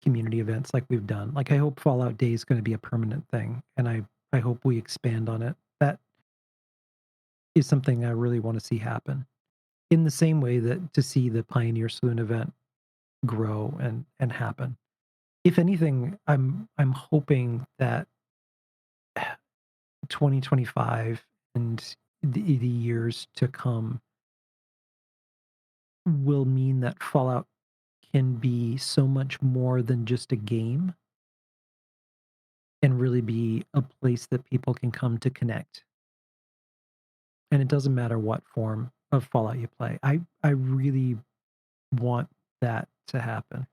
community events like we've done. Like, I hope Fallout Day is gonna be a permanent thing, and I hope we expand on it. That is something I really wanna see happen. In the same way that to see the Pioneer Saloon event grow and happen. If anything, I'm hoping that 2025 and the years to come will mean that Fallout can be so much more than just a game and really be a place that people can come to connect. And it doesn't matter what form of Fallout you play. I really want that to happen.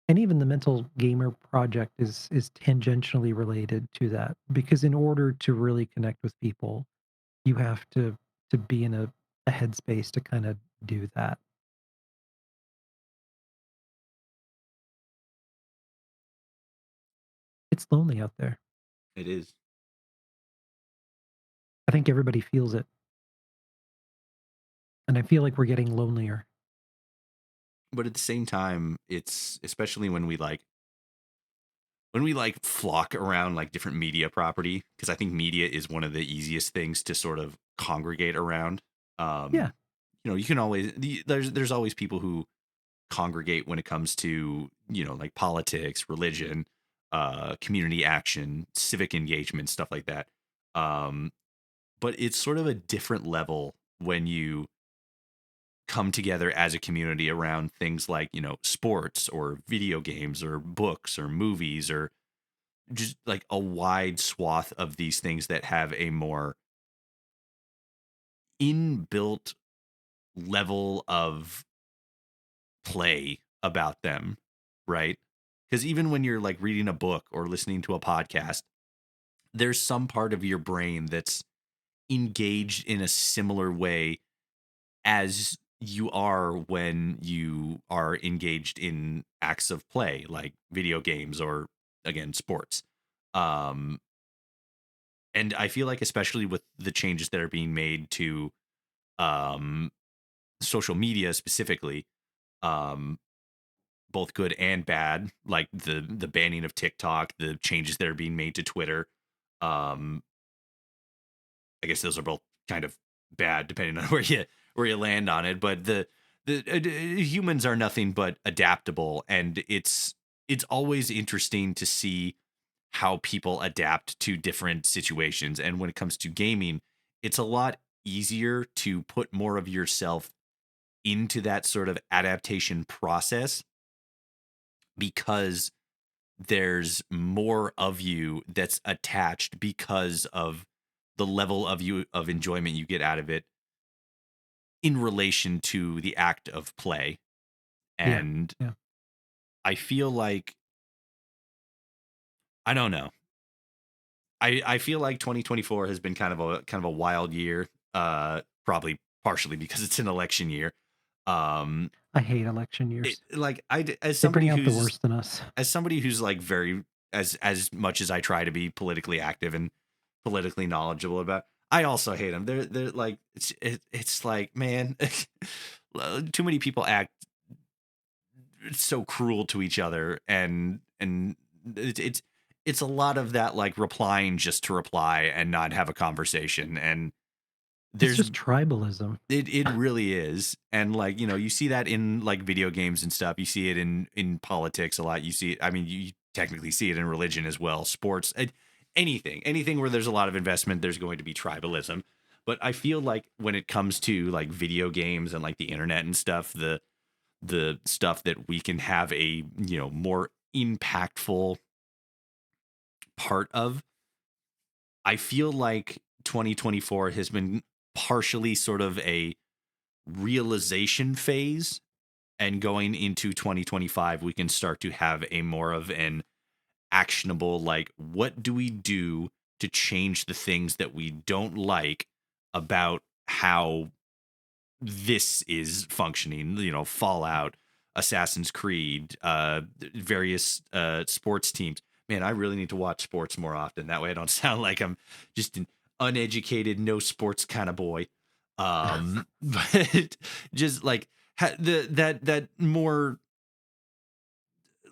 And even the Mental Gamer project is tangentially related to that, because in order to really connect with people, you have to be in a headspace to kinda do that. It's lonely out there. It is. I think everybody feels it, and I feel like we're getting lonelier. But at the same time, it's especially when we flock around like different media property, because I think media is one of the easiest things to sort of congregate around. Yeah, You can always there's always people who congregate when it comes to like politics, religion, community action, civic engagement, stuff like that. um but it's sort of a different level when you come together as a community around things like sports or video games or books or movies, or just like a wide swath of these things that have a more inbuilt level of play about them, right? Because even when you're like reading a book or listening to a podcast, there's some part of your brain that's engaged in a similar way as you are when you are engaged in acts of play like video games or, again, sports. um and I feel like, especially with the changes that are being made to um social media specifically, um both good and bad, like the banning of TikTok, the changes that are being made to Twitter. um I guess those are both kind of bad depending on where you land on it. But the humans are nothing but adaptable, and it's always interesting to see how people adapt to different situations. And when it comes to gaming, it's a lot easier to put more of yourself into that sort of adaptation process, because there's more of you that's attached because of the level of enjoyment you get out of it in relation to the act of play. yeah, And yeah. I feel like, I don't know. I feel like 2024 has been kind of a wild year. Probably partially because it's an election year. Um I hate election it, years. like as They somebody bring out the who's worst in us. like very, as much as I try to be politically active and politically knowledgeable about, I also hate them. They're like, it's like, man, too many people act so cruel to each other, and it's a lot of that, like replying just to reply and not have a conversation. And It's there's just tribalism. it really is. And like, you see that in like video games and stuff. You see it in politics a lot. You see it, I mean, you technically see it in religion as well, sports, anything where there's a lot of investment, there's going to be tribalism. But I feel like when it comes to like video games and like the internet and stuff, the stuff that we can have a, more impactful part of, I feel like 2024 has been partially sort of a realization phase, and going into 2025 we can start to have a more of an actionable, like, what do we do to change the things that we don't like about how this is functioning, Fallout, Assassin's Creed, various sports teams. Man, I really need to watch sports more often. That way I don't sound like I'm just an uneducated, no sports kind of boy. But just like that more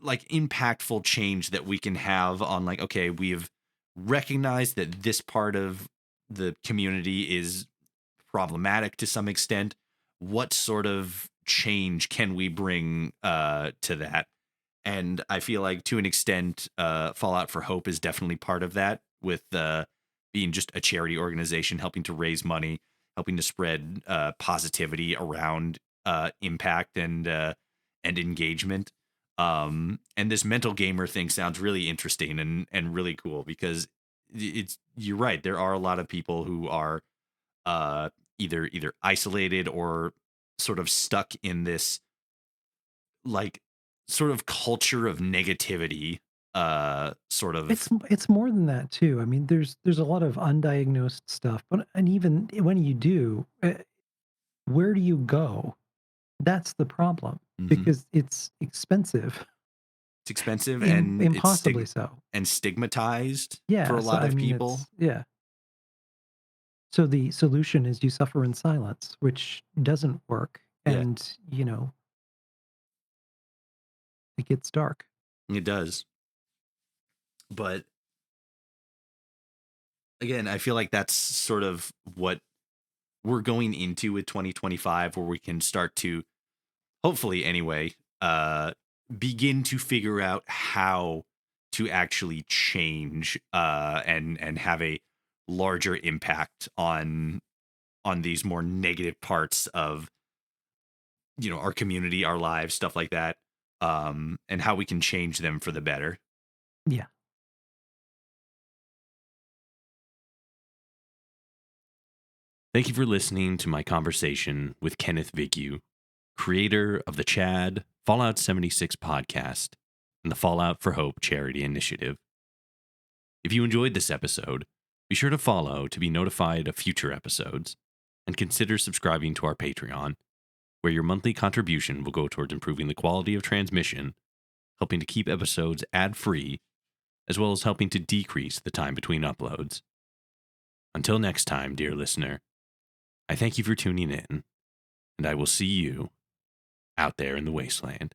like impactful change that we can have on, like, okay, we've recognized that this part of the community is problematic to some extent. What sort of change can we bring to that? And I feel like to an extent, Fallout for Hope is definitely part of that, with being just a charity organization helping to raise money, helping to spread positivity around impact and engagement. And this mental gamer thing sounds really interesting and really cool, because you're right. There are a lot of people who are uh, either isolated or sort of stuck in this, like, sort of culture of negativity, sort of. It's more than that too. I mean, there's a lot of undiagnosed stuff, but and even when you do, where do you go? That's the problem Mhm. because it's expensive, It's expensive, and it's impossibly so. stigmatized for Yeah, a so lot I of mean, people. it's yeah. So the solution is you suffer in silence, which doesn't work, Yeah, and it gets dark. it does. But again, I feel like that's sort of what we're going into with 2025, where we can start to, hopefully anyway, begin to figure out how to actually change and have a larger impact on these more negative parts of, our community, our lives, stuff like that, and how we can change them for the better. Yeah. Thank you for listening to my conversation with Kenneth Vigue, creator of the Chad Fallout 76 podcast and the Fallout for Hope charity initiative. If you enjoyed this episode, be sure to follow to be notified of future episodes, and consider subscribing to our Patreon, where your monthly contribution will go towards improving the quality of transmission, helping to keep episodes ad-free, as well as helping to decrease the time between uploads. Until next time, dear listener, I thank you for tuning in, and I will see you out there in the wasteland.